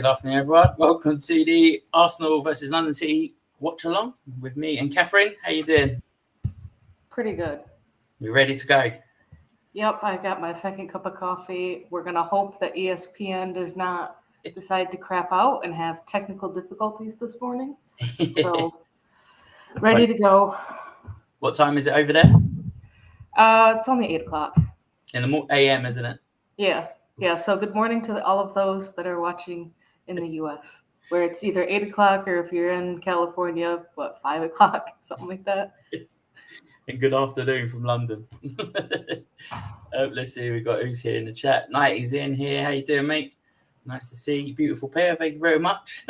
afternoon, everyone. Welcome to the Arsenal versus London City Watchalong with me and Catherine. How you doing? Pretty good. You ready to go? Yep, I got my second cup of coffee. We're going to hope that ESPN does not decide to crap out and have technical difficulties this morning. So, ready to go. What time is it over there? It's only 8 o'clock. In the AM, isn't it? Yeah. So, good morning to all of those that are watching in the U.S., where it's either 8 o'clock or if you're in California, 5 o'clock, something like that. And good afternoon from London. Let's see, we've got who's here in the chat. Nighty's in here. How you doing, mate? Nice to see you. Beautiful pair. Thank you very much.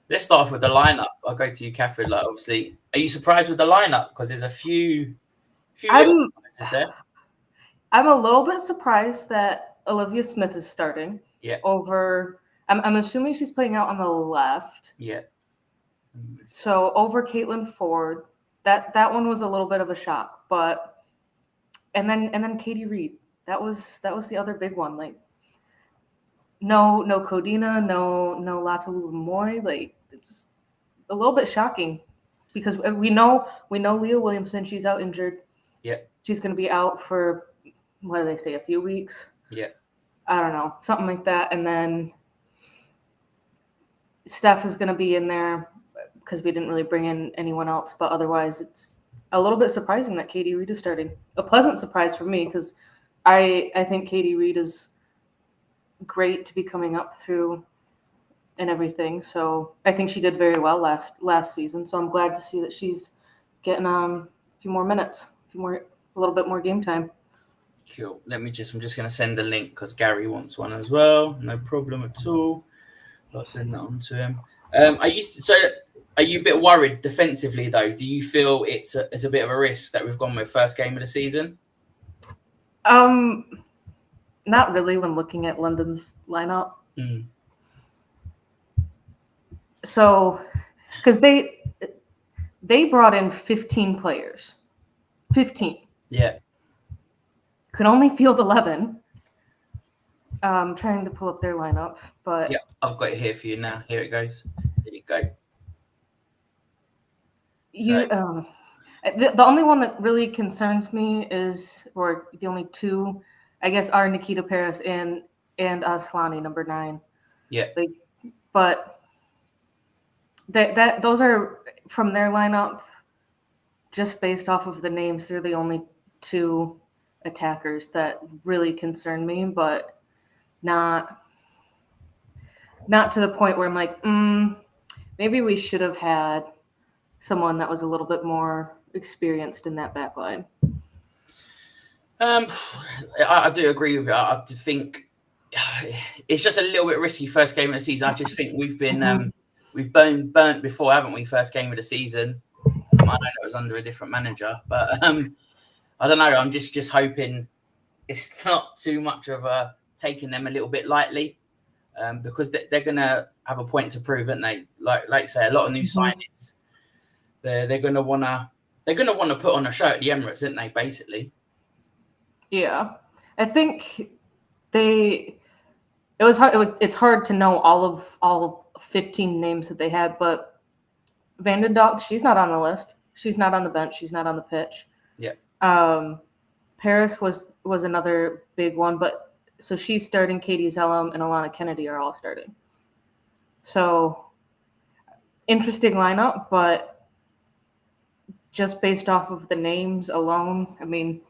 Let's start off with the lineup. I'll go to you, Catherine. Obviously, are you surprised with the lineup? Because there's a few little surprises there. I'm a little bit surprised that Olivia Smith is starting. Yeah. Over, I'm assuming she's playing out on the left. Yeah. So over Caitlin Ford, that one was a little bit of a shock, but and then Katie Reed, that was the other big one. Like no Codina, no Latalu Moy, like it was a little bit shocking because we know Leah Williamson, she's out injured. Yeah. She's going to be out for, what do they say, a few weeks? Yeah. I don't know, something like that. And then Steph is going to be in there because we didn't really bring in anyone else. But otherwise, it's a little bit surprising that Katie Reed is starting. A pleasant surprise for me because I think Katie Reed is great to be coming up through and everything. So I think she did very well last season. So I'm glad to see that she's getting a few more minutes, a little bit more game time. Cool. I'm just going to send the link because Gary wants one as well. No problem at all. I'll send that on to him. Are you a bit worried defensively though? Do you feel it's a bit of a risk that we've gone with first game of the season? Not really when looking at London's lineup. So, because they brought in 15 players. 15. Yeah. Could only field 11. Trying to pull up their lineup, but... Yeah, I've got it here for you now. Here it goes. There you go. The only one that really concerns me or the only two, I guess, are Nikita Paris and Aslani, number 9. Yeah. But those are from their lineup, just based off of the names. They're the only 2 attackers that really concern me, but not to the point where I'm like, maybe we should have had someone that was a little bit more experienced in that back line. I do agree with you. I think it's just a little bit risky first game of the season. I just think we've been we've burnt before, haven't we? First game of the season. I know it was under a different manager, but I don't know. I'm just hoping it's not too much of a taking them a little bit lightly, because they're gonna have a point to prove, aren't they? Like you say, a lot of new signings. They're gonna wanna put on a show at the Emirates, aren't they? Basically. Yeah, I think it's hard to know all 15 names that they had, but Vandendonk, she's not on the list. She's not on the bench. She's not on the pitch. Yeah. Paris was another big one, but so she's starting. Katie Zellum and Alana Kennedy are all starting. So interesting lineup, but just based off of the names alone, I mean,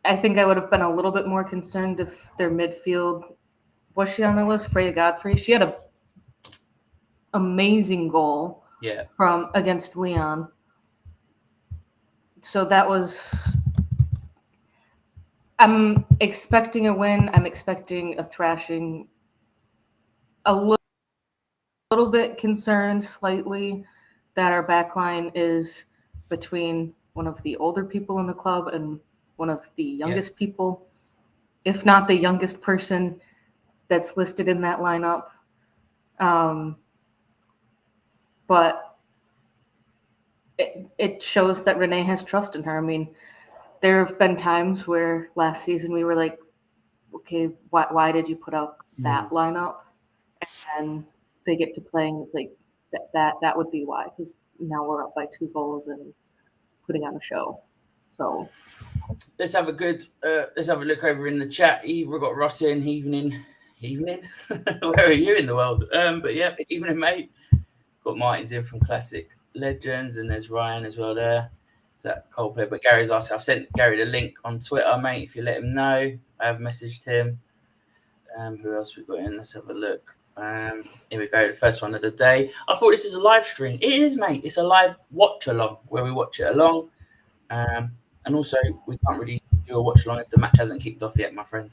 I think I would have been a little bit more concerned if their midfield, was she on the list? Freya Godfrey. She had a amazing goal against Leon. So that was, I'm expecting a win. I'm expecting a thrashing. A little bit concerned slightly that our backline is between one of the older people in the club and one of the youngest people, if not the youngest person that's listed in that lineup. But it shows that Renee has trust in her. I mean, there have been times where last season we were like, okay, why did you put out that lineup? And they get to play, and it's like that would be why, because now we're up by 2 goals and putting on a show. So let's have a look over in the chat. Eva got Ross in. Evening. Where are you in the world? But yeah, evening, mate. Got Martin's in from Classic Legends, and there's Ryan as well there. Is that Coldplay? But Gary's asking. I've sent Gary the link on Twitter, mate. If you let him know, I have messaged him. Who else we got in? Let's have a look. Here we go. The first one of the day. I thought this is a live stream. It is, mate. It's a live watch along where we watch it along. And also, we can't really do a watch along if the match hasn't kicked off yet, my friend.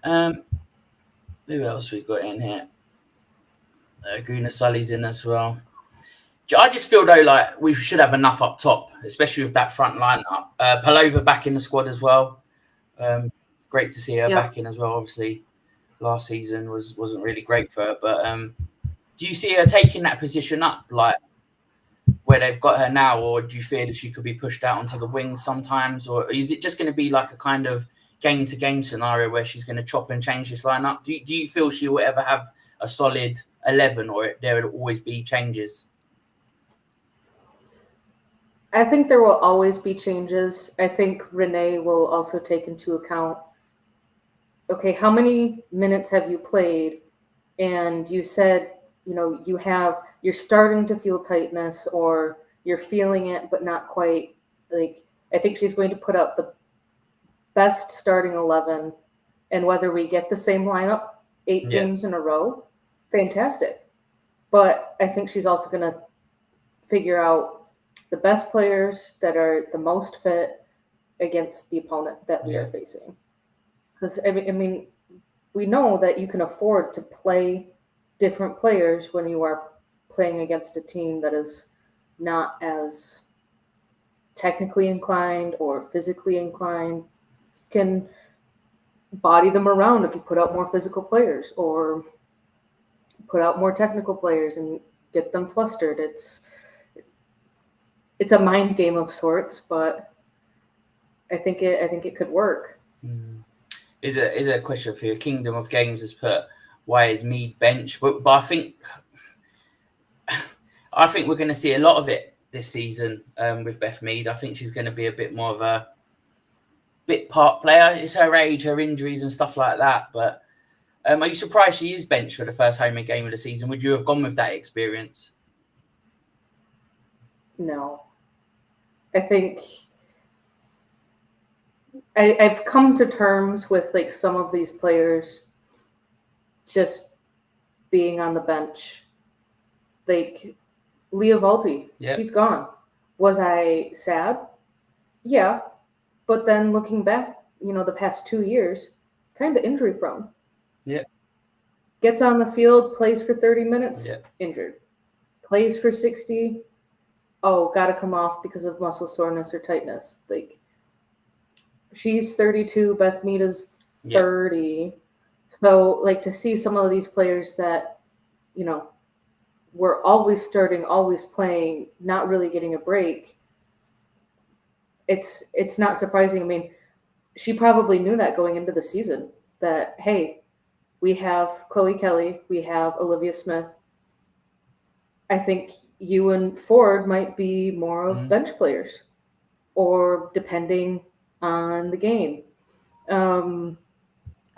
Who else we got in here? Guna Sully's in as well. I just feel though like we should have enough up top, especially with that front lineup. Palova back in the squad as well. Great to see her back in as well. Obviously, last season wasn't really great for her, but do you see her taking that position up, like where they've got her now, or do you fear that she could be pushed out onto the wing sometimes, or is it just going to be like a kind of game-to-game scenario where she's going to chop and change this lineup? Do you feel she will ever have a solid 11, or there will always be changes? I think there will always be changes. I think Renee will also take into account, okay, how many minutes have you played? And you said, you're starting to feel tightness, or you're feeling it, but not quite. Like, I think she's going to put out the best starting 11, and whether we get the same lineup 8 games in a row, fantastic. But I think she's also going to figure out the best players that are the most fit against the opponent that we are facing. Because, I mean, we know that you can afford to play different players when you are playing against a team that is not as technically inclined or physically inclined. You can body them around if you put out more physical players or put out more technical players and get them flustered. It's a mind game of sorts, but I think it could work. Is a question for you. Kingdom of Games has put, why is Mead bench? But I think we're going to see a lot of it this season with Beth Mead. I think she's going to be a bit more of a bit part player. It's her age, her injuries and stuff like that. But are you surprised she is benched for the first home game of the season? Would you have gone with that experience? No. I think I've come to terms with like some of these players just being on the bench. Like Leah Valti, she's gone. Was I sad? Yeah. But then looking back, the past 2 years, kind of injury prone. Yeah. Gets on the field, plays for 30 minutes, injured. Plays for 60, got to come off because of muscle soreness or tightness. Like, she's 32, Beth Mead is 30. So, like, to see some of these players that, were always starting, always playing, not really getting a break, it's not surprising. I mean, she probably knew that going into the season, that, hey, we have Chloe Kelly, we have Olivia Smith. I think you and Ford might be more of bench players, or depending on the game.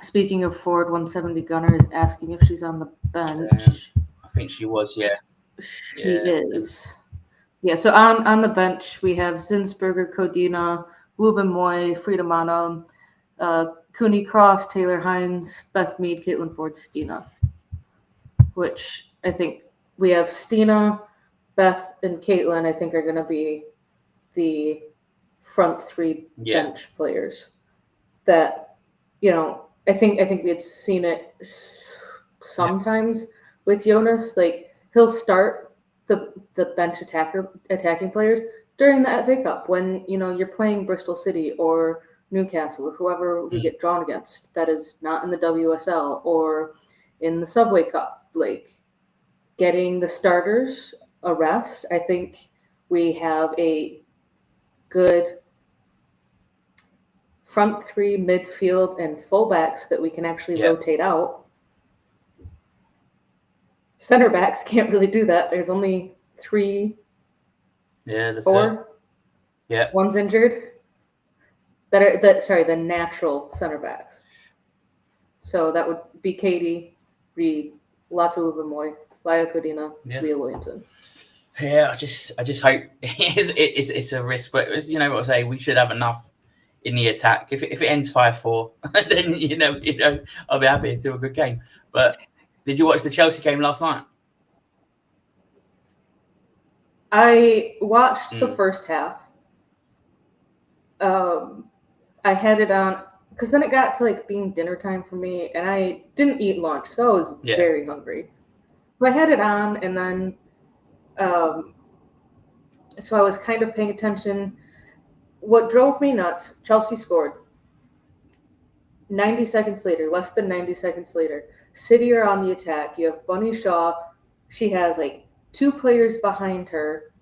Speaking of Ford, 170 Gunner is asking if she's on the bench. I think she was, She is. Yeah, so on the bench, we have Zinsberger, Codina, Wuben Moy, Frida Mana, Cooney Cross, Taylor Hines, Beth Mead, Caitlin Ford, Stina. Which I think we have Stina, Beth, and Caitlin, I think, are going to be the front 3 bench players. That, I think we had seen it sometimes with Jonas. Like, he'll start the bench attacking players during the FA Cup when, you're playing Bristol City or Newcastle or whoever we get drawn against that is not in the WSL or in the Subway Cup. Like, getting the starters a rest. I think we have a good front three, midfield, and fullbacks that we can actually rotate out. Center backs can't really do that. There's only 3, 4. One's injured. The natural center backs. So that would be Katie, Reed, Latu Uvamoy, Laya Codina, Leah Williamson. Yeah, I just hope it's a risk, but what I say, we should have enough in the attack. If it ends 5-4, then I'll be happy. It's still a good game. But did you watch the Chelsea game last night? I watched the first half. I had it on because then it got to being dinner time for me, and I didn't eat lunch, so I was very hungry. So I had it on, and then so I was kind of paying attention. What drove me nuts, Chelsea scored. 90 seconds later, less than 90 seconds later, City are on the attack. You have Bunny Shaw. She has 2 players behind her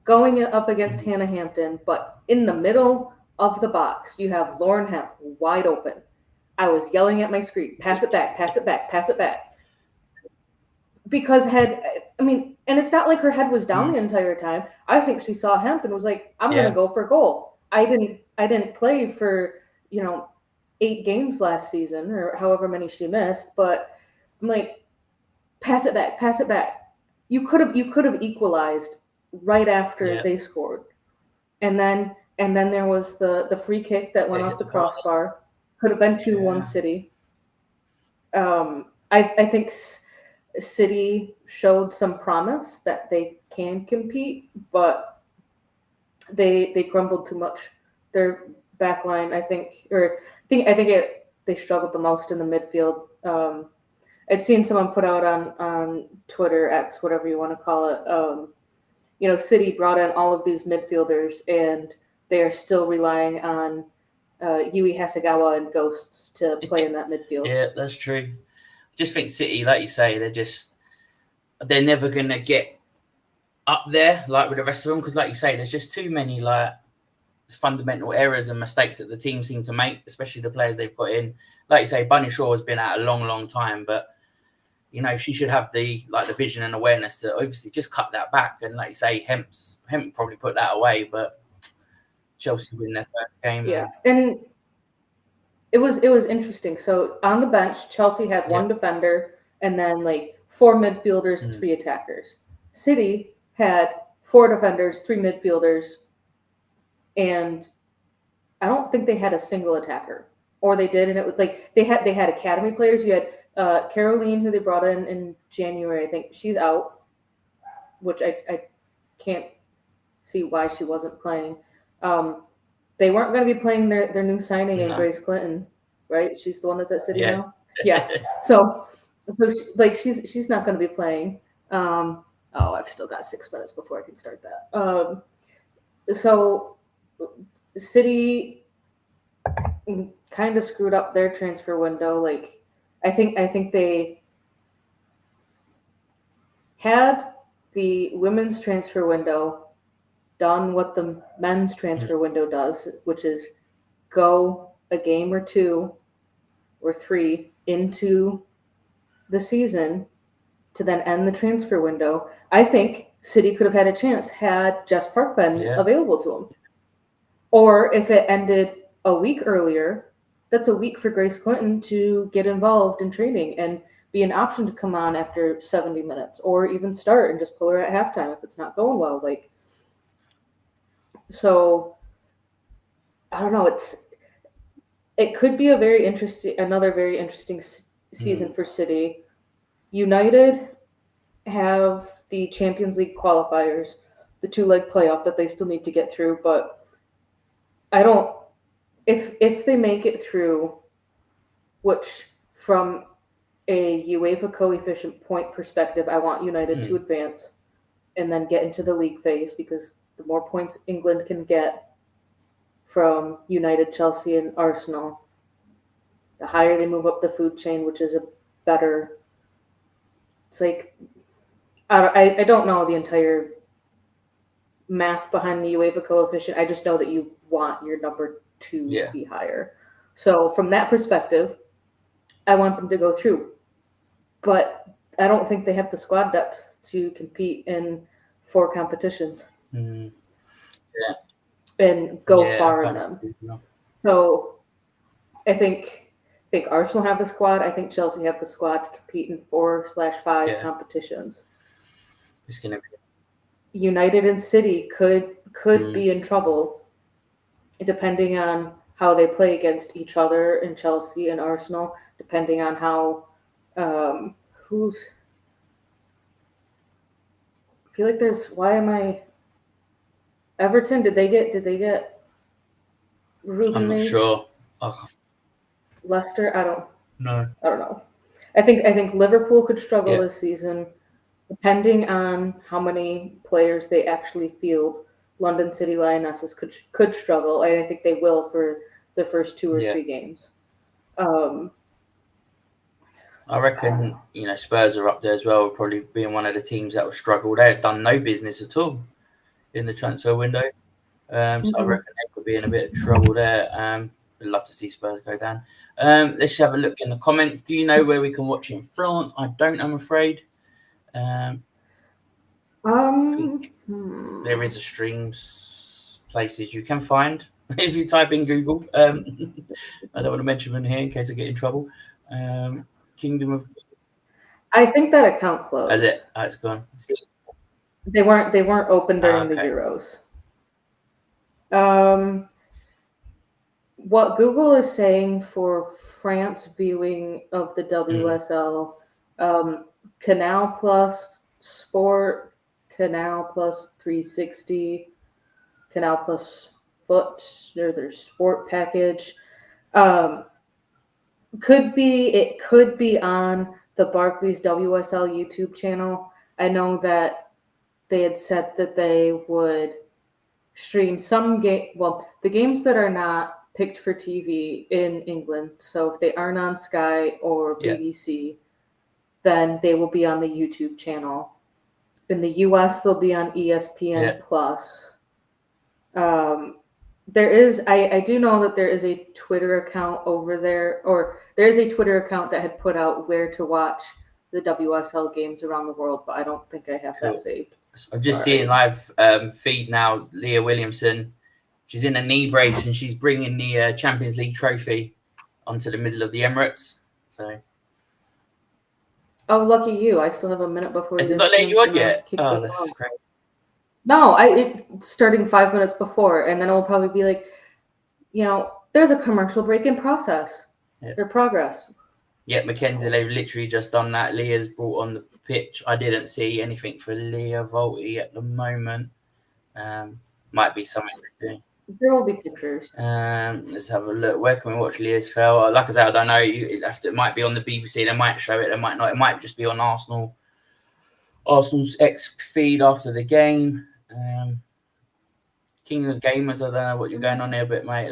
going up against Hannah Hampton, but in the middle of the box, you have Lauren Hemp wide open. I was yelling at my screen, pass it back, pass it back, pass it back. Because and it's not like her head was down the entire time. I think she saw Hemp and was like, I'm going to go for a goal. I didn't play for, 8 games last season or however many she missed, but I'm like, pass it back, pass it back. You could have equalized right after they scored. And then there was the free kick that went off the crossbar. Could have been 2-1 City. I think City showed some promise that they can compete, but they crumbled too much. Their back line, I think they struggled the most in the midfield. I'd seen someone put out on Twitter, X, whatever you want to call it. City brought in all of these midfielders, and they are still relying on Yui Hasegawa and Ghosts to play in that midfield. Yeah, that's true. I just think City, like you say, they're never going to get up there with the rest of them because, like you say, there's just too many fundamental errors and mistakes that the team seem to make, especially the players they've got in. Like you say, Bunny Shaw has been out a long, long time, but she should have the vision and awareness to obviously just cut that back. And like you say, Hemp probably put that away, but Chelsea win their first game. Yeah, and it was interesting. So on the bench, Chelsea had 1 defender and then 4 midfielders, 3 attackers. City had 4 defenders, 3 midfielders, and I don't think they had a single attacker, or they did, and it was they had academy players. You had Caroline, who they brought in January. I think she's out, which I can't see why she wasn't playing. They weren't going to be playing their new signing in Grace Clinton, right? She's the one that's at City now. Yeah. So she's not going to be playing. I've still got 6 minutes before I can start that. So City kind of screwed up their transfer window. I think they had the women's transfer window done what the men's transfer window does, which is go a game or 2 or 3 into the season to then end the transfer window. I think City could have had a chance had Jess Park been available to them. Or if it ended a week earlier, that's a week for Grace Clinton to get involved in training and be an option to come on after 70 minutes or even start and just pull her at halftime if it's not going well. So I don't know. It could be another very interesting season for City. United have the Champions League qualifiers, the 2-leg playoff that they still need to get through, but if they make it through, which from a UEFA coefficient point perspective, I want United to advance and then get into the league phase, because the more points England can get from United, Chelsea, and Arsenal, the higher they move up the food chain, which is a better. It's I don't know the entire math behind the UEFA coefficient. I just know that you want your number 2 Yeah. to be higher. So from that perspective, I want them to go through. But I don't think they have the squad depth to compete in 4 competitions Mm. and go Yeah, far I in kind them. of agree, yeah. So I think Arsenal have the squad. I think Chelsea have the squad to compete in 4/5 Yeah. competitions. It's gonna be. United and City could Mm. be in trouble depending on how they play against each other in Chelsea and Arsenal, depending on how who's. I feel like there's. Why am I Everton? Did they get I'm Ruben not Mays? sure. Oh, Leicester? no. I don't know. I think Liverpool could struggle Yeah. this season, depending on how many players they actually field. London City Lionesses could struggle, and I think they will for the first 2 or Yeah. 3 games. Um, I reckon, Spurs are up there as well, probably being one of the teams that will struggle. They have done no business at all in the transfer window. So I reckon they could be in a bit of trouble there. I'd love to see Spurs go down. Let's have a look in the comments. Do you know where we can watch it in France? I don't, I'm afraid. I think there is a streams places you can find if you type in Google. I don't want to mention them here in case I get in trouble. Kingdom of. I think that account closed. Has it? Oh, it's gone. They weren't open during the Okay. Euros. What Google is saying for France viewing of the WSL, Canal Plus Sport, Canal Plus 360, Canal Plus Foot, or their sport package. It could be on the Barclays WSL YouTube channel. I know that they had said that they would stream the games that are not picked for TV in England. So if they aren't on Sky or Yeah. BBC, then they will be on the YouTube channel. In the US, they'll be on ESPN Plus. I do know that there is a Twitter account over there, or there is a Twitter account that had put out where to watch the WSL games around the world, but I don't think I have that saved. I'm just seeing live feed now. Leah Williamson, she's in a knee brace and she's bringing the Champions League trophy onto the middle of the Emirates. So. Oh, lucky you! I still have a minute before. Has it not letting you on yet? Oh, that's off. great. No, it's starting 5 minutes before, and then it will probably be like, there's a commercial break in process or progress. Yeah, Mackenzie, they've literally just done that. Leah's brought on the pitch. I didn't see anything for Leah Volti at the moment. Might be something to do. There will be pictures. Let's have a look. Where can we watch Leah's fell? Like I said, I don't know. It might be on the BBC. They might show it. They might not. It might just be on Arsenal's X feed after the game. King of Gamers, I don't know what you're going on there, but mate,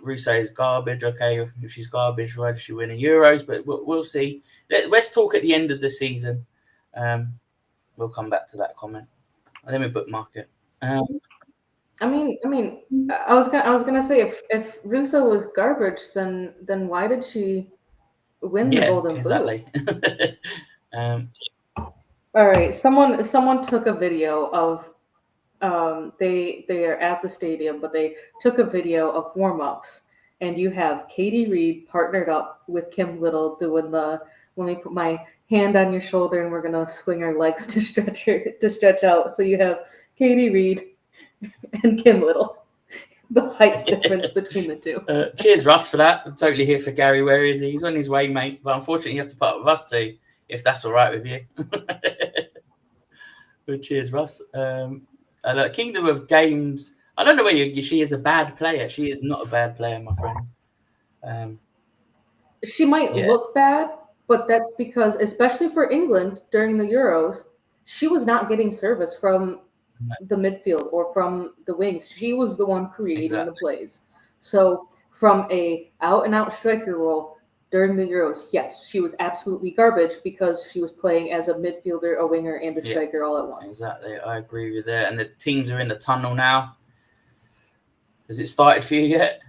Russo is garbage. Okay, if she's garbage, why does she win a Euros? But we'll see. Let's talk at the end of the season. We'll come back to that comment. Let me bookmark it. I was gonna say if Russo was garbage, then why did she win the Golden Boot? All right, someone took a video of they are at the stadium, but they took a video of warm-ups, and you have Katie Reed partnered up with Kim Little doing the let me put my hand on your shoulder and we're gonna swing our legs to stretch out. So you have Katie Reed and Kim Little. The height difference between the two. Cheers, Russ, for that. I'm totally here for Gary. Where is he? He's on his way, mate. But unfortunately, you have to put up with us too, if that's all right with you. But cheers, Russ. Kingdom of Games. I don't know where she is a bad player. She is not a bad player, my friend. She might look bad, but that's because, especially for England during the Euros, she was not getting service from the midfield or from the wings. She was the one creating the plays. So from a out-and-out striker role, During the Euros, yes, she was absolutely garbage because she was playing as a midfielder, a winger, and a striker all at once. Exactly, I agree with that. And the teams are in the tunnel now. Has it started for you yet?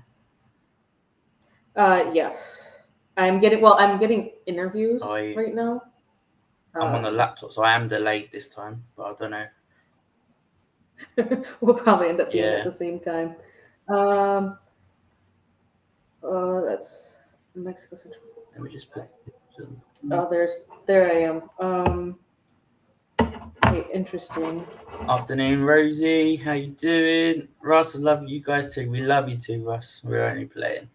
Yes. I'm getting interviews right now. I'm on the laptop, so I am delayed this time, but I don't know. We'll probably end up being at the same time. That's Mexico Central. Let me just put. Oh, there I am. Okay, interesting. Afternoon, Rosie. How you doing? Russ, I love you guys too. We love you too, Russ. We're only playing.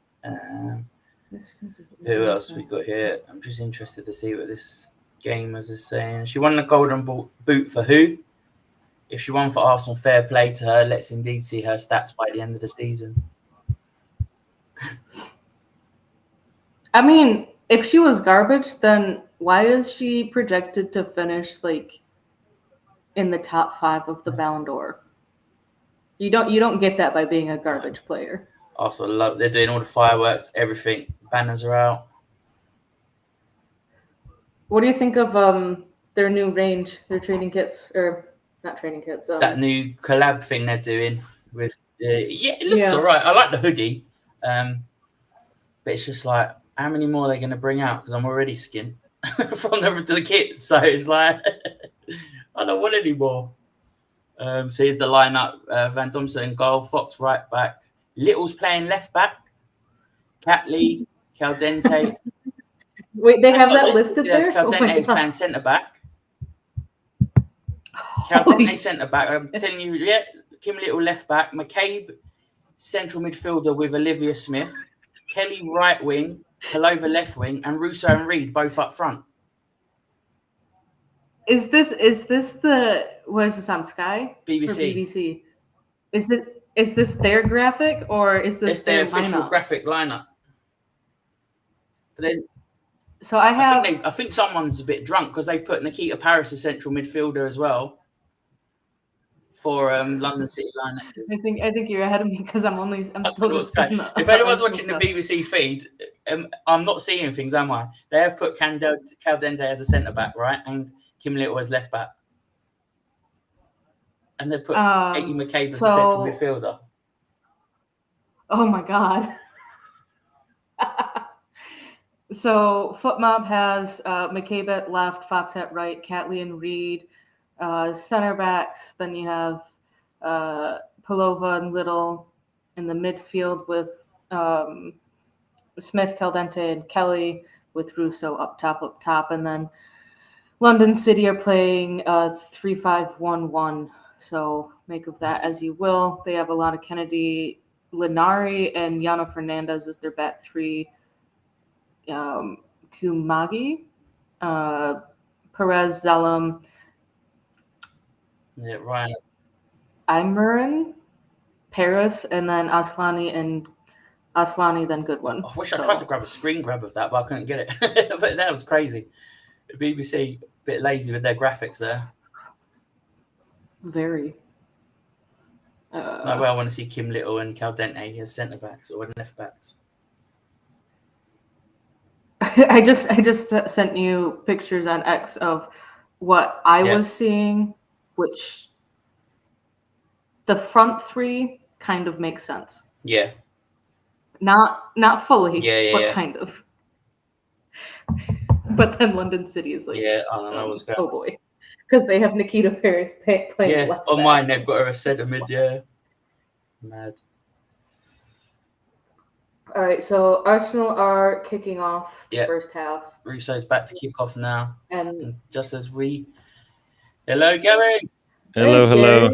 Who else we got here? I'm just interested to see what this gamers is saying. She won the golden boot for who? If she won for Arsenal, fair play to her. Let's indeed see her stats by the end of the season. I mean, if she was garbage, then why is she projected to finish like in the top 5 of the Ballon d'Or? You don't get that by being a garbage player. Also, love they're doing all the fireworks, everything. Banners are out. What do you think of their new range, their training kits, or not training kits? That new collab thing they're doing with it looks alright. I like the hoodie, but it's just like, how many more are they going to bring out? Because I'm already skint from the kits, so it's like I don't want any more. So here's the lineup: Van Domsen in goal, Fox right back, Little's playing left back, Catley, Caldente. Wait, they have that listed there? Yes, Caldente is playing centre back. Caldente centre back. I'm telling you, Kim Little left back, McCabe central midfielder with Olivia Smith, Kelly right wing, Palova left wing, and Russo and Reed both up front. Is this the what is this on Sky? BBC. BBC. Is this their graphic or is this their official graphic lineup? But then, so I think someone's a bit drunk because they've put Nikita Paris as central midfielder as well for London City Lionesses. I think you're ahead of me because I'm still just if anyone's watching the BBC feed, I'm not seeing things, am I? They have put Caldente as a centre back, right, and Kim Little as left back, and they put Katie McCabe as a central midfielder. Oh my god! So FootMob has McCabe at left, Fox at right, Catley and Reed. Center backs, then you have Palova and Little in the midfield with Smith, Caldente, and Kelly with Russo up top, and then London City are playing 3-5-1-1. So make of that as you will. They have a lot of Kennedy, Linari, and Yana Fernandez as their back three. Kumagi, Perez, Zalem. Yeah, Ryan. Imurin, Paris, and then Aslani, then Goodwin. I wish I tried to grab a screen grab of that, but I couldn't get it. But that was crazy. The BBC, a bit lazy with their graphics there. Very. No way I want to see Kim Little and Caldente as centre backs or left backs. I just sent you pictures on X of what I was seeing, which the front three kind of makes sense. Yeah. Not fully, but kind of. But then London City is like, I don't know what's going on. Oh boy, because they have Nikita Paris playing left on back. mine they've got her a centre mid. Mad. All right, so Arsenal are kicking off the first half. Russo's back to kick off now, and just as we. Hello, Gary. Hello.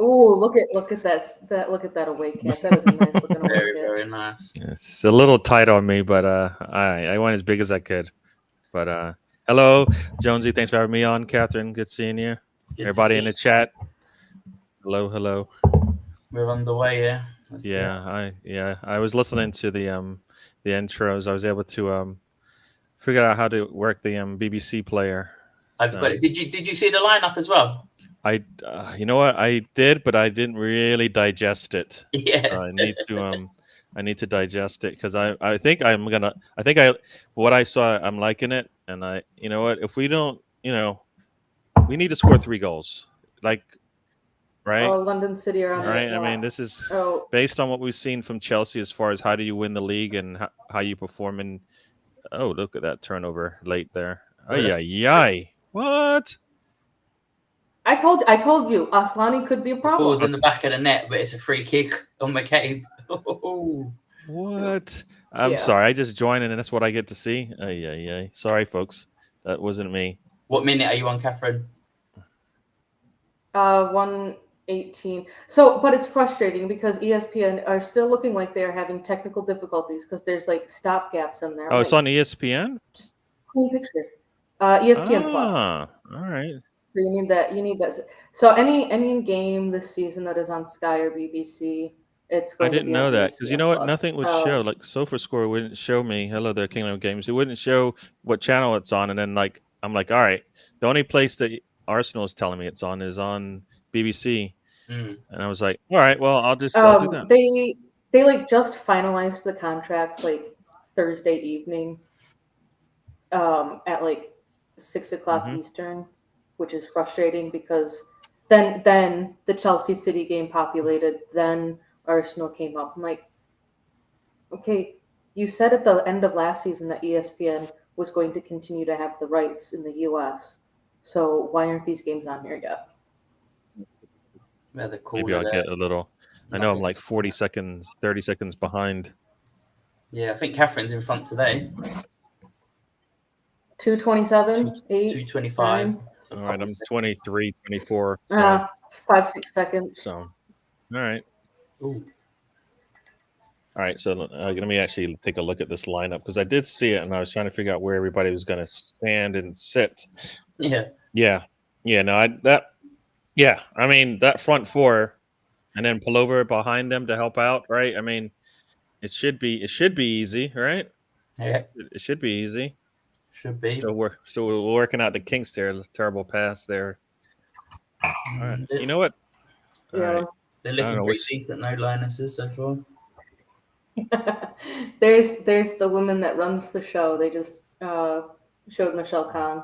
Oh, look at that! Look at that away cap. That is a nice looking away Very, cap. very nice. It's a little tight on me, but I went as big as I could. But hello, Jonesy. Thanks for having me on, Catherine. Good seeing you. Good Everybody in the chat. Hello. We're on the way, yeah. I was listening to the intros. I was able to figure out how to work the BBC player. I've got it. Did you see the lineup as well? You know what? I did, but I didn't really digest it. Yeah. I need to I need to digest it because I think what I saw, I'm liking it, and you know what, if we don't, we need to score 3 goals, like, right, Oh, London City are on the right. attack. I mean, this is Oh, based on what we've seen from Chelsea as far as how do you win the league and how you perform in. Oh, look at that turnover late there. Well, Ay, ay, ay. What? I told you, Aslani could be a the problem. ball's in the back of the net, but it's a free kick on McCabe. What? I'm Yeah. sorry. I just joined and that's what I get to see. Ay, ay, ay. Sorry, folks. That wasn't me. What minute are you on, Catherine? 118. So, but it's frustrating because ESPN are still looking like they're having technical difficulties because there's like stop gaps in there. Oh, it's like, on ESPN? just clean picture. ESPN Plus. Ah, all right. So you need that. You need that. So any game this season that is on Sky or BBC, it's I going to didn't be know on that because you know ESPN what? Plus. Nothing would show. Like SofaScore wouldn't show me. Hello there, Kingdom of Games. It wouldn't show what channel it's on, and then like I'm like, all right. The only place that Arsenal is telling me it's on is on BBC, and I was like, all right, well, I'll do that. They like just finalized the contract like Thursday evening, at like 6 o'clock Mhm. Eastern, which is frustrating because then the Chelsea City game populated, then Arsenal came up. I'm like, okay, you said at the end of last season that ESPN was going to continue to have the rights in the US. So why aren't these games on here yet? Where the Maybe I'll get a little. I know I'm like 40 seconds, 30 seconds behind. Yeah, I think Catherine's in front today. 2:27, 8, 2:25. 9. All right, I'm 23, 24. 5-6 seconds. So, all right. Ooh. All right, so let me actually take a look at this lineup because I did see it and I was trying to figure out where everybody was going to stand and sit. Yeah. No, I mean that front four, and then Pullover behind them to help out, right? I mean, it should be easy, right? Yeah. It should be easy. Should be. Still working out the kinks there. Terrible pass there. All right, you know what? All right. They're looking pretty decent, no Lionesses so far. there's the woman that runs the show. They just showed Michelle Khan,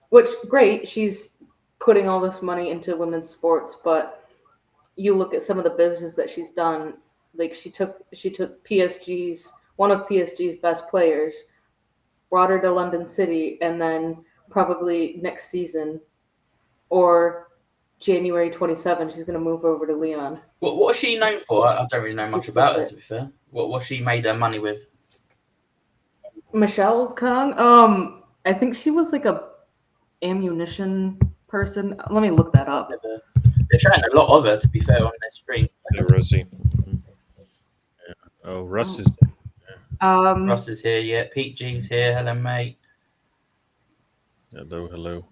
which great. She's putting all this money into women's sports, but you look at some of the business that she's done. Like she took one of PSG's best players, brought her to London City, and then probably next season or January 27, she's going to move over to Lyon. What is she known for? I don't really know much about her, to be fair. What she made her money with? Michelle Kong? I think she was like a ammunition person. Let me look that up. They're showing a lot of her, to be fair, on their stream. Hey, Rosie. Yeah. Oh, Russ is there. Russ is here, yeah. Pete G's here. Hello, mate. Hello.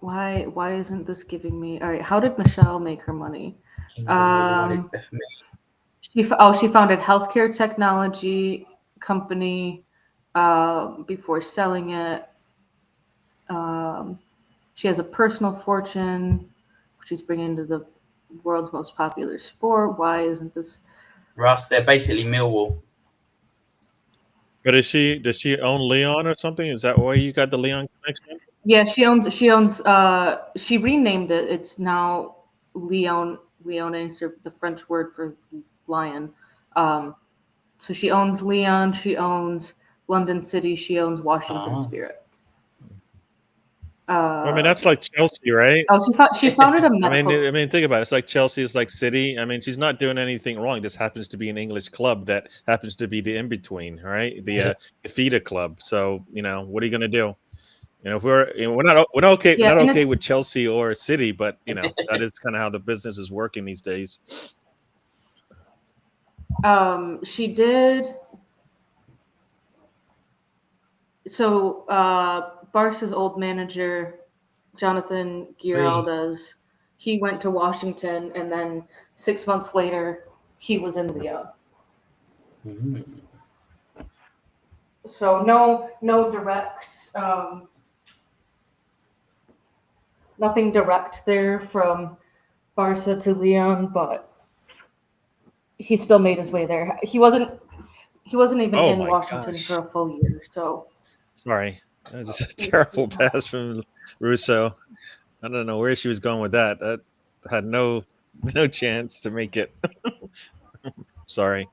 Why isn't this giving me? All right, how did Michelle make her money? She founded healthcare technology company before selling it. She has a personal fortune, which she's bringing to the world's most popular sport. Why isn't this? Russ, they're basically Millwall. But does she own Leon or something? Is that why you got the Leon connection? Yeah, she owns she renamed it. It's now Lionesses, or the French word for lion. So she owns Lyon, she owns London City, she owns Washington Spirit. I mean, that's like Chelsea, right? Oh, she founded a medical. I mean, think about it. It's like Chelsea is like City. I mean, she's not doing anything wrong. It just happens to be an English club that happens to be the in between, right? The feeder club. So what are you going to do? If we're not okay with Chelsea or City, but that is kind of how the business is working these days. She did. So Barca's old manager, Jonathan Giraldez, he went to Washington, and then 6 months later, he was in Lyon. Mm-hmm. So no direct, nothing direct there from Barca to Lyon, but he still made his way there. He wasn't even Oh in my Washington gosh. for a full year. So Sorry. That was just a terrible pass from Russo. I don't know where she was going with that. That had no chance to make it. Sorry.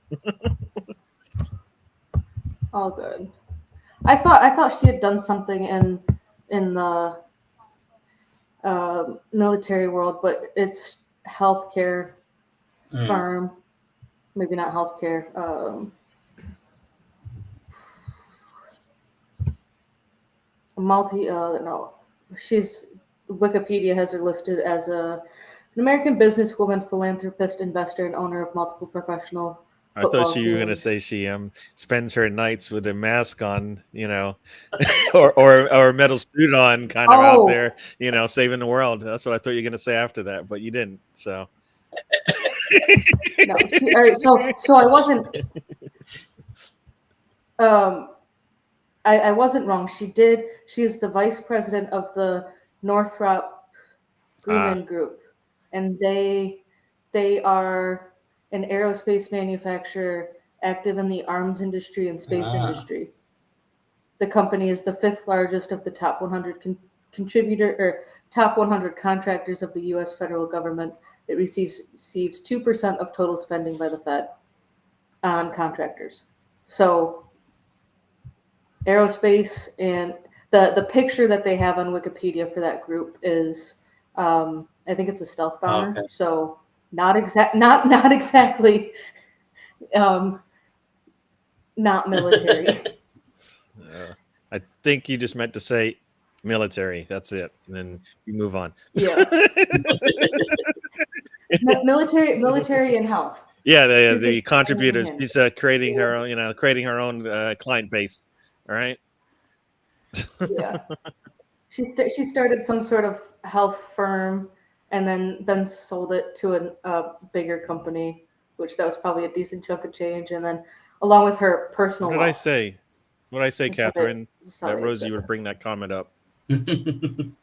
all good. I thought she had done something in the military world, but it's healthcare firm. Maybe not healthcare. No, she's Wikipedia has her listed as an American businesswoman, philanthropist, investor, and owner of multiple professional I thought football you were going to teams. say she spends her nights with a mask on, or a metal suit on, kind of out there, saving the world. That's what I thought you were going to say after that, but you didn't. So No, all right. So I wasn't. I wasn't wrong. She is the vice president of the Northrop Grumman Group, and they are an aerospace manufacturer active in the arms industry and space industry. The company is the 5th largest of the top 100 top 100 contractors of the U.S. federal government. It receives 2% of total spending by the Fed on contractors. So aerospace, and the picture that they have on Wikipedia for that group is I think it's a stealth bomber. Okay. So not exactly not military. I think you just meant to say military. That's it, and then you move on. Yeah. military and health. Yeah, the contributors. She's creating her own client base. All right. Yeah. She started some sort of health firm and then sold it to a bigger company, which that was probably a decent chunk of change. And then along with her personal What did I say? What did I say, Catherine? That Rosie would bring that comment up. Did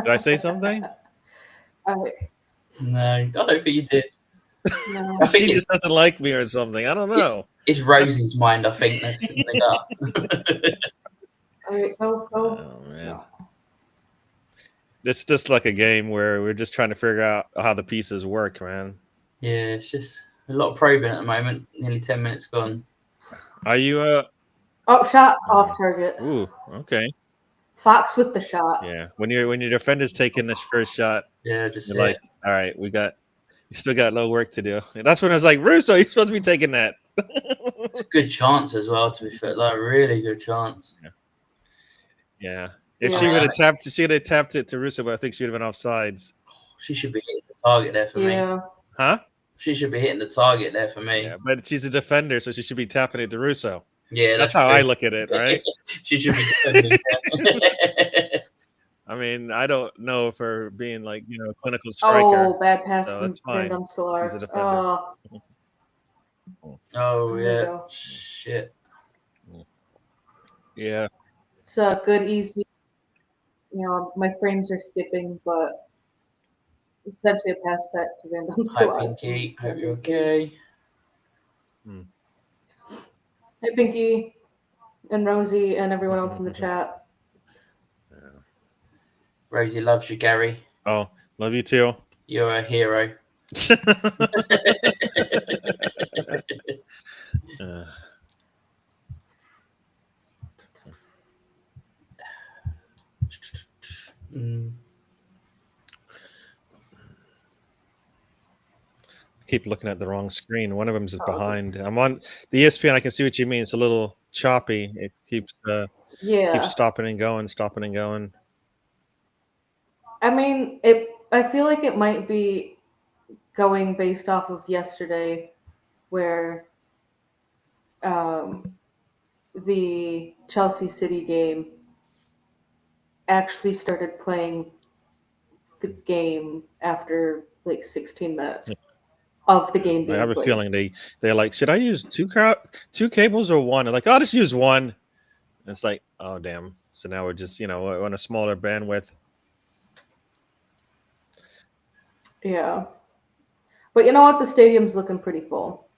I say something? No, I don't think you did. No. I think she just doesn't like me or something. I don't know. It's Rosie's mind, I think. That's All right, go. Oh man. No. It's just like a game where we're just trying to figure out how the pieces work, man. Yeah, it's just a lot of probing at the moment. Nearly 10 minutes gone. Are you shot off target. Ooh, okay. Fox with the shot. Yeah. When your defender's taking this first shot, yeah, just you're like, all right, you still got a little work to do. And that's when I was like, Russo, you're supposed to be taking that. It's a good chance as well, to be fair. Like, really good chance. Yeah. If she would have tapped it to Russo, but I think she would have been offsides. She should be hitting the target there for me. Huh? She should be hitting the target there for me. Yeah, but she's a defender, so she should be tapping it to Russo. Yeah, that's how I look at it, right? She should be defending. I mean, I don't know if her being like, a clinical striker. Oh, bad pass so from Brandon Solar. She's a defender. Oh, yeah. Shit. Yeah. It's a good, easy. My frames are skipping, but essentially a pass back to Brandon Solar. Hi, Pinky. Hope you're okay. Hey, Pinky and Rosie and everyone else in the chat. Rosie loves you, Gary. Oh, love you too. You're a hero. Keep looking at the wrong screen. One of them is behind. I'm on the ESPN. I can see what you mean. It's a little choppy. It keeps keeps stopping and going. I mean, I feel like it might be going based off of yesterday, where the Chelsea City game actually started playing the game after like 16 minutes of the game being I have a played. feeling they're like, should I use two cables or one? They're like, I'll just use one. And it's like, oh damn. So now we're just on a smaller bandwidth. Yeah, But you know what? The stadium's looking pretty full.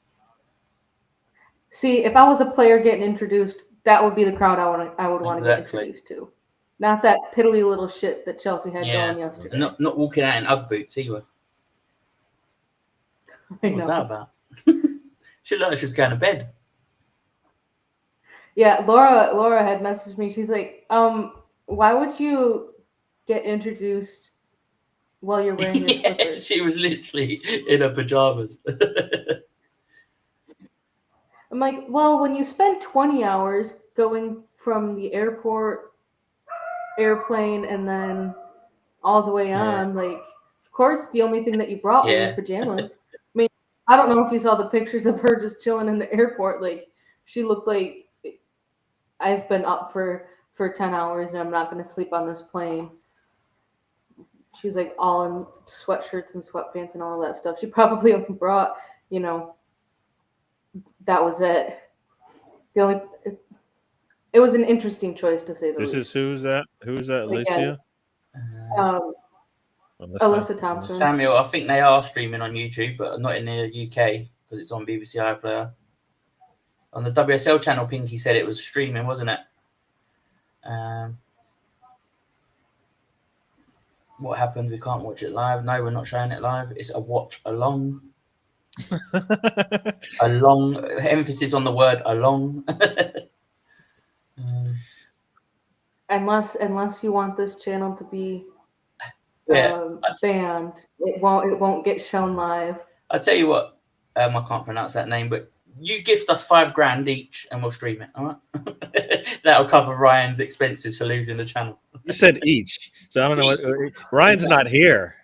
See, if I was a player getting introduced, that would be the crowd I would want to get introduced to. Not that piddly little shit that Chelsea had going yesterday. Not walking out in Ugg boots either. What was that about? She looked like she was going to bed. Yeah, Laura had messaged me. She's like, why would you get introduced while you're wearing your slippers? She was literally in her pajamas. I'm like, well, when you spend 20 hours going from the airport, airplane, and then all the way on, like, of course, the only thing that you brought were your pajamas. I mean, I don't know if you saw the pictures of her just chilling in the airport. Like, she looked like, I've been up for 10 hours and I'm not going to sleep on this plane. She was like all in sweatshirts and sweatpants and all of that stuff. She probably only brought, that was it. It was an interesting choice to say the least. Who's that? Who's that, Alicia? Alyssa Thompson. Samuel, I think they are streaming on YouTube, but not in the UK because it's on BBC iPlayer. On the WSL channel, Pinky said it was streaming, wasn't it? What happened? We can't watch it live. No, we're not showing it live. It's a watch along. Along. Emphasis on the word along. Unless you want this channel to be banned, it won't get shown live. I'll tell you what. I can't pronounce that name, but you gift us $5,000 each, and we'll stream it. All right, that'll cover Ryan's expenses for losing the channel. You said each, so I don't know what. Ryan's not here.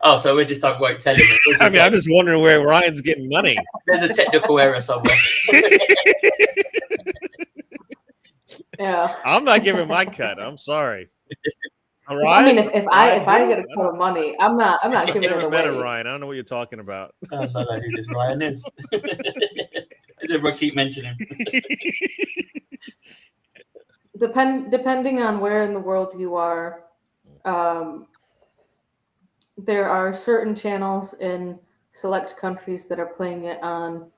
Oh, so we're just like won't tell him. I mean, I'm just wondering where Ryan's getting money. There's a technical error somewhere. Yeah, I'm not giving my cut. I'm sorry. All right. I mean, if I get a cut of money, I'm not giving it away. Better, Ryan. I don't know what you're talking about. I don't know who this Ryan is. Everyone keep mentioning him. Depending on where in the world you are, there are certain channels in select countries that are playing it on,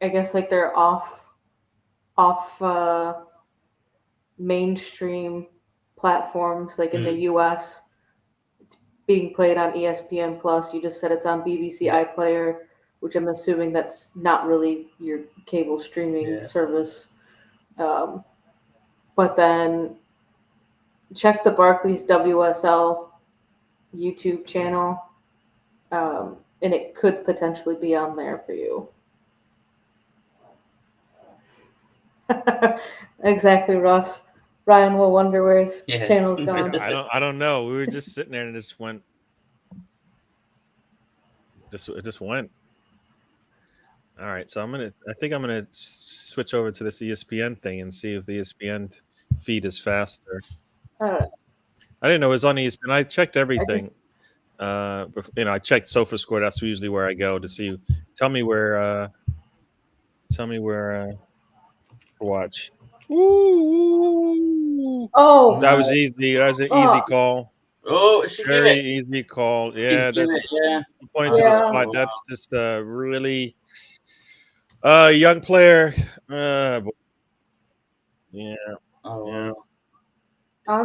I guess, like they're off mainstream platforms. Like in the US, it's being played on ESPN Plus. You just said it's on BBC iPlayer, which I'm assuming that's not really your cable streaming service. But then check the Barclays WSL YouTube channel, and it could potentially be on there for you. Exactly, Ross. Ryan will wonder where his channel's gone. I don't know. We were just sitting there and it just went. It just went. All right, so I think I'm gonna switch over to this ESPN thing and see if the ESPN feed is faster. I didn't know it was on ESPN. I checked everything. I checked SofaScore. That's usually where I go to see. Tell me where to watch. Ooh. Oh, that was easy. That was an easy call. Oh, very easy call. Yeah, pointing to the spot. That's just a really young player. Yeah. Oh, yeah.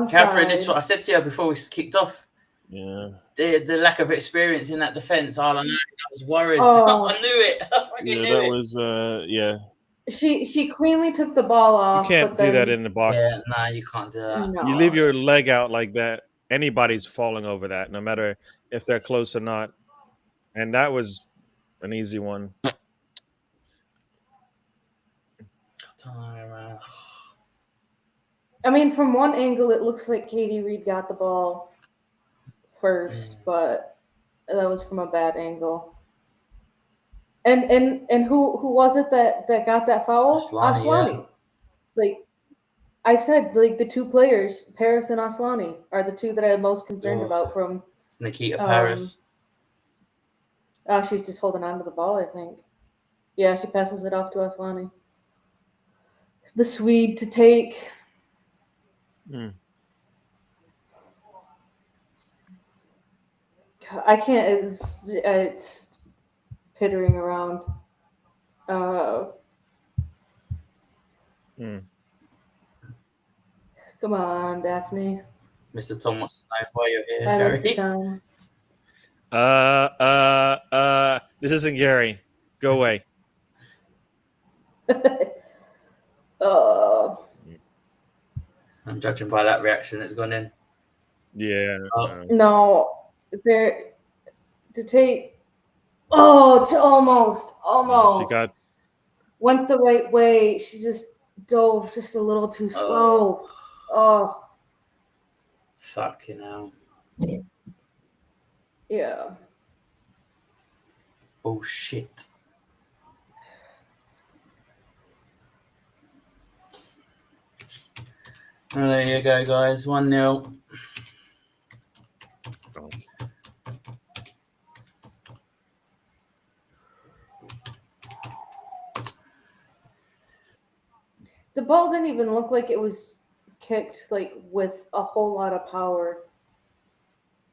Catherine, this is what I said to you before we kicked off. Yeah. The lack of experience in that defense. I was worried. I knew it. I fucking knew it. Was She cleanly took the ball off. You can't do that in the box. Yeah, no, you can't do that. No. You leave your leg out like that, anybody's falling over that, no matter if they're close or not. And that was an easy one. I mean, from one angle, it looks like Katie Reed got the ball first, but that was from a bad angle. And who was it that got that foul? Aslani. Yeah. Like I said, like the two players, Paris and Aslani, are the two that I'm most concerned about. From it's Nikita Paris. She's just holding on to the ball, I think. Yeah, she passes it off to Aslani. The Swede to take. I can't. It's pittering around. Come on, Daphne. Mr. Tom wants to know why you're here, Hi, Mr. Gary. Tom. This isn't Gary. Go away. I'm judging by that reaction. It's gone in. Yeah. No, there to take. Oh, almost. She got. Went the right way. She just dove just a little too slow. Oh. Fucking hell. Yeah. Oh shit. Oh, there you go, guys. 1-0. Oh. The ball didn't even look like it was kicked like with a whole lot of power.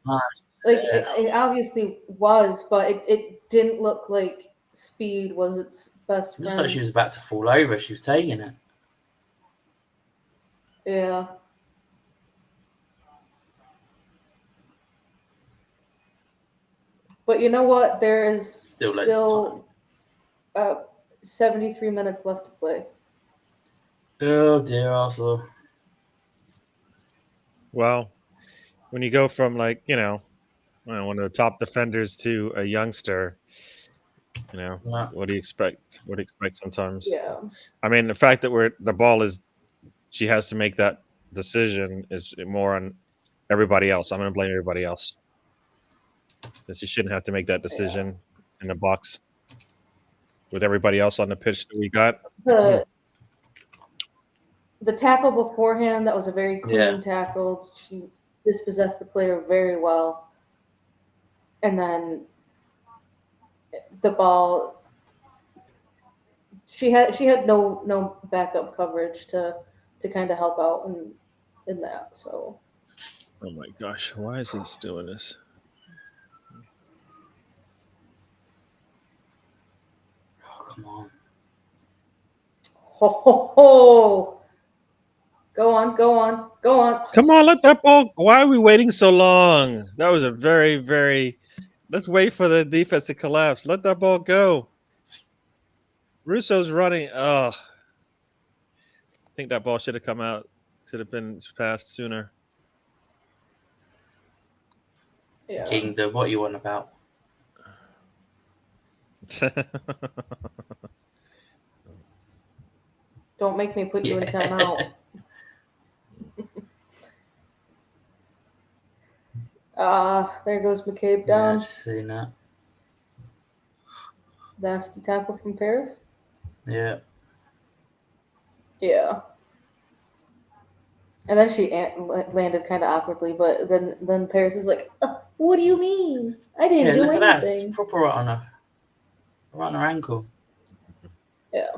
Nice. Like it obviously was, but it didn't look like speed was its best friend. Looks like she was about to fall over. She was taking it. Yeah. But you know what? There is still 73 minutes left to play. Oh dear, also. Well, when you go from one of the top defenders to a youngster, what do you expect? What do you expect sometimes? Yeah. I mean, the fact that the ball is, she has to make that decision is more on everybody else. I'm going to blame everybody else. That she shouldn't have to make that decision in the box with everybody else on the pitch that we got. The tackle beforehand, that was a very clean tackle. She dispossessed the player very well. And then the ball, she had no backup coverage to kind of help out in that. So. Oh my gosh, why is he doing this? Oh, come on. Ho, ho, ho. Go on. Come on, let that ball. Why are we waiting so long? That was a very, very. Let's wait for the defense to collapse. Let that ball go. Russo's running. Oh, I think that ball should have come out. Should have been passed sooner. Yeah. Kingdom, what are you on about? Don't make me put you in timeout. There goes McCabe down. Yeah, just seeing that. Nasty tackle from Paris. Yeah. Yeah. And then she landed kind of awkwardly, but then Paris is like, "What do you mean? I didn't do look anything." At that. It's proper right on her ankle. Yeah.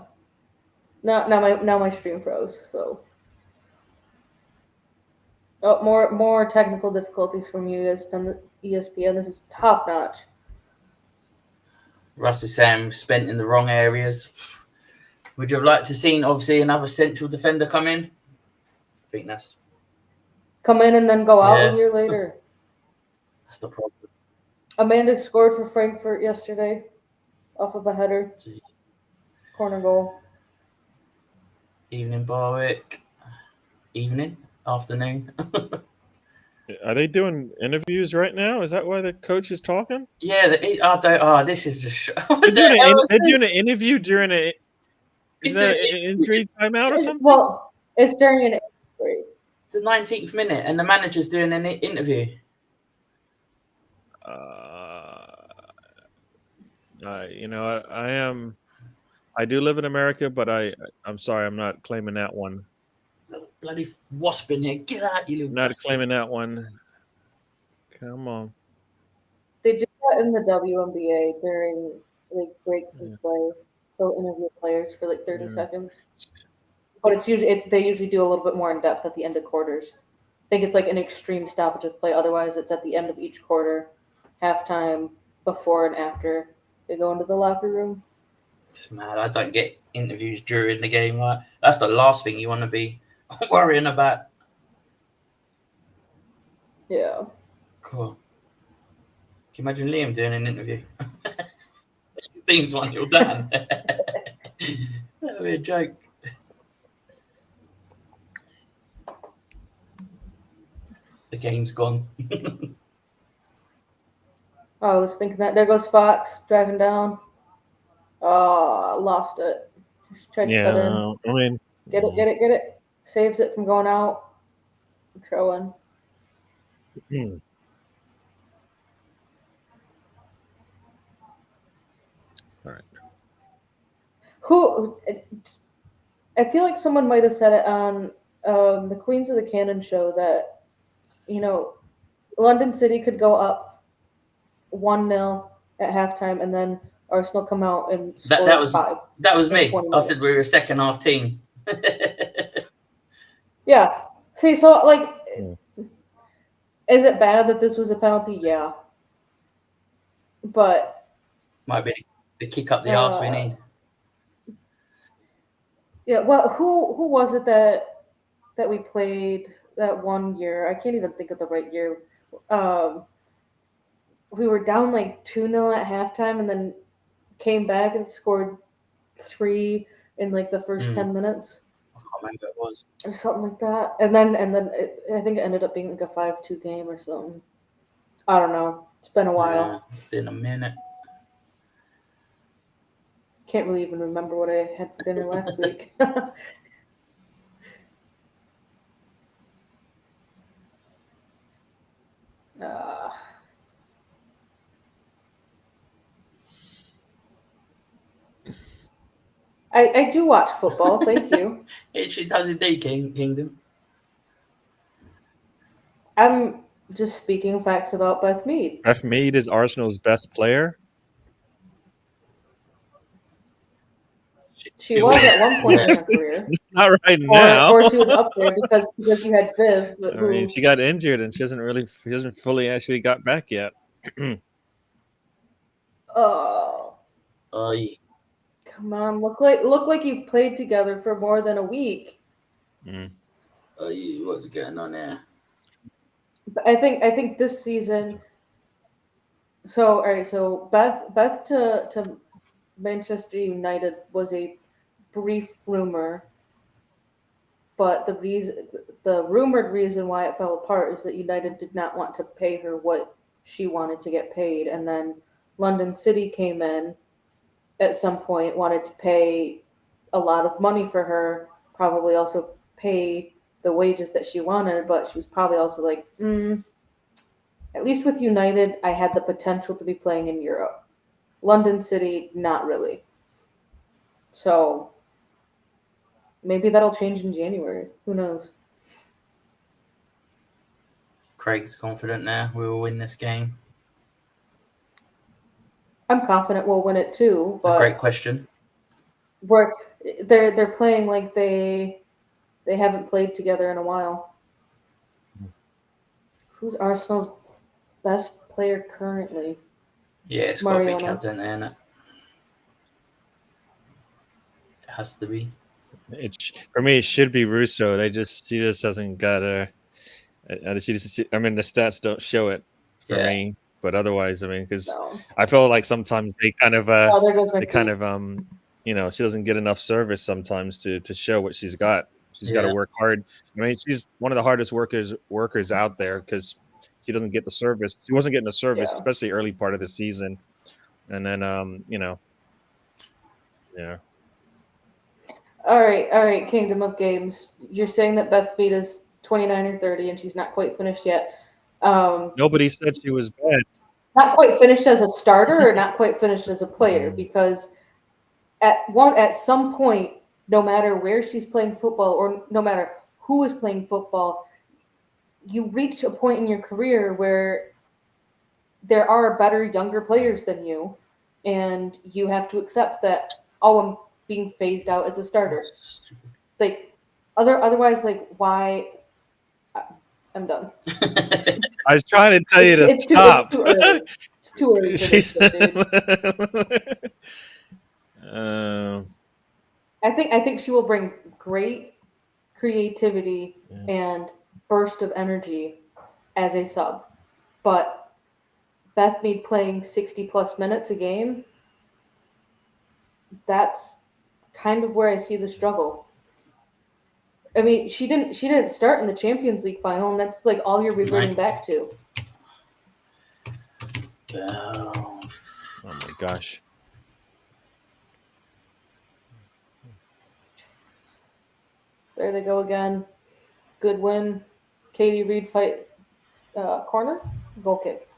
Now my stream froze. So. Oh, more technical difficulties from ESPN. This is top notch. Russ is saying spent in the wrong areas. Would you have liked to seen obviously another central defender come in? I think that's come in and then go out a year later. That's the problem. Amanda scored for Frankfurt yesterday off of a header. Gee. Corner goal. Evening, Barwick. Evening, afternoon. Are they doing interviews right now? Is that why the coach is talking? Yeah, this is just. They're doing an interview during a. Is that an injury timeout or something? Well, it's during an break. The 19th minute, and the manager's doing an interview. I do live in America, but I'm sorry, I'm not claiming that one. Bloody wasp in here! Get out, you little. Not claiming that one. Come on. They do that in the WNBA during like breaks and play. They'll interview players for like 30 seconds. But it's usually they usually do a little bit more in depth at the end of quarters. I think it's like an extreme stoppage of play. Otherwise, it's at the end of each quarter, halftime, before and after. They go into the locker room. It's mad. I don't get interviews during the game. Like that's the last thing you want to be worrying about. Yeah. Cool. Can you imagine Liam doing an interview? Things 1-0 down. That'd be a joke. The game's gone. I was thinking that. There goes Fox driving down. Oh, lost it. Just tried to cut in. I mean, Get it. Saves it from going out. Throw in. All right. Who? I feel like someone might have said it on the Queens of the Cannon show that, London City could go up 1-0 at halftime and then Arsenal come out and score That was 5. That was me. 20 I said we were a second half team. Yeah. See, so like, is it bad that this was a penalty? Yeah. But might be the kick up the arse we need. Yeah. Well, who was it that we played that one year? I can't even think of the right year. We were down like 2-0 at halftime, and then came back and scored 3 in like the first 10 minutes. I can't remember what it was. Or something like that. And then I think it ended up being like a 5-2 game or something. I don't know. It's been a while. Yeah, it's been a minute. Can't really even remember what I had for dinner last week. I do watch football. Thank you. She does indeed, Kingdom. I'm just speaking facts about Beth Mead. Beth Mead is Arsenal's best player. She was at one point in her career. Not right now. Or she was up there because you had Viv. I mean, she got injured and she hasn't fully actually got back yet. Oh. Yeah. Come on, look like you've played together for more than a week. What's going on there? But I think this season. So all right, so Beth to Manchester United was a brief rumor, but the rumored reason why it fell apart is that United did not want to pay her what she wanted to get paid, and then London City came in at some point, wanted to pay a lot of money for her, probably also pay the wages that she wanted, but she was probably also like, at least with United, I had the potential to be playing in Europe. London City, not really. So maybe that'll change in January. Who knows? Craig's confident now. We will win this game. I'm confident we'll win it too. But a great question. They're playing like they haven't played together in a while. Who's Arsenal's best player currently? Yeah, it's got to be captain, isn't it? It has to be. For me, it should be Russo. She just hasn't got a. The stats don't show it for me, but otherwise, because I feel like sometimes they kind of, she doesn't get enough service sometimes to show what she's got. She's got to work hard. She's one of the hardest workers out there because she doesn't get the service. She wasn't getting the service, especially early part of the season, and then All right, Kingdom of Games. You're saying that Beth Mead is 29 or 30 and she's not quite finished yet. Nobody said she was bad. Not quite finished as a starter or not quite finished as a player, because at some point, no matter where she's playing football or no matter who is playing football, you reach a point in your career where there are better younger players than you, and you have to accept that, I'm being phased out as a starter. Like, otherwise, like, why? I'm done. I was trying to tell you to stop. It's too early. too early for this shit, dude. I think she will bring great creativity and burst of energy as a sub, but Beth Mead playing 60+ minutes a game, that's kind of where I see the struggle. I mean, she didn't start in the Champions League final, and that's like all you're reverting back to. Oh my gosh. There they go again. Good win. Katie Reed fight corner. Goal kick.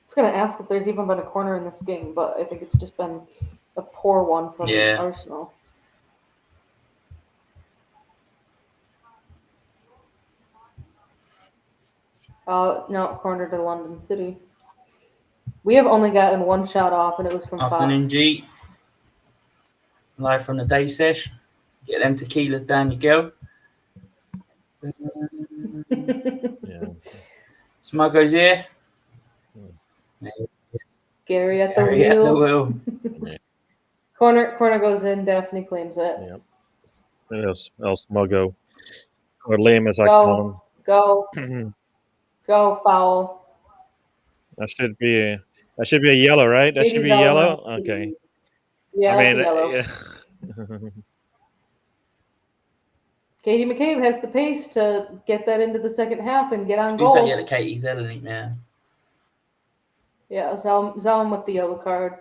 I was going to ask if there's even been a corner in this game, but I think it's just been a poor one from Arsenal. No, corner to London City. We have only gotten one shot off, and it was from Afternoon, Fox. G. Live from the day sesh. Get them tequilas down, you go. Smuggo's here. Gary at the wheel. Corner goes in. Daphne claims it. Yep. El Smuggo. Or Liam, as I call him. Go, foul. That should be a yellow, right? That should be yellow? Okay. Yeah, I mean, yellow. Yeah. Katie McCabe has the pace to get that into the second half and get on goal. Who's that yellow? Katie's Eleni, man. Yeah, Zalm with the yellow card.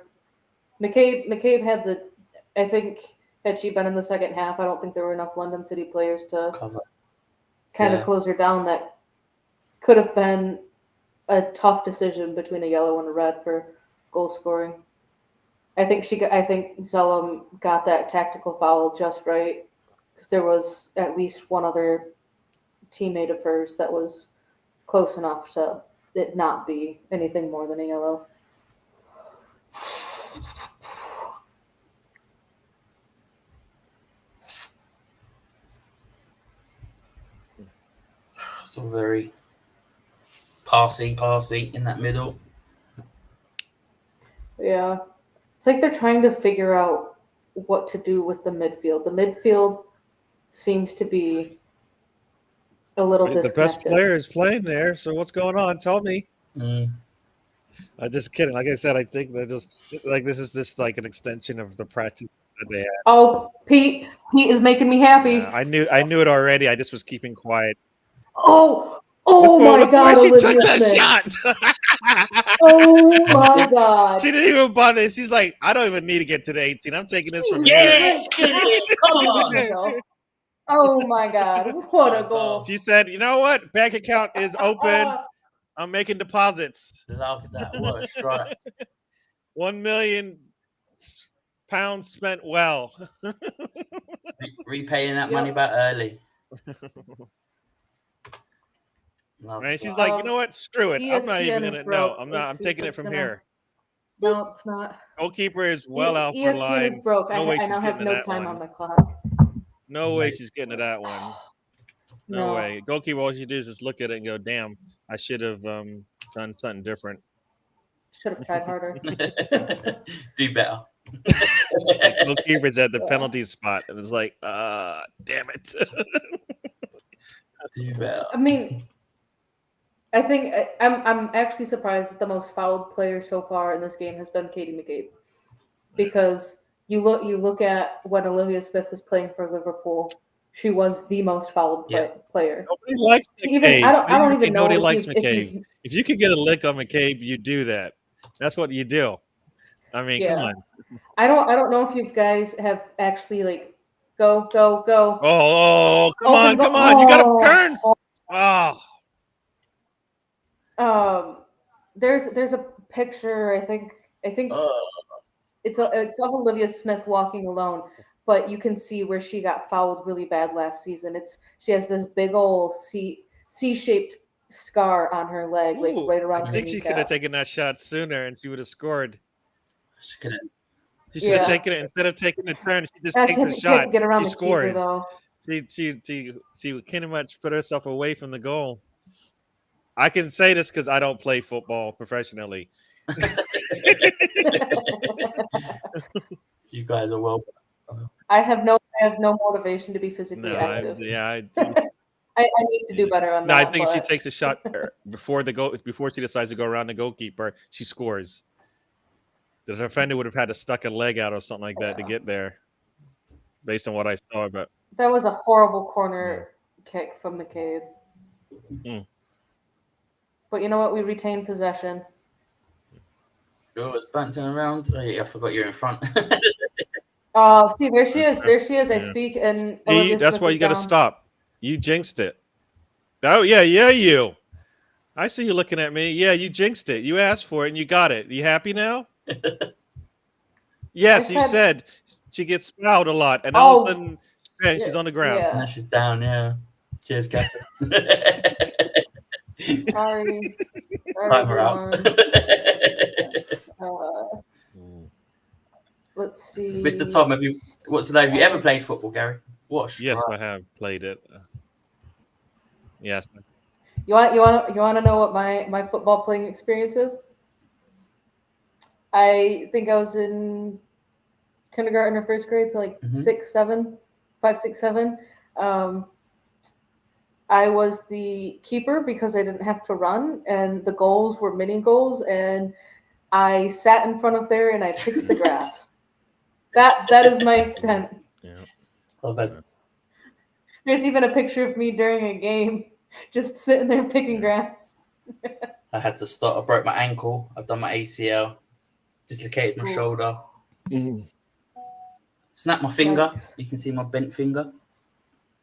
McCabe had the, I think, had she been in the second half, I don't think there were enough London City players to kind of close her down. That could have been a tough decision between a yellow and a red for goal scoring. I think Zellum got that tactical foul just right, because there was at least one other teammate of hers that was close enough to it not be anything more than a yellow. So very passy in that middle. Yeah. It's like they're trying to figure out what to do with the midfield. The midfield seems to be a little disconnected. The best player is playing there, so what's going on? Tell me. I'm just kidding. Like I said, I think they're just like this is like an extension of the practice that they had. Oh, Pete is making me happy. Yeah, I knew it already. I just was keeping quiet. Oh my God, she Olivia took that Smith. shot. Oh my God. She didn't even bother. She's like, I don't even need to get to the 18. I'm taking this from here. Come on. Oh my God, what a goal. She said, you know what? Bank account is open. I'm making deposits. Love that. What a strike. £1 million spent well. Repaying that money back early. Right? She's like, you know what? Screw it. I'm not even gonna. No, I'm not. I'm taking it from here. No, it's not. Goalkeeper is well out for line. Is broke. No I now have no time on my clock. No way she's getting to that one. No way. Goalkeeper, all she does is look at it and go, "Damn, I should have done something different. Should have tried harder. Do better." Goalkeeper's at the penalty spot, and it's like, damn it. Do better. I mean, I think I'm actually surprised that the most fouled player so far in this game has been Katie McCabe, because you look at when Olivia Smith was playing for Liverpool, she was the most fouled player. Nobody likes McCabe. I don't even know. Nobody likes McCabe. If you could get a lick on McCabe, you do that. That's what you do. I mean, come on. I don't know if you guys have actually like go. Oh, come on. You got to turn. There's a picture. I think it's of Olivia Smith walking alone, but you can see where she got fouled really bad last season. She has this big old C-shaped scar on her leg, like right around her kneecap. I think she could have taken that shot sooner, and she would have scored. She could have. She should have taken it instead of taking a turn. She just takes a shot. She get around she the scores. keeper, though. She pretty much put herself away from the goal. I can say this because I don't play football professionally. You guys are well. I have no motivation to be physically No, active. I I need to do better on no, that. I think if she takes a shot before she decides to go around the goalkeeper, she scores. The defender would have had to stuck a leg out or something like that to get there, based on what I saw. But that was a horrible corner kick from McCabe. Mm. But you know what? We retained possession. Oh, it's bouncing around. Oh, yeah, I forgot you're in front. Oh, see, there she is. There she is. I speak, and Olivia that's Smith why is you got to down. stop. You jinxed it. Oh yeah, you. I see you looking at me. Yeah, you jinxed it. You asked for it and you got it. You happy now? Yes, you said she gets spelled a lot, and all of a sudden, bang, she's on the ground. Now she's down. Yeah. Cheers, Captain. Sorry. Time her out. Let's see. Mr. Tom, have you ever played football, Gary? What? Yes, I have played it. Yes. You want to know what my football playing experience is? I think I was in kindergarten or first grade, so like 5, 6, 7. I was the keeper because I didn't have to run, and the goals were mini goals, and I sat in front of there and I picked the grass. That is my extent. Yeah. Well, that's... There's even a picture of me during a game, just sitting there picking grass. I had to stop. I broke my ankle. I've done my ACL, dislocated my shoulder, snapped my finger. Nice. You can see my bent finger.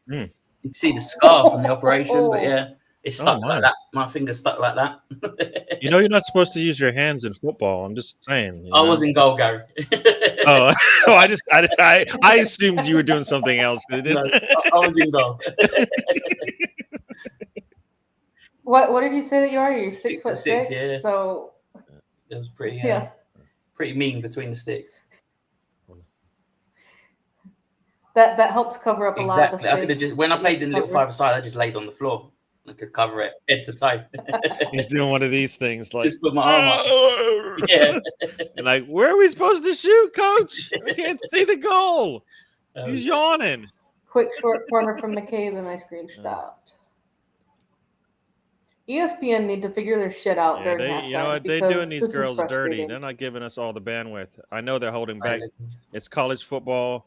You can see the scar from the operation, but yeah, it's stuck like that. My finger's stuck like that. You know, you're not supposed to use your hands in football. I'm just saying. I was in goal, Gary. I assumed you were doing something else. No, I was in goal. What did you say that you are? You're 6'6", yeah. So it was pretty pretty mean between the sticks. That helps cover up a lot of the space. I could have when I played in little five-a-side, I just laid on the floor. I could cover it head to toe. He's doing one of these things, like just put my arm up. Yeah. And like, where are we supposed to shoot, coach? I can't see the goal. He's yawning. Quick short corner from McCabe, and my screen stopped. ESPN need to figure their shit out during halftime. You know what? They're doing these girls dirty. They're not giving us all the bandwidth. I know they're holding back. It's college football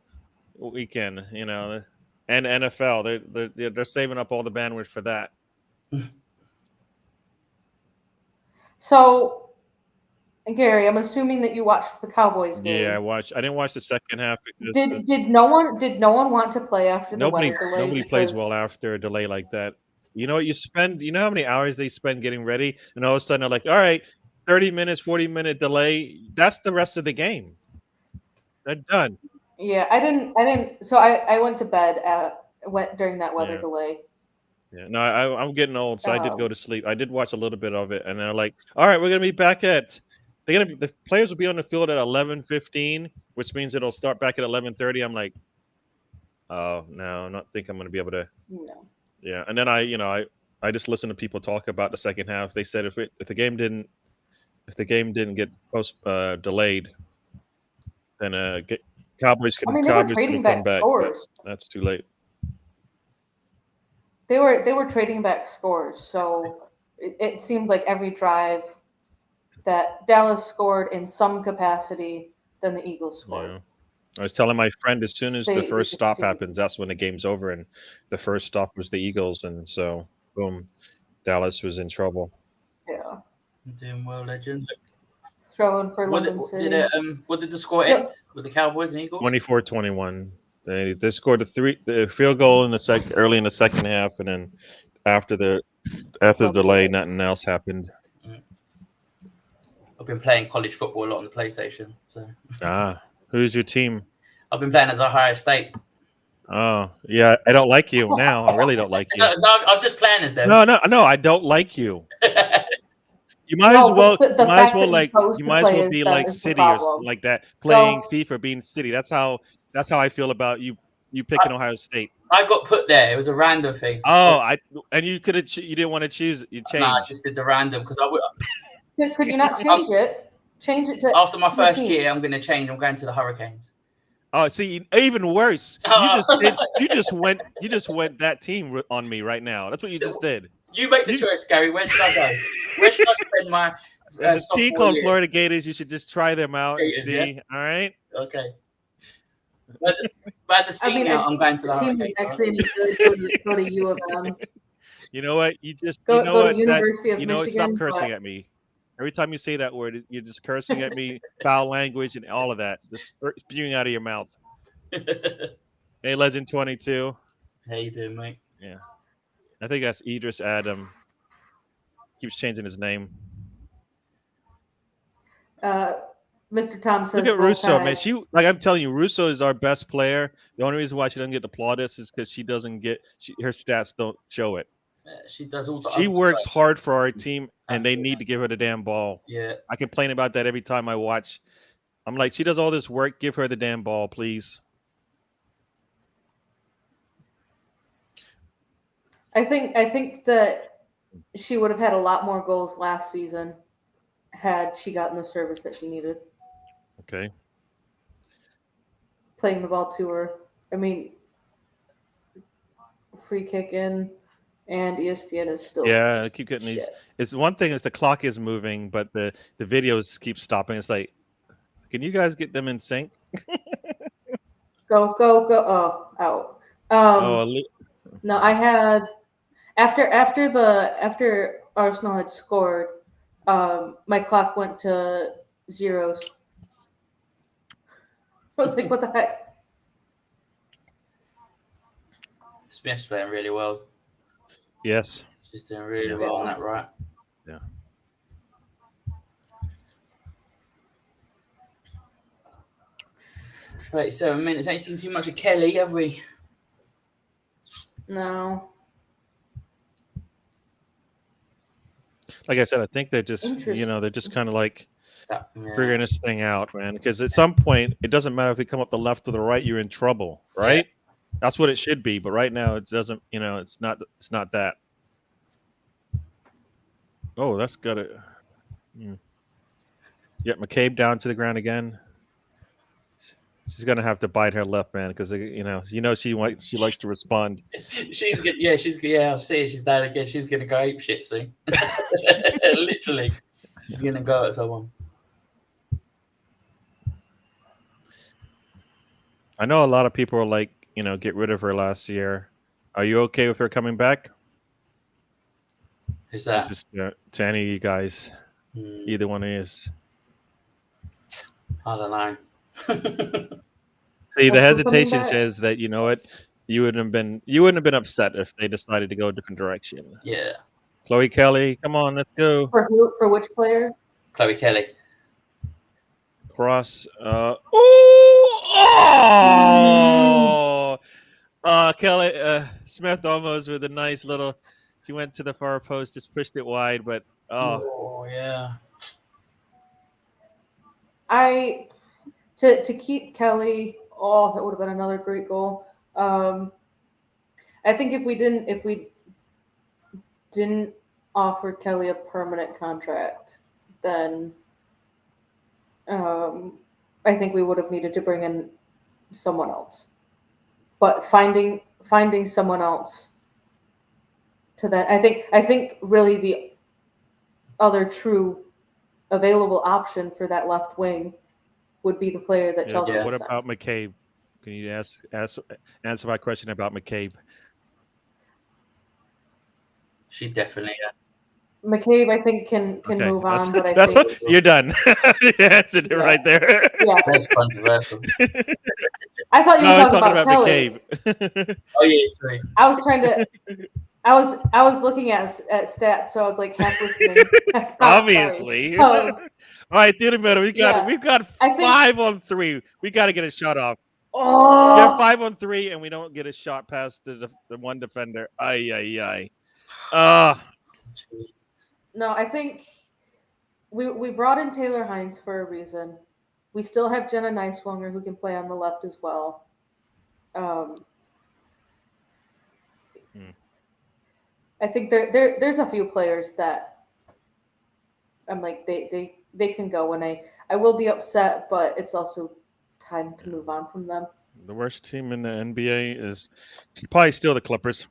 weekend, you know, and NFL. They're saving up all the bandwidth for that. So, Gary, I'm assuming that you watched the Cowboys game. Yeah, I watched. I didn't watch the second half because did no one want to play after the weather delay? Nobody plays well after a delay like that. You know what you know how many hours they spend getting ready, and all of a sudden they're like, all right, 30 minutes, 40-minute delay. That's the rest of the game. They're done. Yeah, I didn't. So I went to bed during that weather delay. Yeah, no, I'm getting old, so I did go to sleep. I did watch a little bit of it, and they're like, all right, we're gonna be back the players will be on the field at 11:15, which means it'll start back at 11:30. I'm like, oh no, I don't think I'm gonna be able to. No. Yeah, and then I just listened to people talk about the second half. They said if the game didn't get delayed, then Cowboys could. They were trading back scores. That's too late. They were trading back scores, so it seemed like every drive that Dallas scored in some capacity, then the Eagles scored. Yeah. I was telling my friend as soon as the first stop happens, that's when the game's over, and the first stop was the Eagles, and so boom, Dallas was in trouble. Yeah, doing well, legend. Throwing for London City. What did the score end with the Cowboys and Eagles? 24-21. They scored the field goal early in the second half, and then after the delay, nothing else happened. I've been playing college football a lot on the PlayStation. So. Who's your team? I've been playing as Ohio State. Oh, yeah. I don't like you now. I really don't like you. No, I'm just playing as them. No. I don't like you. You might as well be like City or something like that. Playing FIFA, being City. That's how I feel about you you picking Ohio State? I got put there. It was a random thing. Oh, and you could have. You didn't want to choose. You changed. No, I just did the random because I would. Could you not change it? Change it to After my your first team. year, I'm going to change. I'm going to the Hurricanes. Oh, see, even worse. You just went that team on me right now. That's what you just did. You make the choice, Gary. Where should I go? Where should I spend my There's a team called year? Florida Gators. You should just try them out and Gators, see. yeah? All right. Okay. But as a senior, I'm going to the team Hurricanes. Actually, any good, go to U of M. You know what? You just Go, you know go what? to University of you know what? Michigan. Stop cursing at me. Every time you say that word, you're just cursing at me, foul language, and all of that, just spewing out of your mouth. Hey, Legend 22. How you doing, mate? Yeah, I think that's Idris Adam. Keeps changing his name. Mr. Tom says, look at Russo, man. I'm telling you, Russo is our best player. The only reason why she doesn't get the plaudits is because she doesn't get her stats don't show it. She does all. She works hard for our team, and they need to give her the damn ball. Yeah, I complain about that every time I watch. I'm like, she does all this work. Give her the damn ball, please. I think that she would have had a lot more goals last season had she gotten the service that she needed. Okay. Playing the ball to her. I mean, free kick in, and ESPN is still. Yeah, I keep getting these. It's one thing is the clock is moving, but the videos keep stopping. It's like, can you guys get them in sync? Go! Oh, out. No, I had after Arsenal had scored, my clock went to zeros. I was like, what the heck? Smith's playing really well. Yes. She's doing really well on that right. Yeah. 37 minutes. Ain't seen too much of Kelly, have we? No. Like I said, I think they're just they're just kind of like figuring this thing out, man. Because at some point, it doesn't matter if you come up the left or the right, you're in trouble, right? Yeah. That's what it should be. But right now, it doesn't. It's not that. Oh, that's got it. Yeah, McCabe down to the ground again. She's gonna have to bite her lip, man, because she likes to respond. She's good. Yeah, I'll see. She's down again. She's gonna go ape shit soon. Literally, she's gonna go at someone. I know a lot of people are like, get rid of her last year. Are you okay with her coming back? Who's that? It's just to any of you guys. Either one is. I don't know. See, the hesitation says that you wouldn't have been upset if they decided to go a different direction. Yeah. Chloe Kelly, come on, let's go. For who? For which player? Chloe Kelly. Cross. Kelly Smith almost with a nice little. She went to the far post, just pushed it wide, but oh yeah. To keep Kelly, that would have been another great goal. I think if we didn't offer Kelly a permanent contract, then I think we would have needed to bring in someone else. But finding someone else to that, I think really the other true available option for that left wing would be the player that Chelsea. What about McCabe? Can you answer my question about McCabe? She definitely. McCabe, I think, can move on, but I think you're done. You answered it right there. Yeah, that's controversial. I thought you were talking about Kelly. McCabe. Oh yeah, sorry. I was trying to. I was looking at stats, so I was like half listening. Obviously. All right, theater middle. We've got 5 on 3. We got to get a shot off. Oh, we have 5 on 3, and we don't get a shot past the one defender. Ay. No, I think we brought in Taylor Hines for a reason. We still have Jenna Neiswanger who can play on the left as well. I think there's a few players that I'm like they can go, and I will be upset, but it's also time to move on from them. The worst team in the NBA is probably still the Clippers.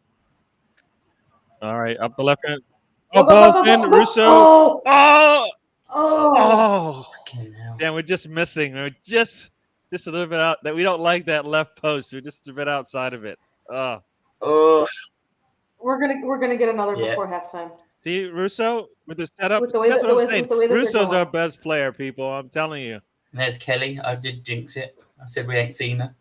All right, up the left hand. Oh, ball's in. Russo. Oh, Oh, oh, Fucking hell. damn, we're just missing. We're just a little bit out. That we don't like that left post. We're just a bit outside of it. Oh, Oh, we're gonna get another Yeah. before halftime. see Russo with the setup. With the way That's that- what the I'm way- saying. with the way that they're Russo's our going. best player, people. I'm telling you. and there's Kelly. I did jinx it. I said we ain't seen her.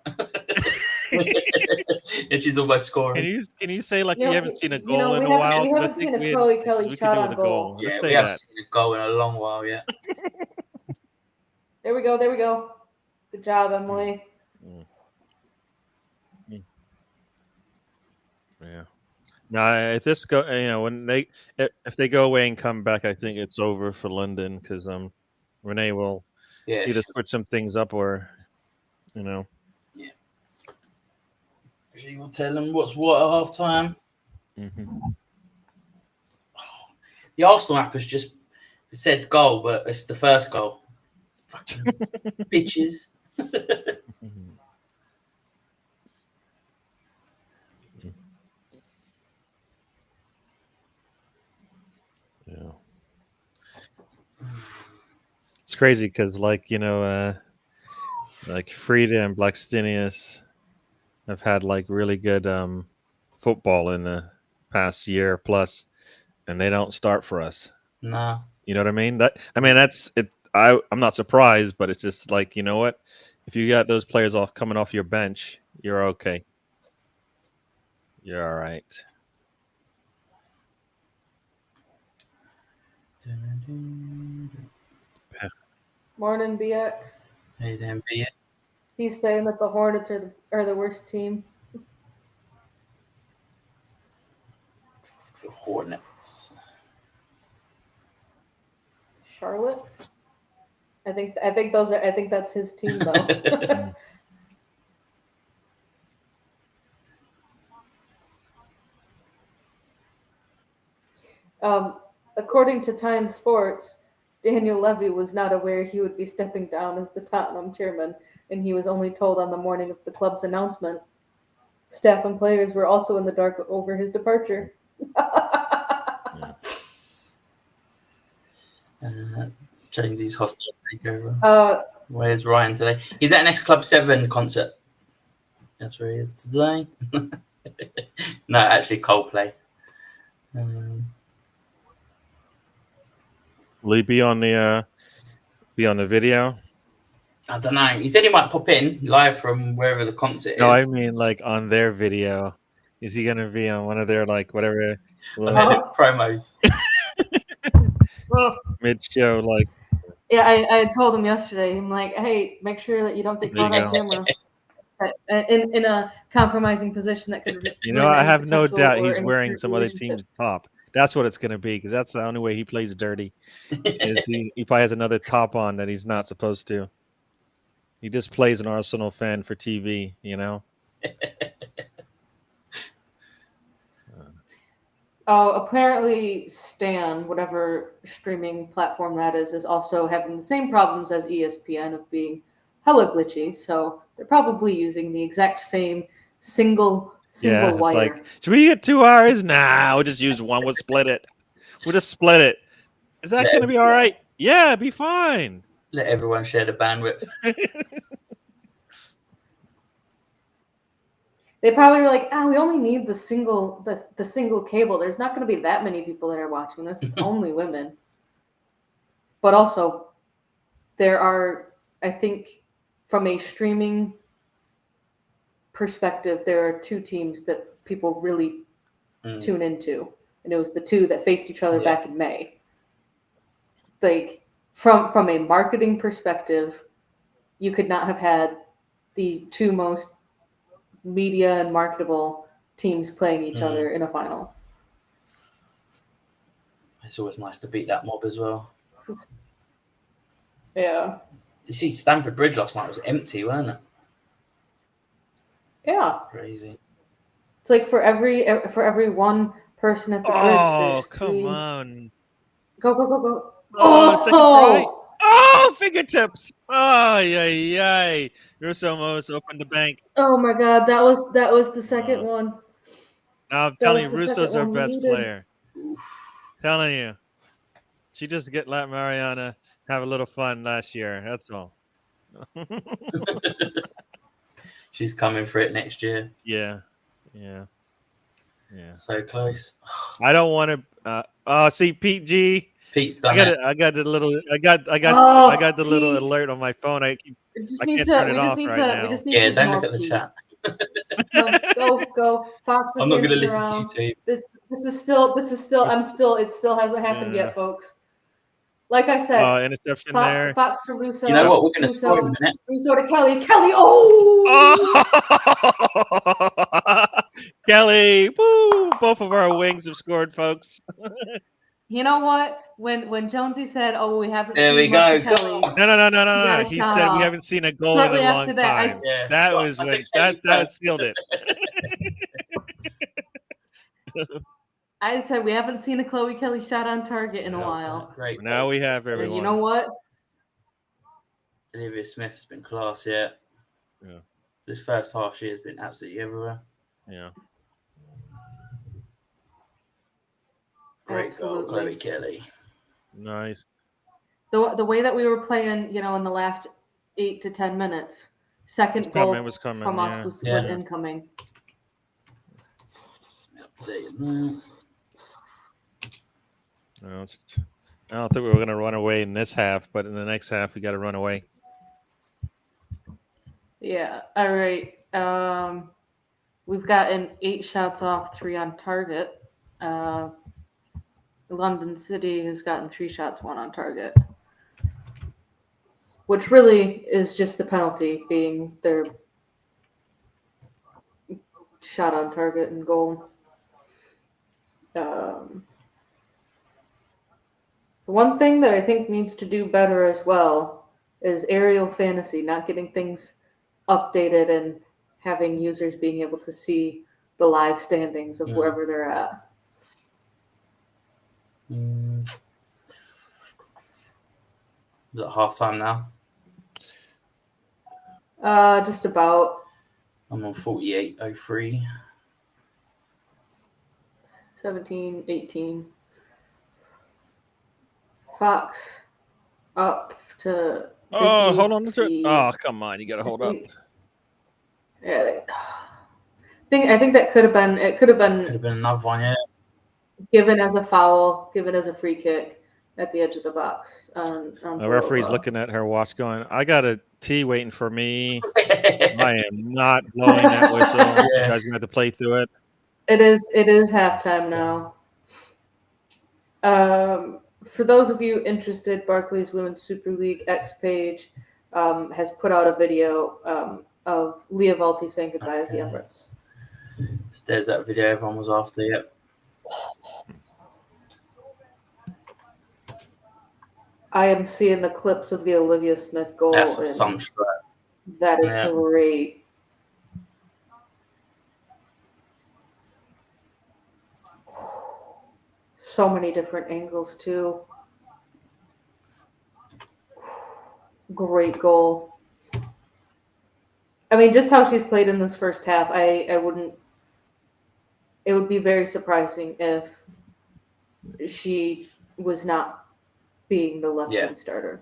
And she's almost scoring. Can you say like You know, we haven't seen a you know, goal in we a while? we 'Cause I haven't think seen a we Chloe had- Kelly 'cause we shot could do on with a goal. Let's Yeah, say we haven't that. seen a goal in a long while yet. There we go. Good job, Emily. Yeah. No, if this go, when if they go away and come back, I think it's over for London because Renee will Yeah. either switch some things up or She will tell them what's what at half time. Mhm. The Arsenal app has just said goal, but it's the first goal. Fucking bitches. Yeah. It's crazy because, like Frida and Blackstenius have had like really good football in the past year plus, and they don't start for us. No. You know what I mean? That's it. I'm not surprised, but it's just like, you know what? If you got those players coming off your bench, you're okay. You're all right. Morning, BX. Hey, then be it. He's saying that the Hornets are the worst team. The Hornets. Charlotte. I think that's his team though. According to Time Sports, Daniel Levy was not aware he would be stepping down as the Tottenham chairman, and he was only told on the morning of the club's announcement. Staff and players were also in the dark over his departure. James's hostile takeover. Where's Ryan today? He's at an S Club 7 concert. That's where he is today. No, actually Coldplay. Will he be on the video? I don't know. He said he might pop in live from wherever the concert is. No, I mean like on their video. Is he gonna be on one of their like whatever promos? Mid-show, like? Yeah, I told him yesterday. I'm like, hey, make sure that you don't get caught on camera in a compromising position that could. I have no doubt he's wearing some other team's top. That's what it's going to be, because that's the only way he plays dirty. Is he probably has another top on that he's not supposed to. He just plays an Arsenal fan for TV, Apparently Stan, whatever streaming platform that is also having the same problems as ESPN of being hella glitchy. So they're probably using the exact same single wire. Like, should we get 2 hours? Nah, we'll just use one. We'll split it. Is that going to be all right? Yeah, be fine. Let everyone share the bandwidth. They probably were like, we only need the single cable. There's not going to be that many people that are watching this. It's only women. But also, there are, I think, from a streaming perspective, there are 2 teams that people really tune into. And it was the 2 that faced each other back in May. Like, from a marketing perspective, you could not have had the 2 most media and marketable teams playing each other in a final. It's always nice to beat that mob as well. Yeah. You see, Stamford Bridge last night was empty, wasn't it? Yeah. Crazy. It's like for every one person at the bridge, there's come 3. on. Go, go, go, go. Second try. Oh! Oh, fingertips. Oh, yay. Russo almost opened the bank. Oh my God, that was the second one. Now I'm That telling was you, the Russo's second our one we best needed. player. Oof. Telling you. She just let Mariana have a little fun last year. That's all. She's coming for it next year. Yeah. So close. I don't want to. See, Pete G. Pete's I done got it. it. I got the little. I got the little Pete. alert on my phone. I We just can't need turn to. it We just off need right to. now. We just need Yeah, to don't ignore look at the Pete. chat. Come on, go. Fox is I'm not going to dancing listen around. to you, T. This is still. It still hasn't happened yet, folks. Like I said, Interception Fox there. to Russo. You know what? We're going to score in a minute. Russo to Kelly. Kelly. Oh! Kelly! Woo! Both of our wings have scored, folks. You know what? When Jonesy said, "Oh, we haven't There we seen much go. of Kelly," No. got a He shot said we off. haven't seen a goal Shortly in a after long that, time. Yeah. That Well, was I when said Kelly that first. sealed it. I said we haven't seen a Chloe Kelly shot on target in a while. Great. Now we have And everyone. you know what? Olivia Smith's been class, yeah. This first half, she has been absolutely everywhere. Yeah. Great goal, Chloe Kelly. Nice. The way that we were playing, in the last 8 to 10 minutes, second goal from us was incoming. I don't think we were going to run away in this half, but in the next half, we got to run away. Yeah. All right. We've gotten 8 shots off, 3 on target. London City has gotten 3 shots, 1 on target, which really is just the penalty being their shot on target and goal. The one thing that I think needs to do better as well is aerial fantasy, not getting things updated and having users being able to see the live standings of wherever they're at. Is it half time now? Just about. I'm on 48.03. 17, 18. Fox up to Vicky. Oh, hold on. Oh, come on. You got to hold up. Yeah. I think that could have been. It could have been another one, yeah. Given as a foul, given as a free kick at the edge of the box. The referee's looking at her watch going, I got a tea waiting for me. I am not blowing that whistle. You guys are going to have to play through it. It is halftime now. For those of you interested, Barclays Women's Super League X page has put out a video of Leah Valti saying goodbye at the Emirates. There's that video everyone was after, yep. I am seeing the clips of the Olivia Smith goal. That's some strap. That is great. So many different angles, too. Great goal. I mean, just how she's played in this first half, I wouldn't. It would be very surprising if she was not being the left wing starter.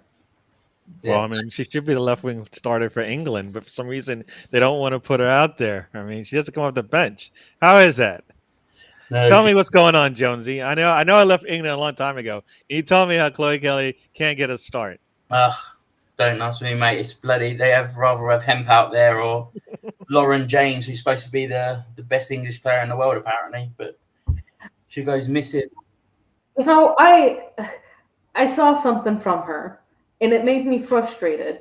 Well, I mean, she should be the left wing starter for England, but for some reason they don't want to put her out there. I mean, she has to come off the bench. How is that? No, tell me what's going on, Jonesy. I know I left England a long time ago. Can you tell me how Chloe Kelly can't get a start? Don't ask me, mate. It's bloody. They rather have Hemp out there or Lauren James, who's supposed to be the best English player in the world, apparently, but she goes missing. I saw something from her, and it made me frustrated.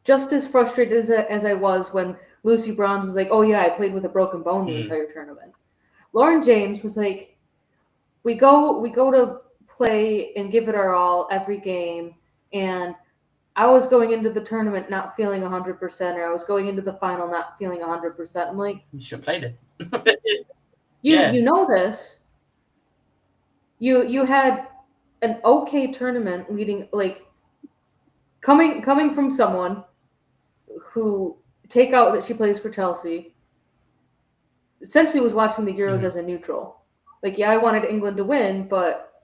Just as frustrated as I was when Lucy Bronze was like, "Oh yeah, I played with a broken bone the entire tournament." Lauren James was like, "We go to play and give it our all every game, and I was going into the tournament not feeling 100%, or I was going into the final not feeling 100%. I'm like, you should have played it. you know this. You had an okay tournament leading, like, coming from someone who, take out that she plays for Chelsea, essentially was watching the Euros as a neutral. Like, yeah, I wanted England to win, but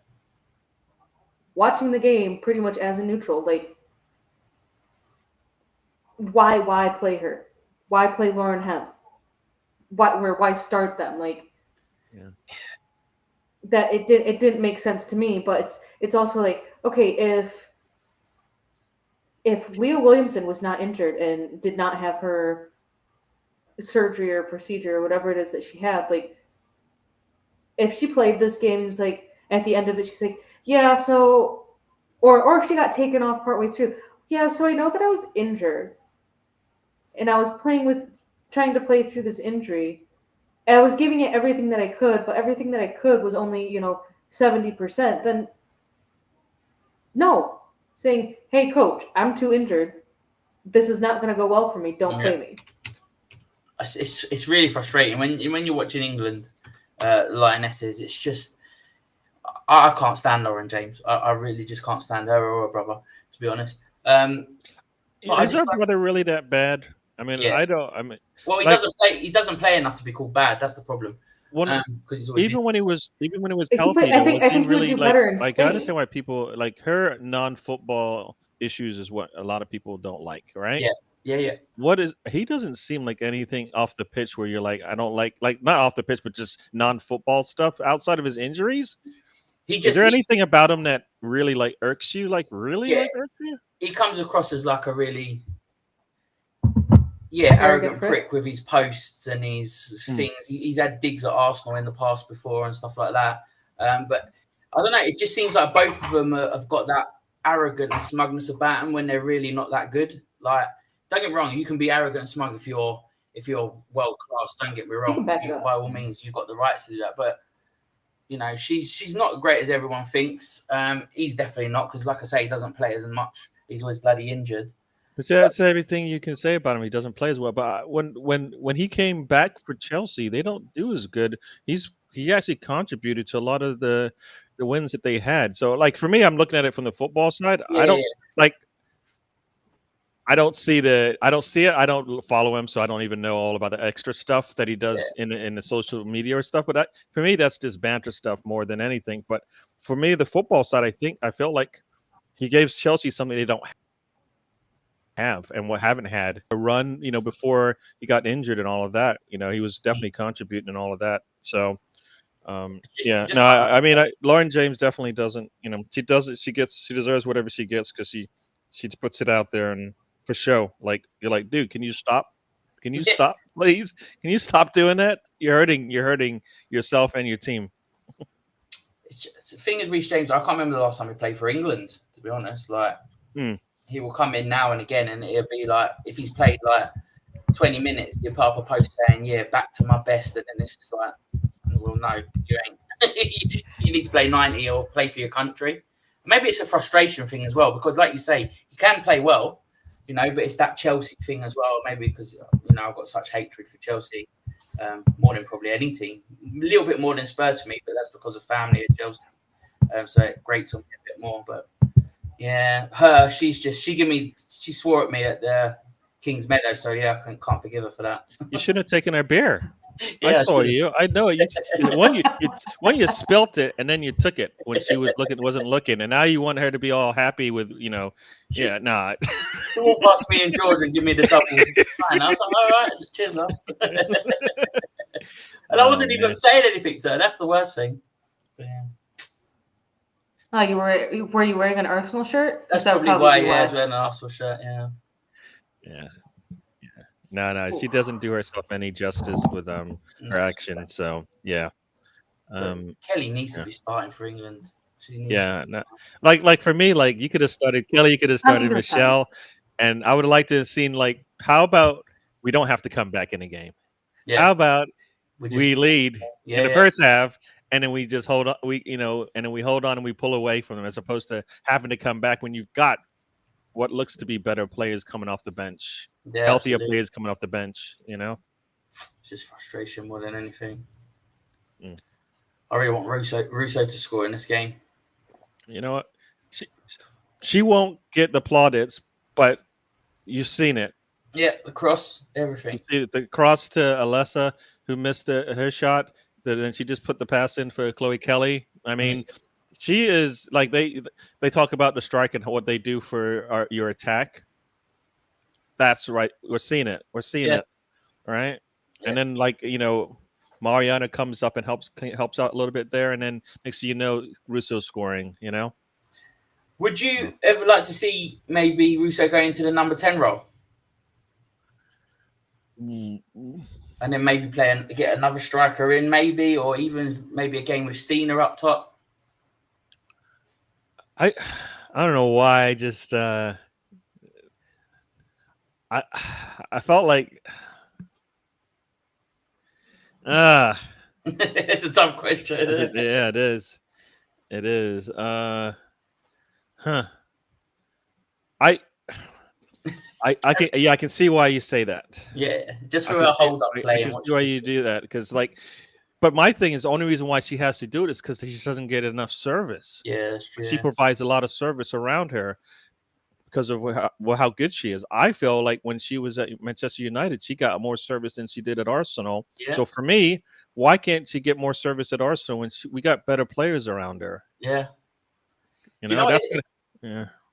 watching the game pretty much as a neutral. Like, why play her? Why play Lauren Hemp? Why start them? Like, that it didn't make sense to me. But it's also like, okay, if Leah Williamson was not injured and did not have her surgery or procedure or whatever it is that she had, like, if she played this game, it's like at the end of it, she's like, yeah, so, or if she got taken off partway through, yeah, so I know that I was injured, and I was trying to play through this injury, and I was giving it everything that I could, but everything that I could was only 70%. Then no, saying, hey coach, I'm too injured. This is not going to go well for me. Don't play me. It's really frustrating when you're watching England Lionesses. It's just I can't stand Lauren James. I really just can't stand her or her brother, to be honest. Is her brother really that bad? I mean, yeah. I don't. I mean, well, he doesn't play enough to be called bad. That's the problem. Because even when he was healthy, I think he really would do better in I Spain. understand why people like her non-football issues is what a lot of people don't like, right? Yeah. He doesn't seem like anything off the pitch where you're like, I don't like not off the pitch, but just non-football stuff outside of his injuries. Is there anything about him that really like irks you? Like really irks you? He comes across as like a really arrogant prick with his posts and his things. He's had digs at Arsenal in the past before and stuff like that. But I don't know. It just seems like both of them have got that arrogant and smugness about them when they're really not that good. Like, don't get me wrong, you can be arrogant and smug if you're world class. Don't get me wrong. By all means, you've got the rights to do that. But she's not great as everyone thinks. He's definitely not, because, like I say, he doesn't play as much. He's always bloody injured. That's everything you can say about him. He doesn't play as well. But when he came back for Chelsea, they don't do as good. He actually contributed to a lot of the wins that they had. So, like, for me, I'm looking at it from the football side. I don't see it. I don't follow him, so I don't even know all about the extra stuff that he does in the social media or stuff. But for me, that's just banter stuff more than anything. But for me, the football side, I feel like he gave Chelsea something they don't have and haven't had a run, before he got injured and all of that. He was definitely contributing and all of that. So, I mean, Lauren James definitely doesn't. She does it. She deserves whatever she gets because she puts it out there and for show. Like, you're like, dude, can you stop? Can you stop, please? Can you stop doing that? You're hurting yourself and your team. The thing is, Reece James, I can't remember the last time he played for England, to be honest. Like, he will come in now and again, and it'll be like, if he's played like 20 minutes, he'll put up a post saying, back to my best. And then it's just like, well, no, you ain't. You need to play 90 or play for your country. Maybe it's a frustration thing as well, because like you say, he can play well, but it's that Chelsea thing as well. Maybe because, I've got such hatred for Chelsea, more than probably any team. A little bit more than Spurs for me, but that's because of family at Chelsea. So it grates on me a bit more. But yeah, she swore at me at the King's Meadow. So yeah, I can't forgive her for that. You shouldn't have taken her beer. I saw you. I know you. When you spilt it and then you took it when she wasn't looking, and now you want her to be all happy with Nah. She walked past me and George and give me the double. And I was like, all right, cheers, love. And I wasn't even saying anything to her. That's the worst thing. But, yeah. Oh, were you wearing an Arsenal shirt? That's probably why. Yeah, I was wearing an Arsenal shirt. Yeah. Yeah. No, she doesn't do herself any justice with her actions. So yeah. Kelly needs to be starting for England. Like for me, like you could have started Kelly, you could have started Michelle, and I would have liked to have seen like, how about we don't have to come back in a game? Yeah. How about we lead in the first half, and then we just hold on, and then we hold on and we pull away from them, as opposed to having to come back when you've got what looks to be better players coming off the bench, Yeah, healthier absolutely. players coming off the bench. It's just frustration more than anything. Mm. I really want Russo to score in this game. You know what? She won't get the plaudits, but you've seen it. Yeah, the cross, everything. You see the cross to Alessa, who missed her shot. Then she just put the pass in for Chloe Kelly. I mean, she is like they talk about the strike and what they do for your attack. That's right. We're seeing it. It, right? Yeah. And then Mariana comes up and helps out a little bit there, and then next thing you know, Russo scoring. Would you ever like to see maybe Russo go into the number 10 role? And then maybe get another striker in, maybe, or even maybe a game with Steiner up top. I don't know why. I just I felt like it's a tough question. Isn't it? Yeah, it is. It is. I can see why you say that. Yeah, just for a hold up play. I can see why you do that because but my thing is the only reason why she has to do it is because she doesn't get enough service. Yeah, that's true. She provides a lot of service around her because of how good she is. I feel like when she was at Manchester United, she got more service than she did at Arsenal. Yeah. So for me, why can't she get more service at Arsenal when we got better players around her? Yeah.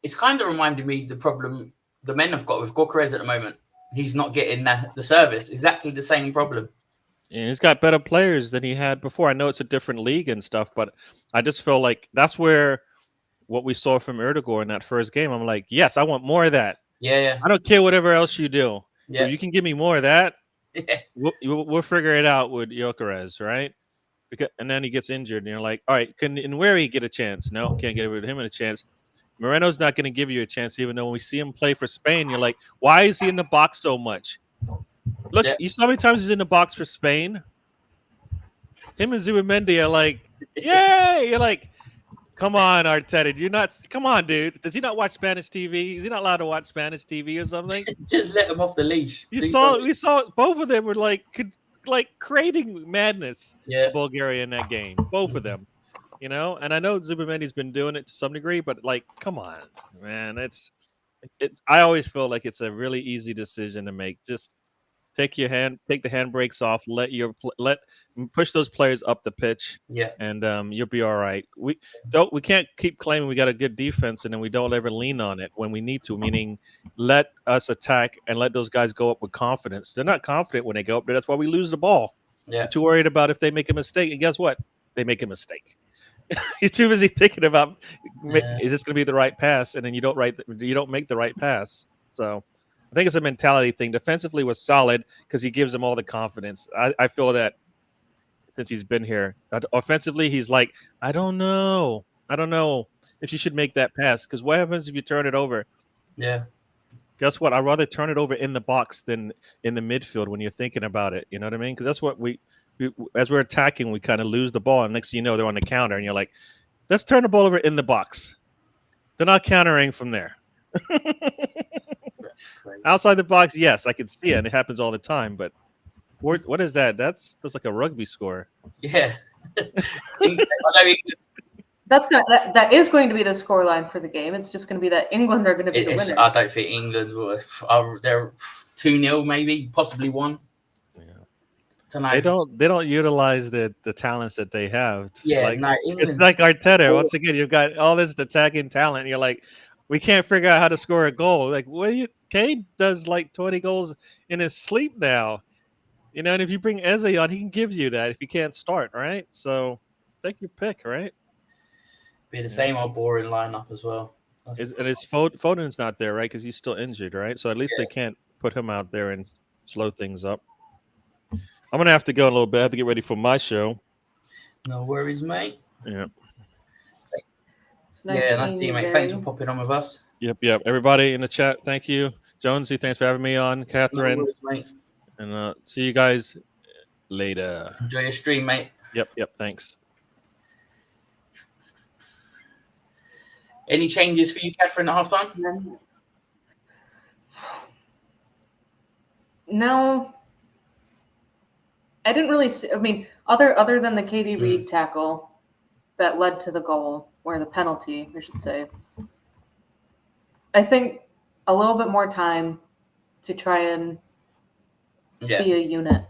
It's kind of reminded me the problem the men have got with Gyökeres at the moment. He's not getting the service. Exactly the same problem. And he's got better players than he had before. I know it's a different league and stuff, but I just feel like that's where what we saw from Erdogan in that first game. I'm like, yes, I want more of that. Yeah. I don't care whatever else you do. Yeah. If you can give me more of that, we'll figure it out with Gyökeres, right? And then he gets injured, and you're like, all right, can Nweri get a chance? No, can't give him a chance. Moreno's not going to give you a chance, even though when we see him play for Spain, you're like, why is he in the box so much? Look, you saw how many times he's in the box for Spain? Him and Zubimendi are like, yay! You're like, come on, Arteta. You're not. Come on, dude. Does he not watch Spanish TV? Is he not allowed to watch Spanish TV or something? Just let him off the leash. We saw both of them were like creating madness. Yeah. Bulgaria in that game, both of them. And I know Zubimendi's been doing it to some degree, but come on, man. I always feel like it's a really easy decision to make. Just take the handbrakes off, push those players up the pitch, and you'll be all right. We can't keep claiming we got a good defense and then we don't ever lean on it when we need to. Meaning, let us attack and let those guys go up with confidence. They're not confident when they go up there. That's why we lose the ball. Yeah. You're too worried about if they make a mistake, and guess what? They make a mistake. You're too busy thinking about is this going to be the right pass, and then you don't make the right pass. So I think it's a mentality thing. Defensively was solid because he gives them all the confidence. I feel that since he's been here. Offensively, he's like, I don't know if you should make that pass because what happens if you turn it over? Yeah. Guess what? I'd rather turn it over in the box than in the midfield when you're thinking about it. You know what I mean? Because that's what as we're attacking, we kind of lose the ball, and next thing you know, they're on the counter, and you're like, let's turn the ball over in the box. They're not countering from there. Outside the box, yes, I can see it, and it happens all the time, but what is that? That's like a rugby score. Yeah. That is going to be the scoreline for the game. It's just going to be that England are going to be the winners. I don't think England will. They're 2-0, maybe, possibly 1. Tonight. They don't utilize the talents that they have. England, it's like Arteta. Once again, you've got all this attacking talent, and you're like, we can't figure out how to score a goal. Like, Kane does like 20 goals in his sleep now. And if you bring Eze on, he can give you that if he can't start, right? So take your pick, right? Be the same old boring lineup as well. And Foden's not there, right? Because he's still injured, right? So at least they can't put him out there and slow things up. I'm going to have to go in a little bit. I have to get ready for my show. No worries, mate. Yeah. Nice to see you, mate. Thanks for popping on with us. Yep. Everybody in the chat, thank you. Jonesy, thanks for having me on. Catherine. No worries, mate. And see you guys later. Enjoy your stream, mate. Yep. Thanks. Any changes for you, Catherine, at halftime? No, I didn't really see. I mean, other than the Katie Reed tackle that led to the goal, or the penalty, I should say. I think a little bit more time to try and be a unit.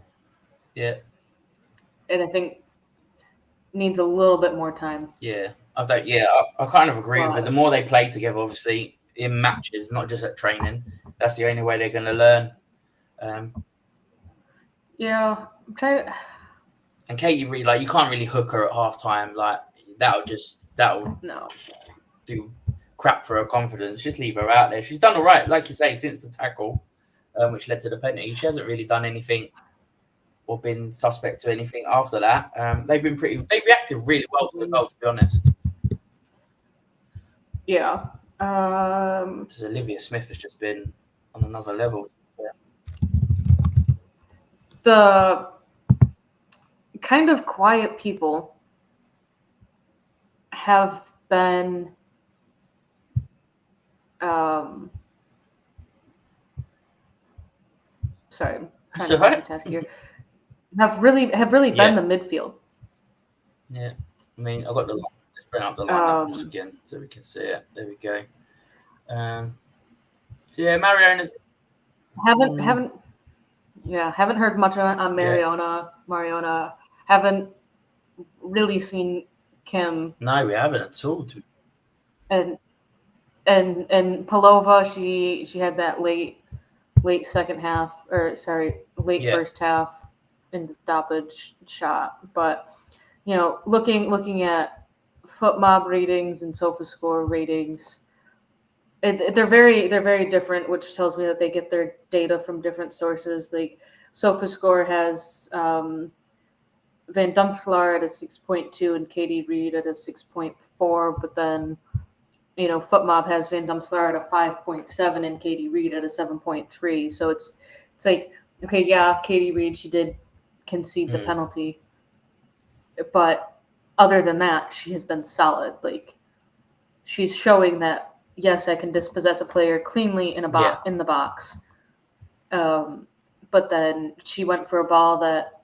Yeah. And I think needs a little bit more time. Yeah. I kind of agree with it. The more they play together, obviously, in matches, not just at training, that's the only way they're going to learn. Yeah, I'm trying to... And Katie Reed, like, you can't really hook her at halftime. Like, that'll do crap for her confidence. Just leave her out there. She's done all right, like you say, since the tackle, which led to the penalty. She hasn't really done anything or been suspect to anything after that. They reacted really well to the goal, to be honest. Yeah. Because Olivia Smith has just been on another level. Yeah. The kind of quiet people have been sorry, I'm trying to multitask here. Have really been the midfield. Yeah. I mean, I've got let's bring up the lineup just again so we can see it. There we go. So yeah, Mariona's haven't heard much on Mariona. Haven't really seen Kim. No, we haven't at all. And Palova, she had that late second half, first half in the stoppage shot. But looking at FootMob ratings and SofaScore ratings, they're very different, which tells me that they get their data from different sources. Like SofaScore has Van Dumpselaar at a 6.2 and Katie Reed at a 6.4, but then FootMob has Van Dumpselaar at a 5.7 and Katie Reed at a 7.3. So it's like, okay, yeah, Katie Reed, she did concede the penalty, but other than that, she has been solid. Like, she's showing that, yes, I can dispossess a player cleanly in the box. But then she went for a ball that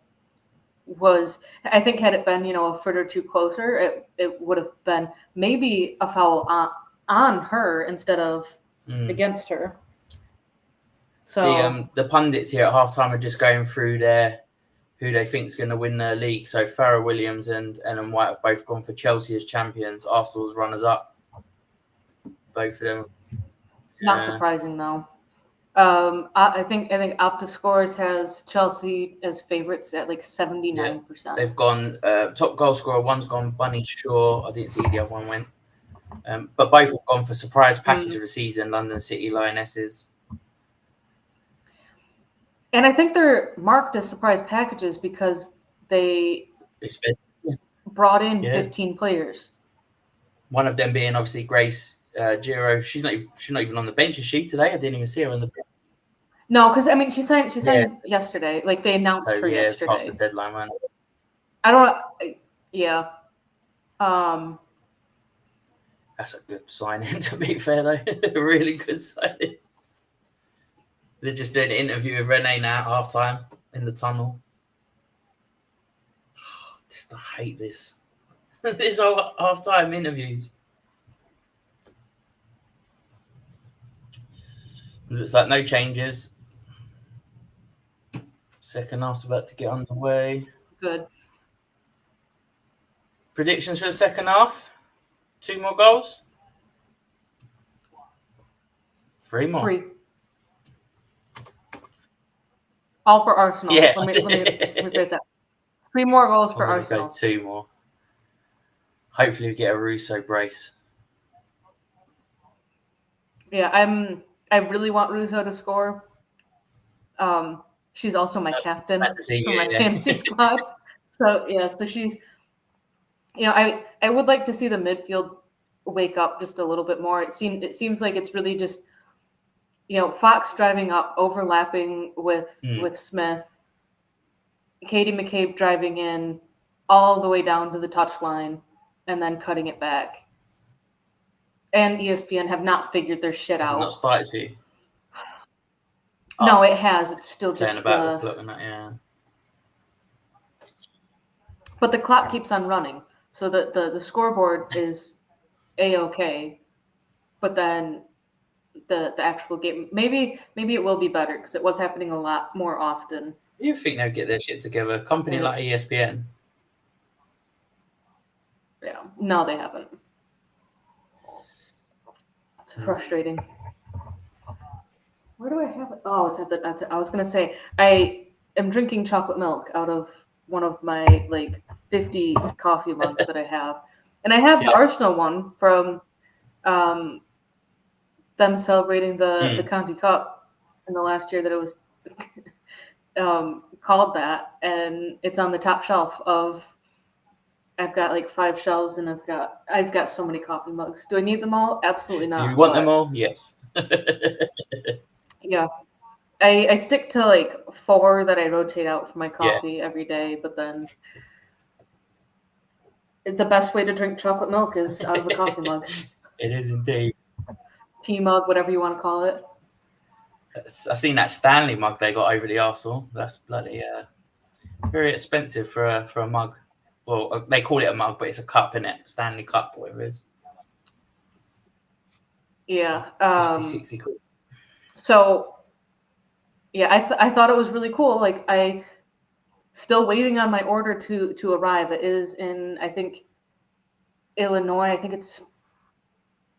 was, I think, had it been a foot or two closer, it would have been maybe a foul on her instead of against her. So the pundits here at halftime are just going through who they think is going to win the league. So Farrah Williams and Ellen White have both gone for Chelsea as champions, Arsenal as runners-up. Both of them. Not surprising though. I think OptaScores has Chelsea as favorites at like 79%. Yeah. They've gone top goal scorer. One's gone Bunny Shaw. I didn't see the other one went. But both have gone for surprise package of the season, London City Lionesses. And I think they're marked as surprise packages because they brought in 15 players. One of them being obviously Grace Giro. She's not even on the bench, is she, today? I didn't even see her on the bench. No, because I mean she signed yesterday. Like they announced her yesterday. Past the deadline, man. I don't. Yeah. That's a good signing, to be fair, though. A really good signing. They're just doing an interview with Renee now at halftime in the tunnel. I hate this. This whole halftime interviews. Looks like no changes. Second half's about to get underway. Good. Predictions for the second half? 2 more goals? 3 more. 3. All for Arsenal. Yeah. Let me rephrase that. 3 more goals for Arsenal. Go 2 more. Hopefully we get a Russo brace. Yeah, I really want Russo to score. She's also my captain for my fantasy squad. So yeah, so she's I would like to see the midfield wake up just a little bit more. It seems like it's really just Fox driving up, overlapping with Smith, Katie McCabe driving in all the way down to the touchline and then cutting it back. And ESPN have not figured their shit out. It's not started for you. No, it has. It's still playing just about the clock and that, yeah. But the clock keeps on running, so the scoreboard is a-okay, but then the actual game, maybe it will be better because it was happening a lot more often. You think they'll get their shit together? A company like ESPN. Yeah, no, they haven't. It's frustrating. Where do I have it? Oh, it's at the. I was gonna say I am drinking chocolate milk out of one of my like 50 coffee mugs that I have, and I have the Arsenal one from them celebrating the County Cup in the last year that it was called that, and it's on the top shelf of. I've got like 5 shelves, and I've got so many coffee mugs. Do I need them all? Absolutely not. Do you want them all? Yes. Yeah. I stick to like 4 that I rotate out for my coffee every day, but then the best way to drink chocolate milk is out of a coffee mug. It is indeed. Tea mug, whatever you want to call it. I've seen that Stanley mug they got over the Arsenal. That's bloody very expensive for a mug. Well, they call it a mug, but it's a cup, isn't it? Stanley cup, whatever it is. Yeah. 50, 60 quid. So, yeah, I thought it was really cool. Like, I still waiting on my order to arrive. It is in, I think, Illinois. I think it's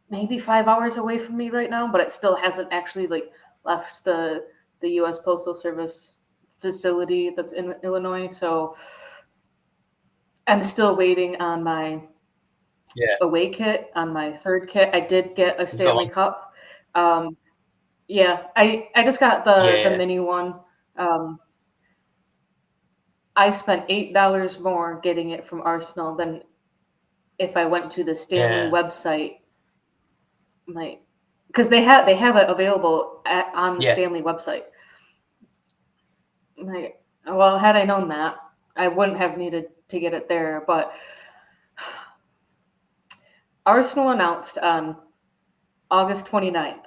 maybe 5 hours away from me right now, but it still hasn't actually like left the U.S. Postal Service facility that's in Illinois. So I'm still waiting on my away kit, on my 3rd kit. I did get a Stanley Cup. Yeah, I just got the mini one. I spent $8 more getting it from Arsenal than if I went to the Stanley website. Like, because they have it available on the Stanley website. Like, well, had I known that, I wouldn't have needed to get it there. But Arsenal announced on August 29th,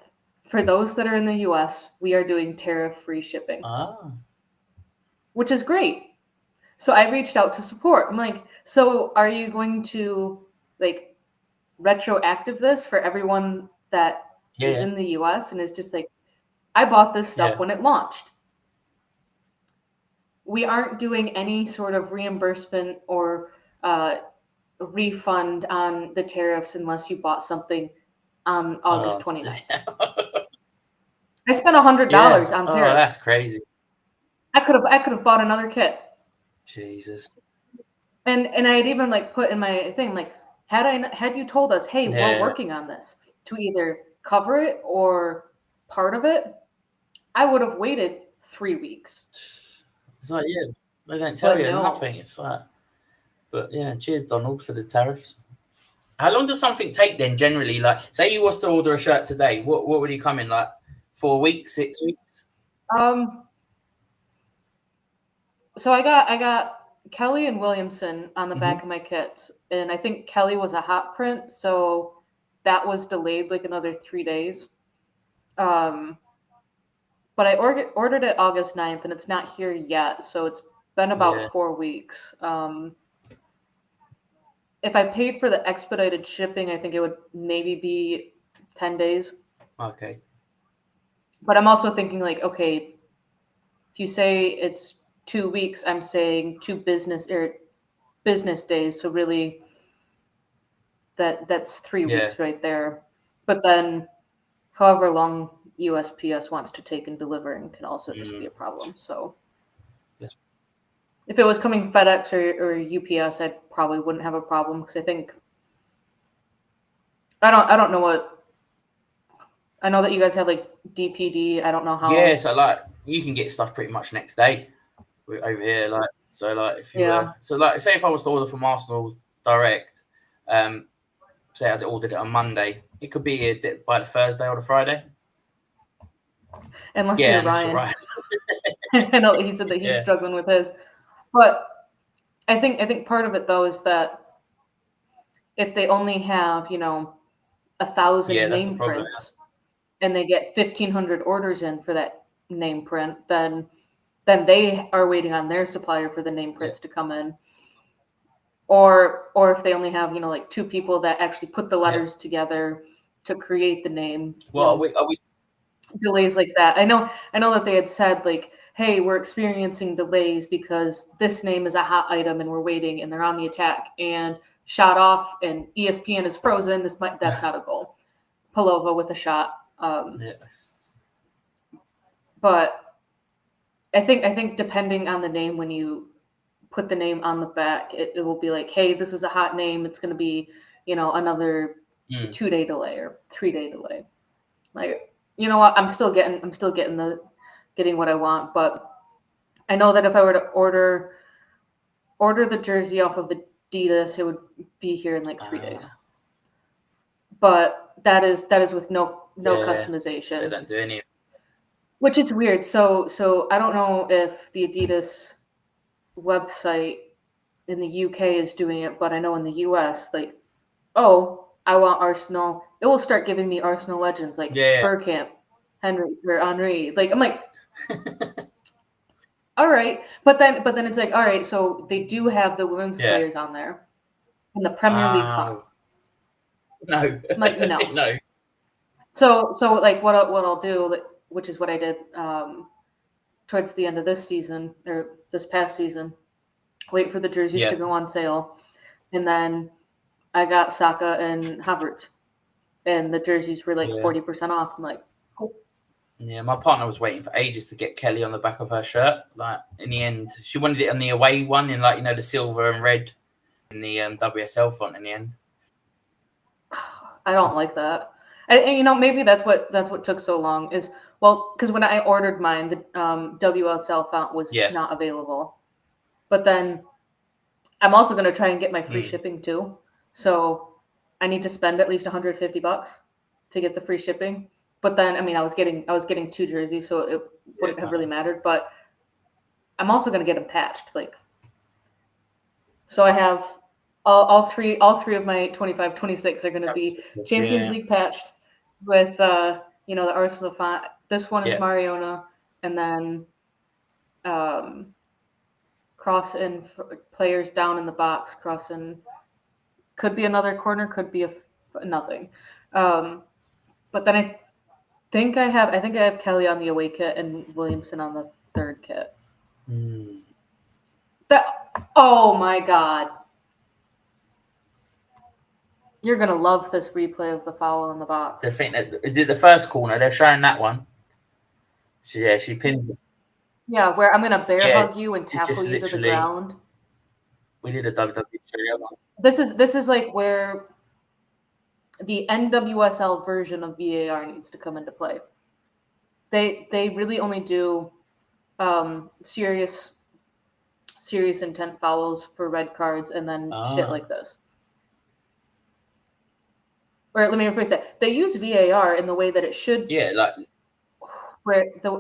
for those that are in the U.S., we are doing tariff-free shipping, which is great. So I reached out to support. I'm like, so are you going to like retroactive this for everyone that is in the U.S. and is just like, I bought this stuff when it launched. We aren't doing any sort of reimbursement or refund on the tariffs unless you bought something on August 29th. I spent $100 on tariffs. Oh, that's crazy. I could have bought another kit. Jesus. And I had even like put in my thing like, had you told us, hey, we're working on this to either cover it or part of it, I would have waited 3 weeks. It's like, they don't tell you nothing. It's like, but cheers, Donald, for the tariffs. How long does something take then? Generally, like, say you was to order a shirt today, what would he come in like? 4 weeks, 6 weeks? So I got Kelly and Williamson on the back of my kits, and I think Kelly was a hot print, so that was delayed like another 3 days. But I ordered it August 9th, and it's not here yet, so it's been about 4 weeks. If I paid for the expedited shipping, I think it would maybe be 10 days. Okay. But I'm also thinking like, okay, if you say it's 2 weeks, I'm saying 2 business days. So really that's 3 weeks right there. But then however long USPS wants to take and delivering can also just be a problem. So if it was coming FedEx or UPS, I probably wouldn't have a problem because I think I don't know what. I know that you guys have like DPD. I don't know how. Yeah, so like you can get stuff pretty much next day over here. Like so, like if you say if I was to order from Arsenal direct, say I ordered it on Monday, it could be here by the Thursday or the Friday. Unless you're Ryan. I know he said that he's struggling with his, but I think part of it though is that if they only have 1,000 nameplates and they get 1,500 orders in for that name print, then they are waiting on their supplier for the name prints to come in. Or if they only have, like 2 people that actually put the letters together to create the name. Well, are we delays like that? I know that they had said like, hey, we're experiencing delays because this name is a hot item and we're waiting and they're on the attack and shot off and ESPN is frozen. That's not a goal. Palova with a shot. yes. But I think depending on the name, when you put the name on the back, it will be like, hey, this is a hot name. It's going to be, another 2-day delay or 3-day delay. Like, you know what? I'm still getting what I want, but I know that if I were to order the jersey off of Adidas, it would be here in like 3 days. But that is with no customization. They don't do any. Which is weird. So I don't know if the Adidas website in the UK is doing it, but I know in the US, like, oh, I want Arsenal. It will start giving me Arsenal legends like Bergkamp, Henry. Like, I'm like, all right, but then it's like, all right, so they do have the women's players on there in the Premier League font. No, I'm like, no, no. So like what I'll do, which is what I did towards the end of this season or this past season, wait for the jerseys to go on sale, and then I got Saka and Havertz, and the jerseys were like 40% off. I'm like, cool. Yeah, my partner was waiting for ages to get Kelly on the back of her shirt. Like, in the end, she wanted it on the away one in, like, the silver and red in the WSL font in the end. I don't like that. Maybe that's what took so long is, well, because when I ordered mine, the WSL font was not available. But then I'm also going to try and get my free shipping too. So I need to spend at least $150 to get the free shipping. But then, I was getting 2 jerseys, so it wouldn't have really mattered. But I'm also going to get them patched. Like, so I have all three of my 25-26 are going to be Champions League patched with the Arsenal font. This one is Mariona, and then crossing players down in the box, crossing could be another corner, could be nothing. But then I think I have Kelly on the away kit and Williamson on the third kit. Oh my God. You're going to love this replay of the foul in the box. I think is it the first corner? They're showing that one. She pins it. Yeah, where I'm going to bear hug you and tackle you to the ground. We did a WWE show. This is like where the NWSL version of VAR needs to come into play. They really only do serious intent fouls for red cards and then shit like this. Or let me rephrase that. They use VAR in the way that it should. Yeah, like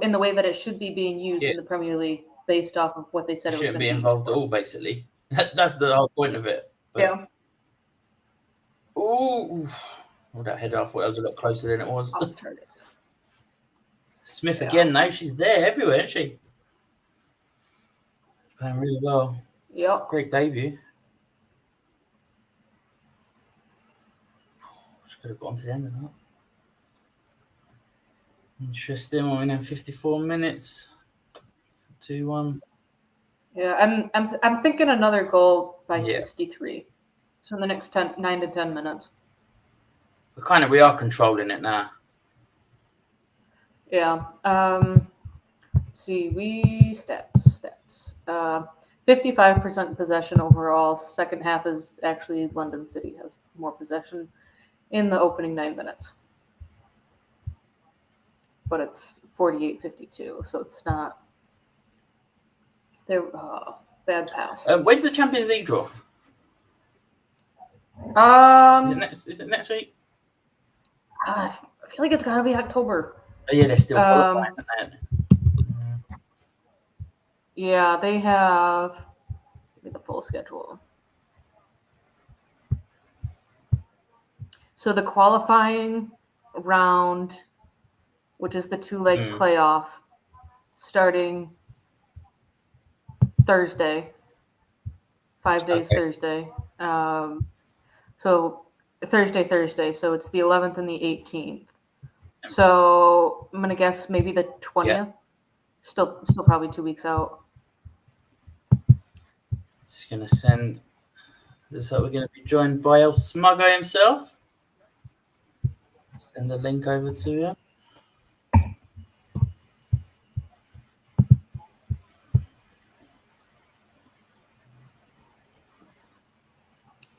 in the way that it should be being used in the Premier League, based off of what they said it was going to be involved at all. Basically, that's the whole point of it. But, ooh, that header! I thought that was a lot closer than it was. Smith again. Now she's there everywhere, isn't she? Playing really well. Yep. Great debut. She could have gone to the end of that. Interesting. We're in 54 minutes. 2-1. Yeah, I'm thinking another goal by 63. So in the next 9 to 10 minutes. We are controlling it now. Yeah. See, stats. 55% possession overall. Second half is actually London City has more possession in the opening 9 minutes. But it's 48-52, so it's not. They're bad pass. When's the Champions League draw? Is it next week? I feel like it's got to be October. Oh, yeah, they're still qualifying. Yeah, they have. Give me the full schedule. So the qualifying round, which is the 2-leg playoff, starting Thursday. 5 days Thursday. So Thursday. So it's the 11th and the 18th. So I'm gonna guess maybe the 20th. Yeah. Still probably 2 weeks out. Just gonna send this up. We're gonna be joined by El Smuggo himself. Send the link over to you.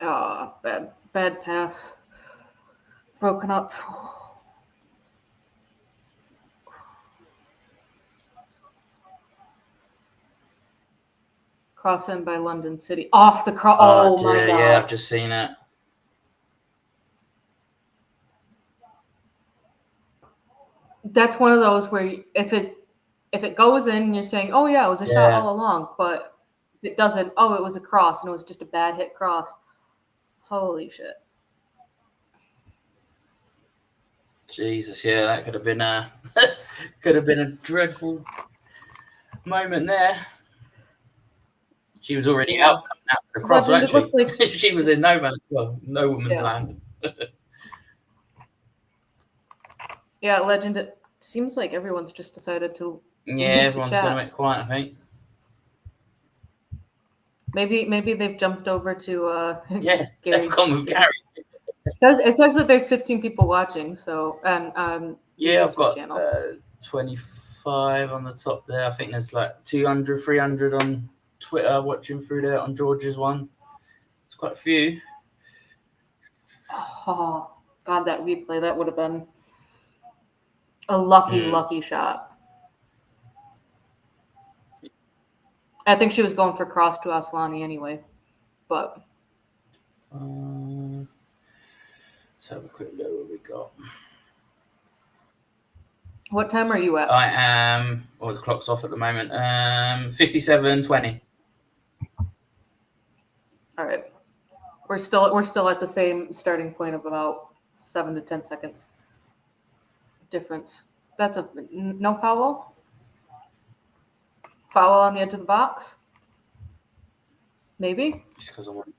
Oh, bad pass. Broken up. Cross in by London City. Off the cross. Oh my God. Yeah, I've just seen it. That's one of those where if it goes in, you're saying, oh yeah, it was a shot all along. But if it doesn't, oh, it was a cross and it was just a bad hit cross. Holy shit. Jesus, yeah, that could have been a dreadful moment there. She was already out coming out of the cross, Legend, wasn't she? looks like... She was in no woman's land. Yeah, Legend. It seems like everyone's just decided to. Yeah, everyone's gone a bit quiet, I think. Maybe they've jumped over to Gary. Gary. Gone with Gary. It says that there's 15 people watching, so and yeah, I've got 25 on the top there. I think there's like 200, 300 on Twitter watching through there on George's one. It's quite a few. Oh God, that replay, that would have been a lucky shot. I think she was going for cross to Aslani anyway, but. Let's have a quick look what we got. What time are you at? I am. Well, the clock's off at the moment. 57:20. All right, we're still at the same starting point of about 7 to 10 seconds difference. That's a no foul. Foul on the edge of the box. Maybe. Just because I want.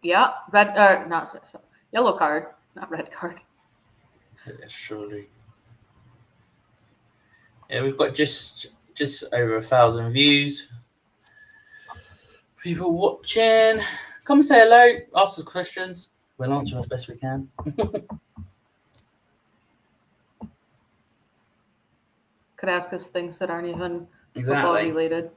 Yeah, red. Not sorry, yellow card, not red card. Yeah, surely. Yeah, we've got just over 1,000 views. People watching. Come say hello. Ask us questions. We'll answer as best we can. Could ask us things that aren't even Exactly. football related.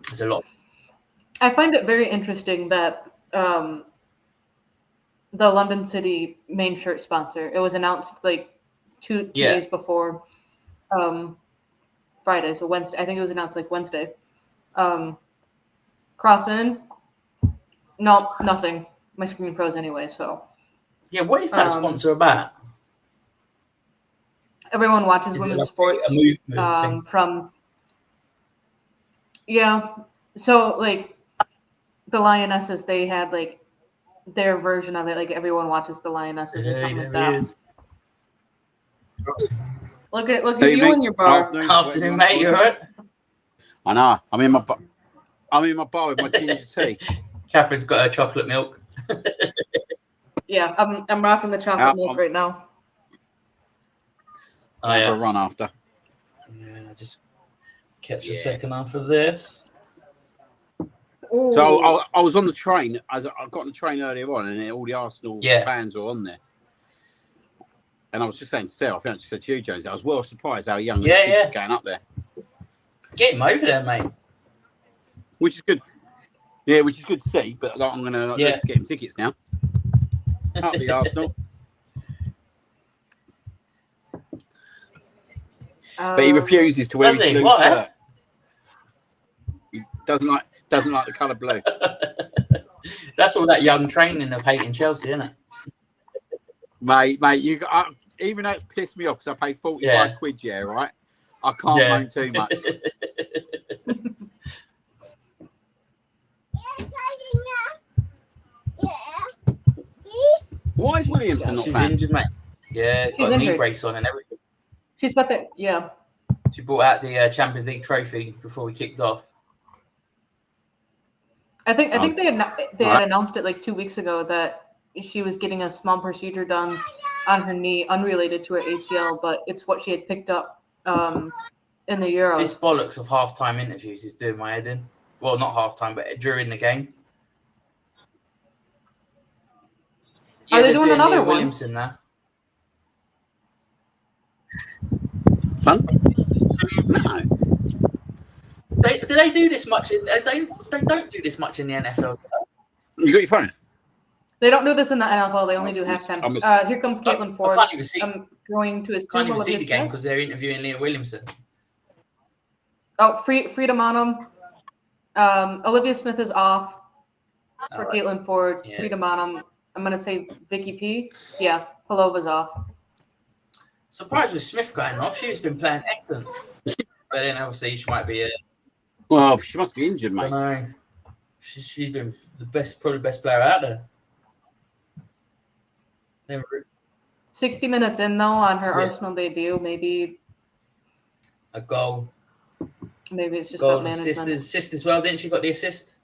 There's a lot. I find it very interesting that the London City main shirt sponsor, it was announced like two days before Friday, so Wednesday. I think it was announced like Wednesday. Cross in. No, nothing. My screen froze anyway, so. Yeah, what is that sponsor about? Everyone watches women's sports. A movement thing? From. Yeah. So, like, the Lionesses, they had, like, their version of it. Like, everyone watches the Lionesses or something like that. Is. Look at you and your bar. Afternoon, mate. You alright? I know. I'm in my bar with my ginger tea. Catherine's got her chocolate milk. Yeah, I'm rocking the chocolate milk right now. I have a run after. Yeah, just catch a second after this. Ooh. So I was on the train. I got on the train earlier on, and all the Arsenal fans were on there. And I was just saying to Sarah, I think I just said to you, Jones, I was well surprised how young the kids are going up there. Get him over there, mate. Which is good. Yeah, which is good to see. But I'm going to let's get him tickets now. Up the Arsenal. But he refuses to wear his blue shirt. He doesn't like the colour blue. That's all that young training of hating Chelsea, isn't it? Mate, you got, even though it's pissed me off because I paid 45 quid, right? I can't moan too much. Why is Williamson not She's back? injured, mate. Yeah, She's got a knee injured. brace on and everything. She's got the She brought out the Champions League trophy before we kicked off. I think they had announced it like 2 weeks ago that she was getting a small procedure done on her knee, unrelated to her ACL, but it's what she had picked up in the Euros. This bollocks of halftime interviews is doing my head in. Well, not halftime, but during the game. Yeah, Are they doing another one? Williamson now. Fun? No. Do they do this much? They don't do this much in the NFL. You got your phone? They don't do this in the NFL. They only do halftime. Here comes Caitlin Ford. I can't even see. I'm going to his can't even see the game because they're interviewing Leah Williamson. Oh, Frida Monum. Olivia Smith is off for Caitlin Ford. Yes. Frida Monum. I'm going to say Vicky P. Yeah, Palova's off. Surprised with Smith going off. She's been playing excellent. But then obviously she might be. Well, she must be injured, mate. I don't know. She's been probably the best player out there. 60 minutes in though on her Arsenal debut, maybe a goal. Maybe it's just goal about management. Assist as well, didn't she? Got the assist.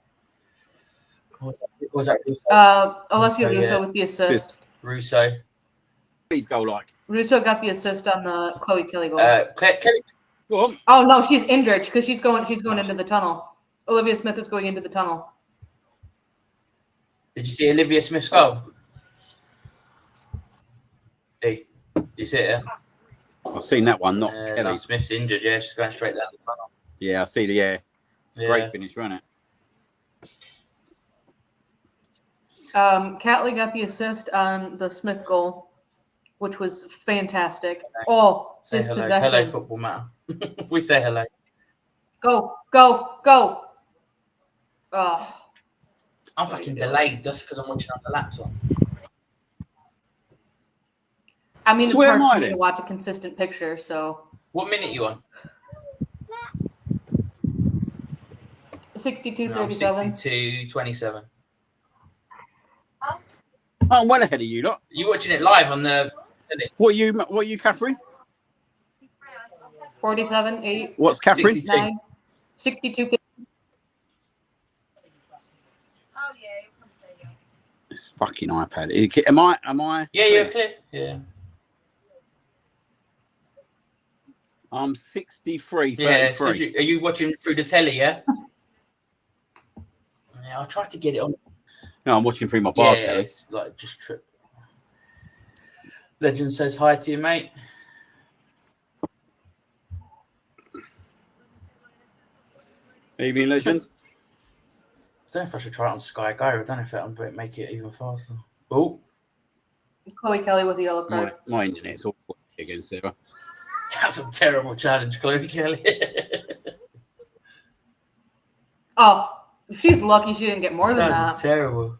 Was that Russo? Alessia Russo with the assist. Russo. Please go like. Russo got the assist on the Chloe Kelly goal. Kelly. Go on. Oh no, she's injured because she's going into the tunnel. Olivia Smith is going into the tunnel. Did you see Olivia Smith's goal? Hey, you see it? I've seen that one. Not Kelly Smith's injured. Yeah, she's going straight down the tunnel. Yeah, I see the great finish, wasn't it? Catley got the assist on the Smith goal, which was fantastic. Oh, say this hello. possession. Hello, football man. We say hello. Go. Oh. I'm fucking delayed just because I'm watching on the laptop. I mean, so it's hard for me to watch a consistent picture, so... What minute are you on? 62:37. 62:27. Oh, I'm well ahead of you, lot. You watching it live on the... What are you, Catherine? 47:8. What's Catherine? 62. 62. This fucking iPad. Am I? Yeah, you're clear. Yeah. I'm 63. Yeah. Are you watching through the telly? Yeah. Yeah, I tried to get it on. No, I'm watching through my bar telly. It's like just trip. Legend says hi to you, mate. Evening, Legends. I don't know if I should try it on Sky Go. I don't know if that'll make it even faster. Oh. Chloe Kelly with the yellow card. My internet's all again, Sarah. That's a terrible challenge, Chloe Kelly. Oh, she's lucky she didn't get more than that. That's terrible.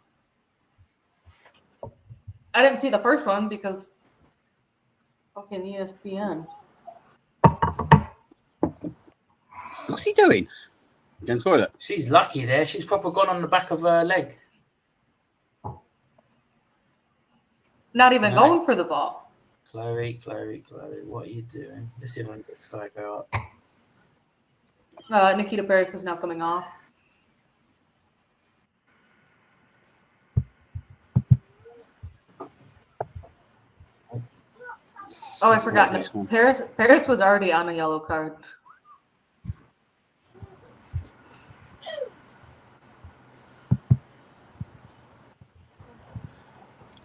I didn't see the first one because fucking ESPN. What's he doing? Against toilet. She's lucky there. She's probably gone on the back of her leg. Not even going for the ball. Chloe, what are you doing? Let's see if I can get Sky Go up. Nikita Paris is now coming off. Oh, I forgot. Paris was already on a yellow card.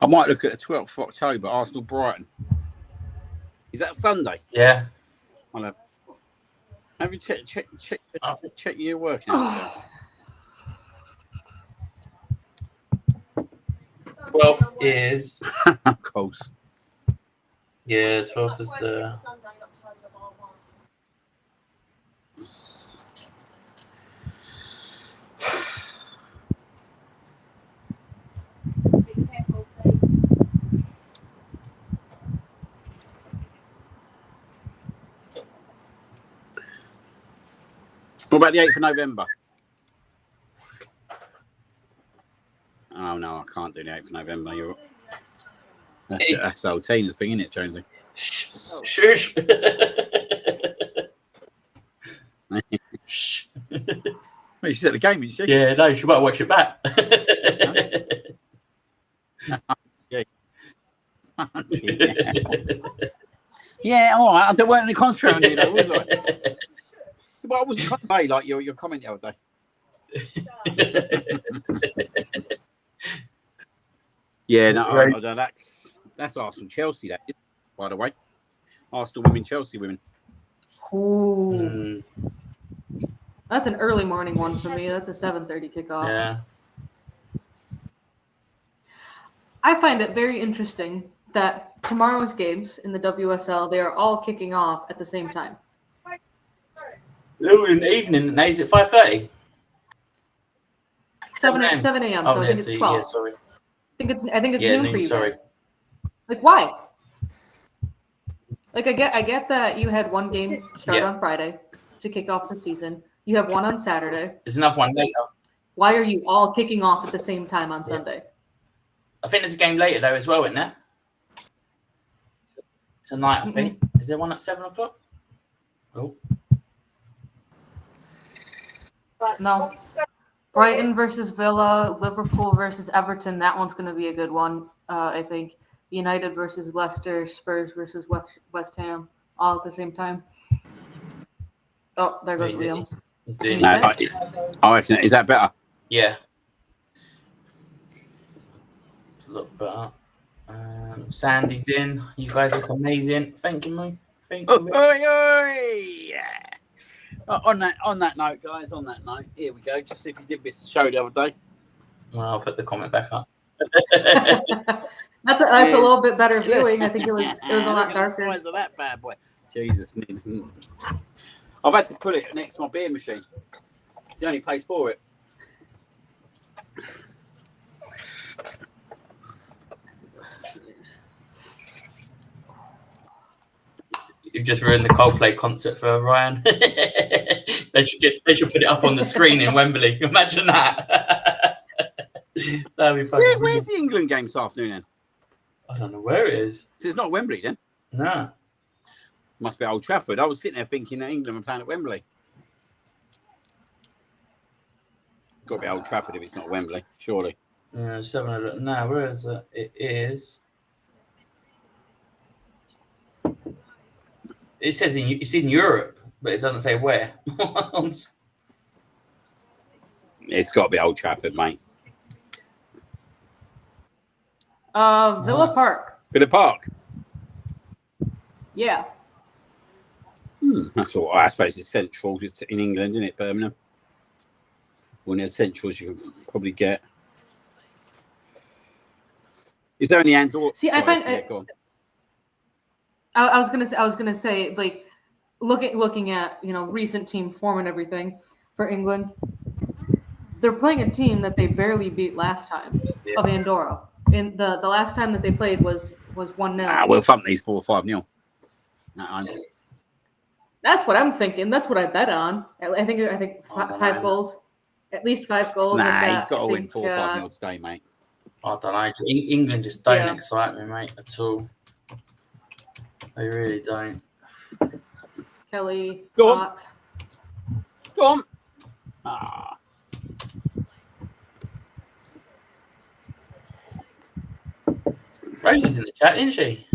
I might look at the 12th of October, Arsenal Brighton. Is that Sunday? Yeah. Have you check your work out? 12th is. Of course. Yeah, 12th is the. What about the 8th of November? Oh, no, I can't do the 8th of November. That's the whole Tina's thing, isn't it, Jonesy? Shush. Shh. Well, she's at the game, isn't she? Yeah, no, she might watch it back. Yeah, all right. There weren't any concentrating on you, though, was I? But I wasn't concentrating like your comment the other day. Yeah, no, I don't know. That's Arsenal Chelsea, that is, by the way. Arsenal women, Chelsea women. Ooh. That's an early morning one for me. That's a 7:30 kickoff. Yeah. I find it very interesting that tomorrow's games in the WSL, they are all kicking off at the same time. In the evening, now is it 5:30? 7 a.m. So I think it's 12. Yeah, sorry. I think it's noon for you sorry. guys. Like, why? Like, I get that you had one game start on Friday to kick off the season. You have one on Saturday. There's another one later. Why are you all kicking off at the same time on Sunday? I think there's a game later though as well, isn't there? Tonight, I think. Is there one at 7:00? Oh. No. Brighton versus Villa, Liverpool versus Everton. That one's going to be a good one, I think. United versus Leicester, Spurs versus West Ham, all at the same time. Oh, there goes Liam. I reckon. Is that better? Yeah. Look better. Sandy's in. You guys look amazing. Thank you, mate. Thank you. Yeah. On that note, guys. On that note, here we go. Just if you did miss the show the other day. Well, I'll put the comment back up. That's a little bit better viewing. I think it was a lot darker. The size of that bad boy. Jesus. I've had to put it next to my beer machine. It's the only place for it. You've just ruined the Coldplay concert for Ryan. They should put it up on the screen in Wembley. Imagine that. That'd be funny. Where's the England game this afternoon then? I don't know where it is. So it's not Wembley then? No. Must be Old Trafford. I was sitting there thinking that England were playing at Wembley. Got to be Old Trafford if it's not Wembley, surely. Yeah, just having a look. No, where is it? It is. It says it's in Europe, but it doesn't say where. It's got to be Old Trafford, mate. Villa Park. Villa Park? Yeah. That's all. I suppose it's central. It's in England, isn't it, Birmingham? One of the centrals you can probably get. Is there any Andorra? See, I find I was gonna say like looking at recent team form and everything for England. They're playing a team that they barely beat last time of Andorra. And the last time that they played was 1-0. We'll thump these 4 or 5-0. That's what I'm thinking. That's what I bet on. I think 5 goals, at least 5 goals. He's got to win 4 or 5-0 today, mate. I don't know. England just don't excite me, mate, at all. They really don't. Kelly, go Fox. On. Rose is in the chat, isn't she?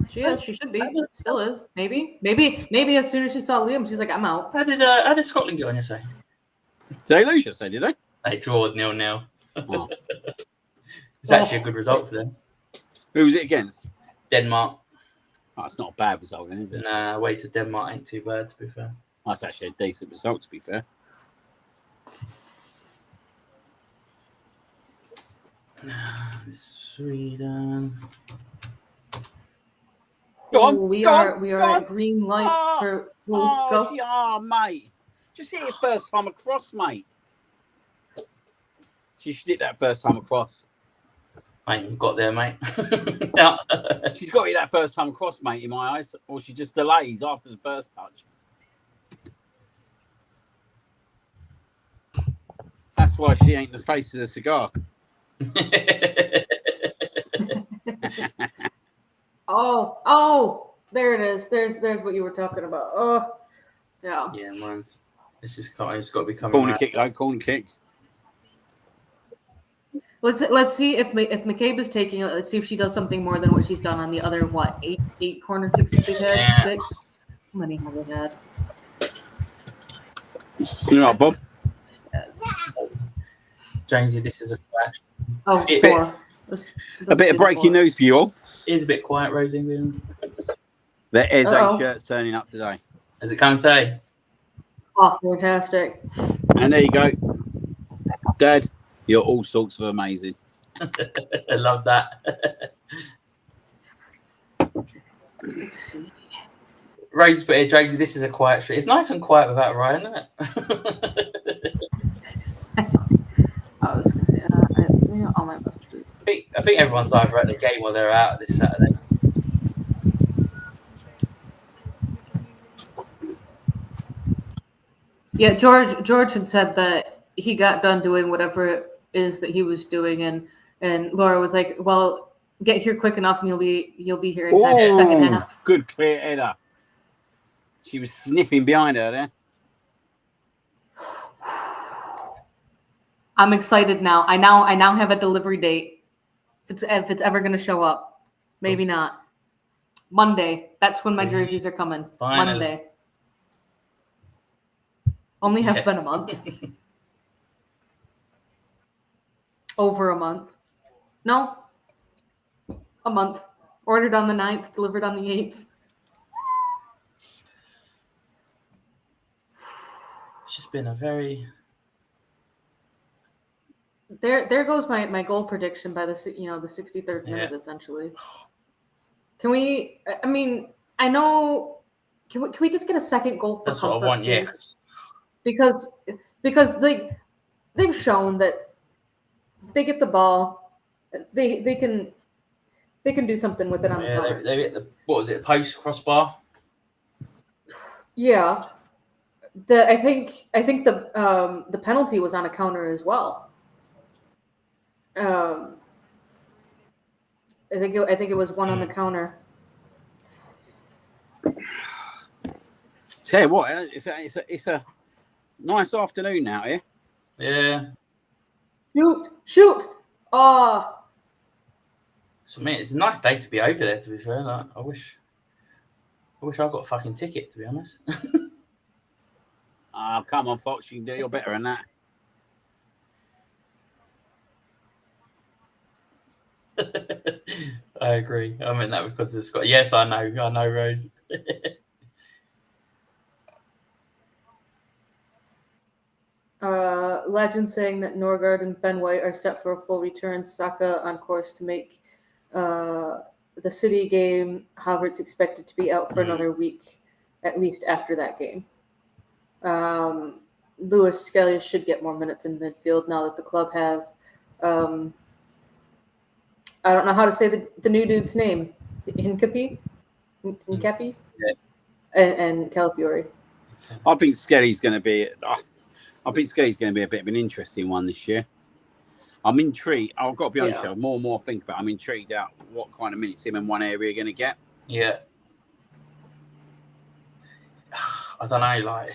She is. She should be. Still is. Maybe as soon as she saw Liam, she's like, I'm out. How did Scotland get on yesterday? Did they lose yesterday, did they? They drawed 0-0. Oh. It's actually a good result for them. Who was it against? Denmark. Oh, it's not a bad result then, is it? Nah, away to Denmark ain't too bad, to be fair. That's actually a decent result, to be fair. Sweden. We are at green light for. Go. Mate. Just hit it first time across, mate. She should hit that first time across. I ain't got there, mate. She's got to hit that first time across, mate, in my eyes. Or she just delays after the first touch. That's why she ain't the face of a cigar. Oh, there it is. There's what you were talking about. Oh, yeah. Yeah, mine's. It's just got to be coming. Corner kick, though. Corner kick. Let's see if McCabe is taking it. Let's see if she does something more than what she's done on the other eight corner kicks that they've had. Yeah. 6. How many have they had? You know what, Bob? Jamesy, this is a clash. Oh, 4. A bit of breaking news for you all. It is a bit quiet, Rosie. There is a shirts turning up today. Has it come today? Oh, fantastic. And there you go. Dad, you're all sorts of amazing. I love that. Let's see. Rose put here, Josie, this is a quiet street. It's nice and quiet without Ryan, isn't it? I was going to say, all my messages. I think everyone's either at the game or they're out this Saturday. Yeah, George had said that he got done doing whatever it is that he was doing, and Laura was like, "Well, get here quick enough, and you'll be here in time for the second half." Good clear header. She was sniffing behind her there. I'm excited now. I now have a delivery date. If it's ever going to show up, maybe not. Monday. That's when my jerseys are coming. Finally. Monday. Only have been a month. Over a month. No. A month. Ordered on the 9th, delivered on the 8th. It's just been a very... There goes my goal prediction by the 63rd minute, essentially. Can we, I mean, I know, can we just get a second goal for That's comfort, what I want, please? yes. Because they've shown that if they get the ball, they can do something with it on the counter. They hit what was it, post crossbar? Yeah. I think the penalty was on a counter as well. I think it was one on the counter. Tell you what, it's a nice afternoon out here. Yeah. Shoot! Oh. So, I mean, it's a nice day to be over there. To be fair, like, I wish I got a fucking ticket. To be honest. Oh, come on, Fox, you can do. You're better than that. I agree. I mean that because of Scott. Yes, I know, Rose. Legend saying that Norgard and Ben White are set for a full return. Saka on course to make the City game. However, it's expected to be out for another week, at least after that game. Lewis Skelly should get more minutes in midfield now that the club have. I don't know how to say the new dude's name. Hincapi? Yeah. And Calafiori. I think Skelly's going to be a bit of an interesting one this year. I'm intrigued. I've got to be honest, more and more I think about it, I'm intrigued out what kind of minutes him in one area are going to get. Yeah. I don't know, like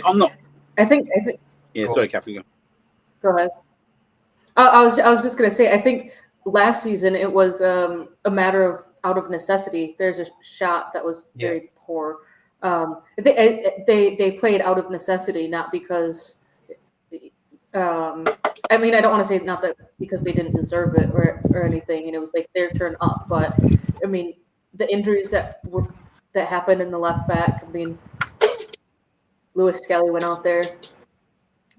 I'm not. I think. Yeah, sorry, Catherine. Go ahead. I was just gonna say. I think last season it was a matter of out of necessity. There's a shot that was very poor. They played out of necessity, not because. I mean, I don't want to say not that because they didn't deserve it or anything, and it was like their turn up. But I mean, the injuries that happened in the left back. I mean, Lewis Skelly went out there.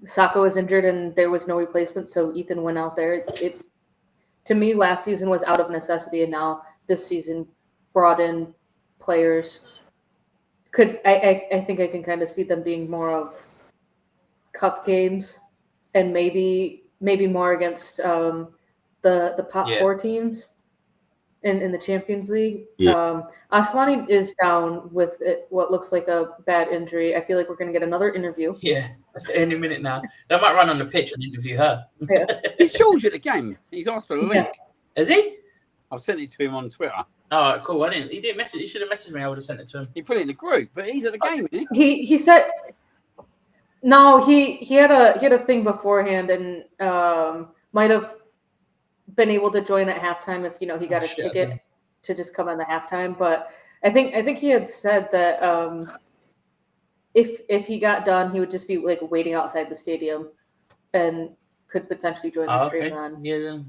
Saka was injured and there was no replacement, so Ethan went out there. It to me, last season was out of necessity, and now this season brought in players. I think I can kind of see them being more of cup games, and maybe more against the top 4 teams in the Champions League. Yeah. Asllani is down with what looks like a bad injury. I feel like we're going to get another interview. Yeah, any minute now. They might run on the pitch and interview her. Yeah. He's George at the game. He's asked for the link. Is he? I've sent it to him on Twitter. Oh, cool. He didn't message. He should have messaged me. I would have sent it to him. He put it in the group, but he's at the game, isn't he? He said no. He had a thing beforehand and might have been able to join at halftime if he got a ticket to just come on the halftime. But I think he had said that if he got done, he would just be like waiting outside the stadium and could potentially join the stream on. Yeah.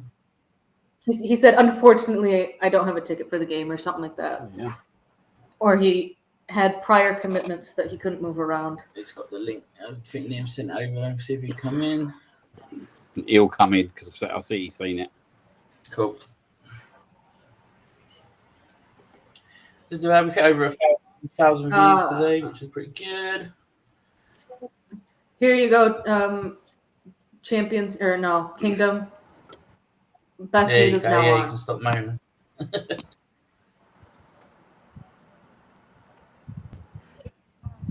He said, unfortunately, I don't have a ticket for the game or something like that. Yeah. Or he had prior commitments that he couldn't move around. He's got the link. I think Liam sent it over. See if he come in. He'll come in because I see he's seen it. Cool. Did we have over 1,000 views today, which is pretty good. Here you go, champions or no Kingdom. Beth Mead is now on. You can stop moaning.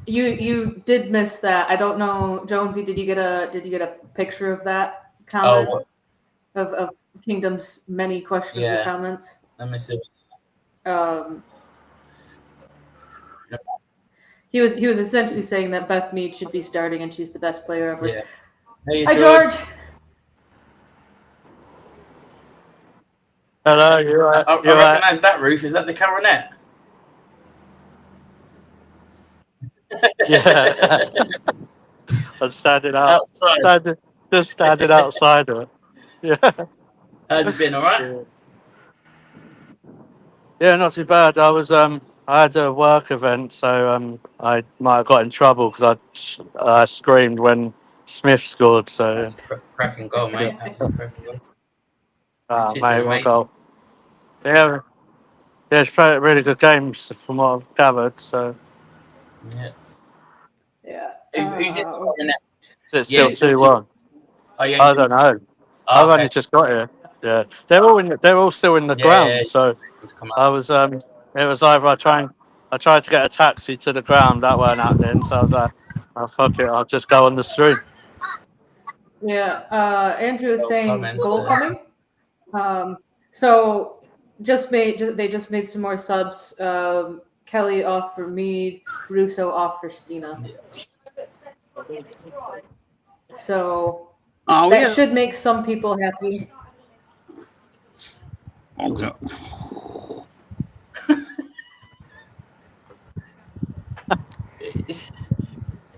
You did miss that. I don't know, Jonesy. Did you get a picture of that comment of Kingdom's many questionable comments? I miss it. He was essentially saying that Beth Mead should be starting and she's the best player ever. Yeah. Hey, Hi, George. Hello, you're right. I recognise that roof. Is that the coronet? Yeah. I'm standing outside. Just standing outside of it. Yeah. How's it been? All right? Yeah, not too bad. I had a work event, so I might have got in trouble because I screamed when Smith scored. So that's a cracking goal, mate. Absolutely cracking goal. Mate, my goal. Yeah, it's played really good games from what I've gathered. So yeah. Who's in the coronet? Is it still 2-1? Oh, yeah. I don't know. I've only just got here. Yeah, they're all still in the ground. So I was it was either I tried to get a taxi to the ground, that weren't happening. So I was like, oh, fuck it, I'll just go on the street. Yeah, Andrew is saying goal coming. So they just made some more subs. Kelly off for Mead, Russo off for Stina. So that should make some people happy. Okay.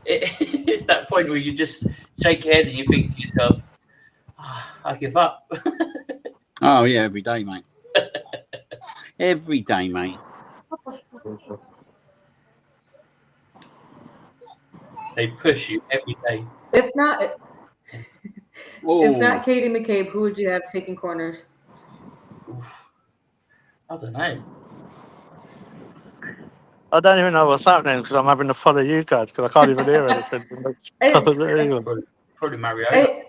It's that point where you just shake your head and you think to yourself, I give up. Oh, yeah, every day, mate. Every day, mate. They push you every day. If not Katie McCabe, who would you have taking corners? Oof. I don't know. I don't even know what's happening because I'm having to follow you guys because I can't even hear anything. Probably Mario.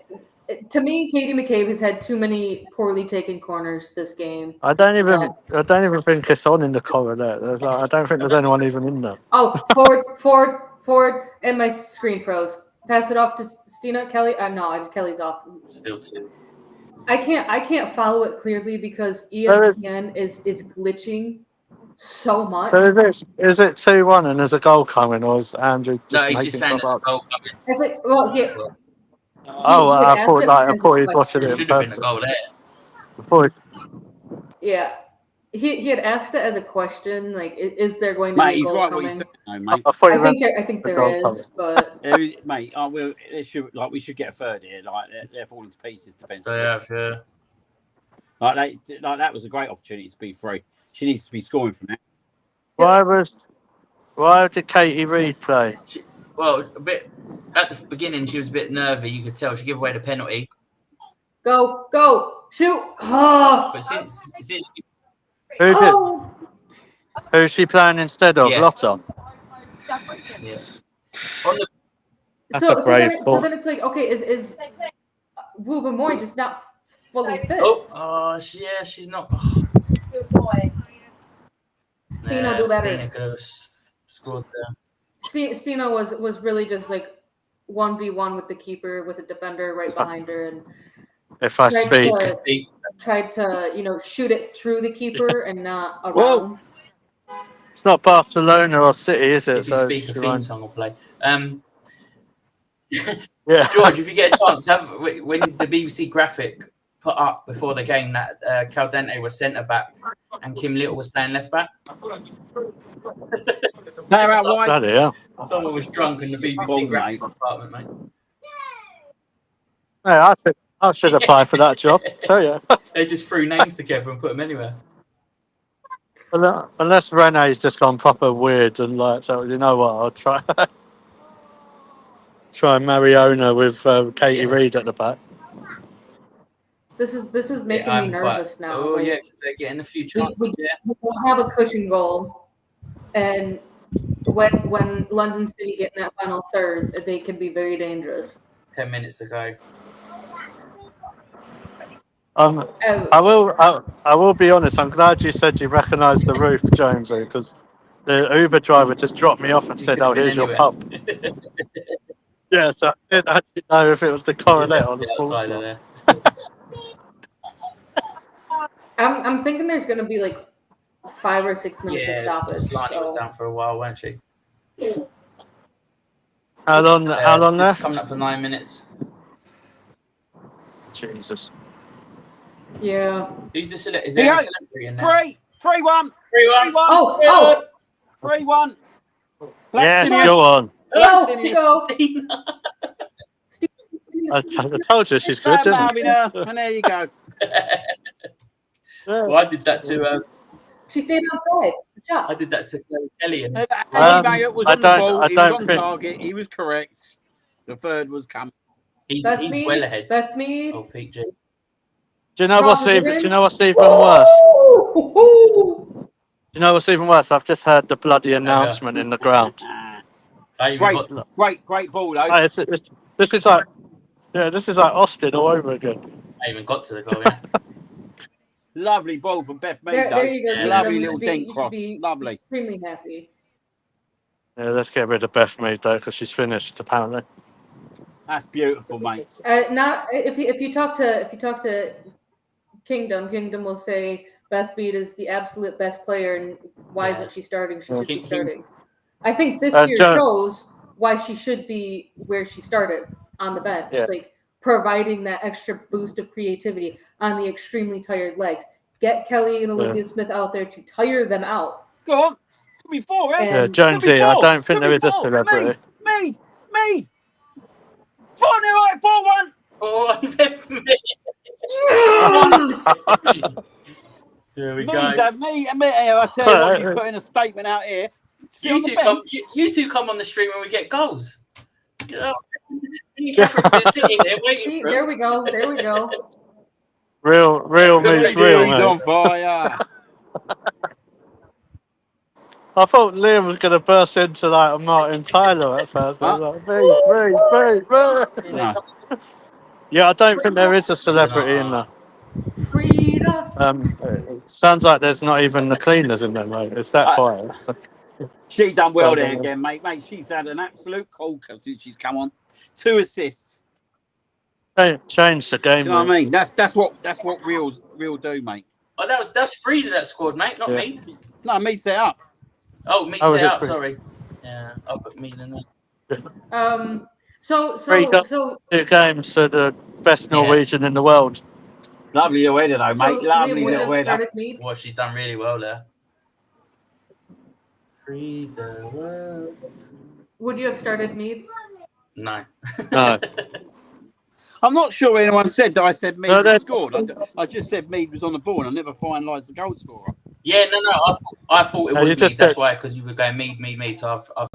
To me, Katie McCabe has had too many poorly taken corners this game. I don't even think it's on in the corridor. I don't think there's anyone even in there. Oh, forward, and my screen froze. Pass it off to Stina. Kelly. No, Kelly's off. Still two. I can't follow it clearly because ESPN is glitching so much. So is it 2-1 and there's a goal coming, or is Andrew just he's just saying there's a goal coming. I thought he was watching it. There should have been a goal there. Yeah. He had asked it as a question, like, is there going to be a goal coming? Mate. I think there is, but mate, we should get a third here. Like they're falling to pieces defensively. Yeah. Like that was a great opportunity to be free. She needs to be scoring from that. Why did Katie Reid play? A bit at the beginning. She was a bit nervy. You could tell she gave away the penalty. Go, shoot! Oh. But since she... Who's she playing instead of? Lotta? Yeah. So then it's like, okay, is Wooba Moy just not fully fit? She's not. Good boy. Stina do better. Stina could have scored there. Stina was really just like 1v1 with the keeper with a defender right behind her, and if I speak, tried to shoot it through the keeper and not around. Whoa. It's not Barcelona or City, is it? If you speak, a theme song will play. Yeah. George, if you get a chance, when the BBC graphic put up before the game that Caldente was centre back and Kim Little was playing left back. Someone was drunk in the BBC graphic department, mate. Yeah, I should apply for that job. Tell you. They just threw names together and put them anywhere. Unless Rene's just gone proper weird and so you know what? I'll try Mariona with Katie Reid at the back. This is making me nervous now. Oh yeah, they're getting a few chances. We don't have a cushion goal, and when London City get in that final third, they can be very dangerous. 10 minutes to go. I will be honest. I'm glad you said you recognised the roof, Jonesy, because the Uber driver just dropped me off and said, "Oh, here's your pub." Yeah, so I didn't actually know if it was the Coronet or the sports bar. I'm thinking there's going to be like 5 or 6 minutes to stop it. Slani was down for a while, weren't she? How long left? Coming up for 9 minutes. Jesus. Yeah. Who's the celebrity? Is there a celebrity in there? 3-1. 3-1. Oh. 3-1. Yes, go on. Go. I told you she's good, didn't I? And there you go. Well, I did that to. She stayed outside. I did that to Kelly. And was on the ball. He was on target. He was correct. The third was coming. He's well ahead. That's me. Oh, PG. Do you know what's even worse? Do you know what's even worse? I've just heard the bloody announcement in the ground. Great ball, though. This is like Austin all over again. I even got to the goal, yeah. Lovely ball from Beth Mead, there you go. Lovely little dent cross. Lovely. Extremely happy. Yeah, let's get rid of Beth Mead, though, because she's finished, apparently. That's beautiful, mate. Not if you talk to Kingdom will say Beth Mead is the absolute best player, and why isn't she starting? She should be starting. I think this year shows why she should be where she started on the bench, like providing that extra boost of creativity on the extremely tired legs. Get Kelly and Olivia Smith out there to tire them out. Go on. Before, eh? Yeah, Jonesy, I don't think there is a celebrity. Mead. 4-0, 4-1. 4-1, Beth Mead. Here we go. Me, I tell you what, you're putting a statement out here. You two come on the stream when we get goals. Catherine sitting there waiting for There we go. Real means real, mate. On fire. I thought Liam was going to burst into like Martin Tyler at first. I was like, No. Yeah, I don't think there is a celebrity in there. It sounds like there's not even the cleaners in there, mate. It's that quiet. She done well there again, mate. She's had an absolute corker since she's come on. 2 assists. Changed the game. Do you know what I mean? That's what real do, mate. Oh, that's Frida that scored, mate, not me. No, me set up. Oh, me set up. Sorry. Yeah, I'll put me in there. So 2 games to the best Norwegian in the world. Lovely little header, though, mate. Lovely little header. Well, she's done really well there. Free the world. Would you have started Mead? No. I'm not sure anyone said that I said Mead scored. I just said Mead was on the ball, and I never finalised the goal scorer. Yeah, no. I thought it was Mead. That's why, because you were going Mead. So I've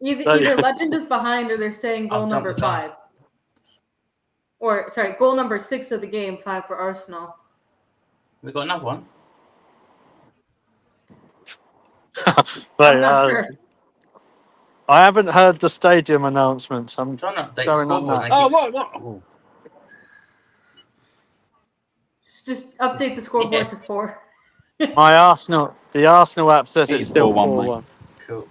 Either Legend is behind, or they're saying goal number 5. Or goal number 6 of the game, 5 for Arsenal. We got another one. I'm not sure. I haven't heard the stadium announcements. I'm trying to update going on that. What? Just update the scoreboard to 4. The Arsenal app says it's still 4-1. Cool.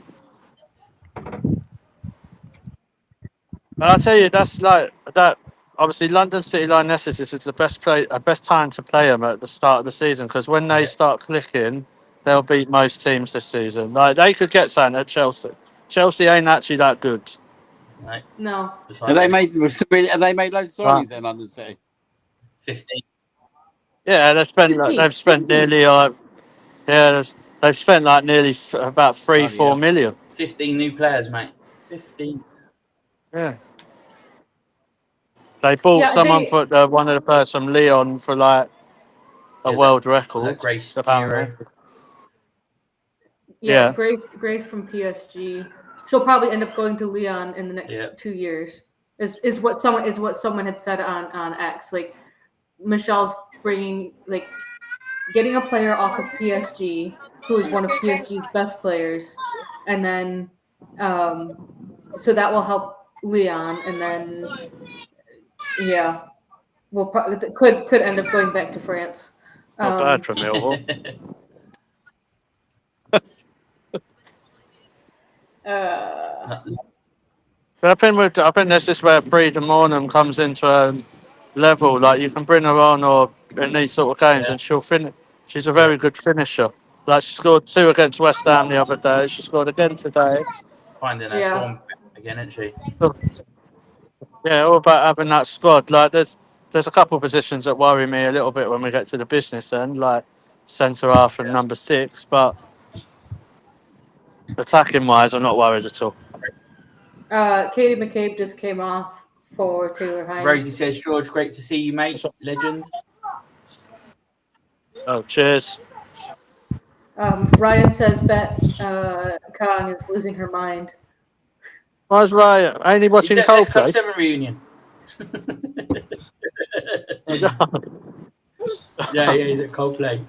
But I'll tell you, that's like that obviously London City Lionesses is the best time to play them at the start of the season, because when they start clicking, they'll beat most teams this season. Like, they could get something at Chelsea. Chelsea ain't actually that good. No. Have they made loads of signings in London City? 15. Yeah, they've spent nearly they've spent like nearly about 3-4 million. 15 new players, mate. 15. Yeah. They bought someone for one of the players from Lyon for like a world record. Grace apparently. Yeah, Grace from PSG. She'll probably end up going to Lyon in the next 2 years. Is what someone had said on X. Like, Michelle's getting a player off of PSG who is one of PSG's best players, and then so that will help Lyon, and then we'll could end up going back to France. Not bad for Millwall. But I think that's just where Frida Mornham comes into a level. Like, you can bring her on or in these sort of games, and she'll finish. She's a very good finisher. Like, she scored 2 against West Ham the other day. She scored again today. Finding her form again, isn't she? Yeah, all about having that squad. Like, there's a couple of positions that worry me a little bit when we get to the business end, like centre half and number 6. But attacking wise, I'm not worried at all. Katie McCabe just came off for Taylor Hines. Rosie says, George, great to see you, mate. Legend. Oh, cheers. Ryan says Bet Kong is losing her mind. Why's Ryan? Ain't he watching Coldplay? Club 7 reunion. Yeah, he's at Coldplay.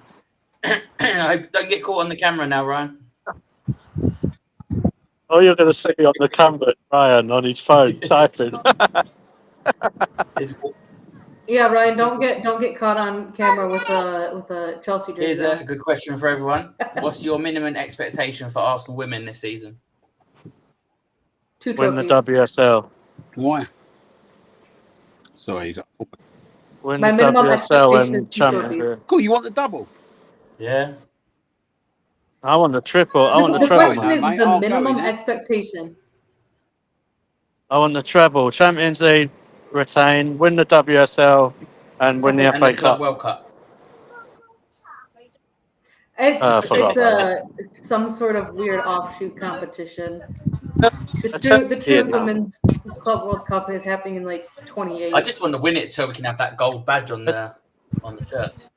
I don't get caught on the camera now, Ryan. Oh, you're going to see on the camera, Ryan, on his phone typing. Yeah, Ryan, don't get caught on camera with a Chelsea jersey. Here's a good question for everyone. What's your minimum expectation for Arsenal women this season? 2 trophies. Win the WSL. Why? Sorry. Win My the minimum WSL expectation is and 2 Champions trophies. League. Cool, you want the double? Yeah. I want the triple. I want the The treble. question is mate. the I'll go minimum in there. expectation. I want the treble. Champions League, retain, win the WSL, and win the FA And the Club Cup. World Cup. It's some sort of weird offshoot competition. The true women's Club World Cup is happening in like 28. I just want to win it so we can have that gold badge on the shirts.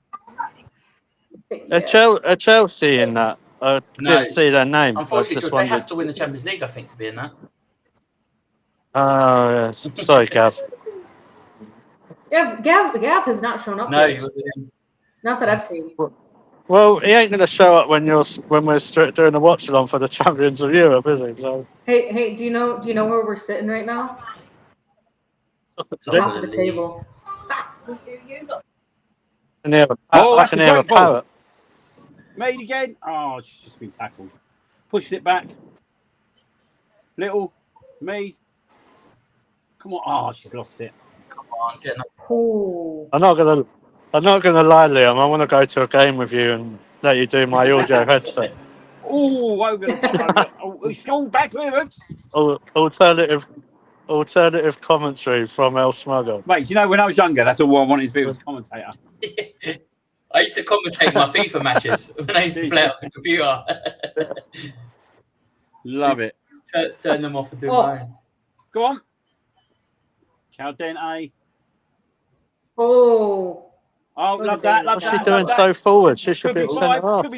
Are Chelsea in that? I didn't see their name. Unfortunately, they have to win the Champions League, I think, to be in that. Oh, yes. Sorry, Gav. Gav has not shown up. No, yet. he wasn't in. Not that I've seen. Well, he ain't going to show up when we're doing the watch along for the Champions of Europe, is he? So. Hey, do you know where we're sitting right now? Top of the table. I can hear a parrot. Made again. Oh, she's just been tackled. Pushed it back. Little. Made. Come on. Oh, she's lost it. Come on, get enough. Cool. I'm not gonna lie, Liam. I want to go to a game with you and let you do my audio headset. Oh, over the top. Oh, back clearance. Alternative commentary from El Smugger. Mate, do you know when I was younger, that's all I wanted to be was a commentator. I used to commentate my FIFA matches when I used to play on the computer. Love it. Turn them off and do mine. Go on. Caldente. Oh, love that. What's she doing so forward? She should be centre half. Could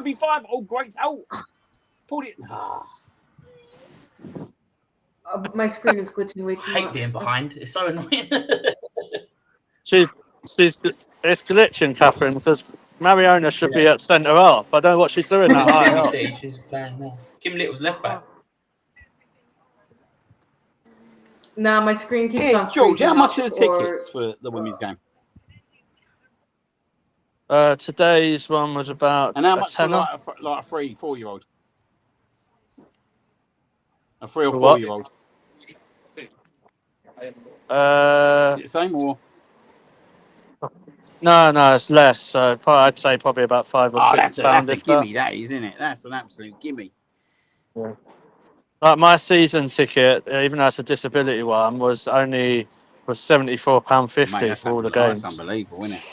be five. Oh, great help. Pulled it. My screen is glitching way too much. I hate being behind. It's so annoying. It's glitching, Catherine, because Mariona should be at centre half. I don't know what she's doing that high up. She's playing now. Kim Little's left back. Nah, my screen keeps on. George, how much are the tickets for the women's game? Today's one was about. And how much for like a 3-4-year-old? A 3 or For what? 4-year-old? Is it the same or? No, it's less. So I'd say probably about £5 or £6. That's a gimme, that isn't it? That's an absolute gimme. Yeah. Like my season ticket, even though it's a disability one, was £74.50 for all the games. That's unbelievable, isn't it?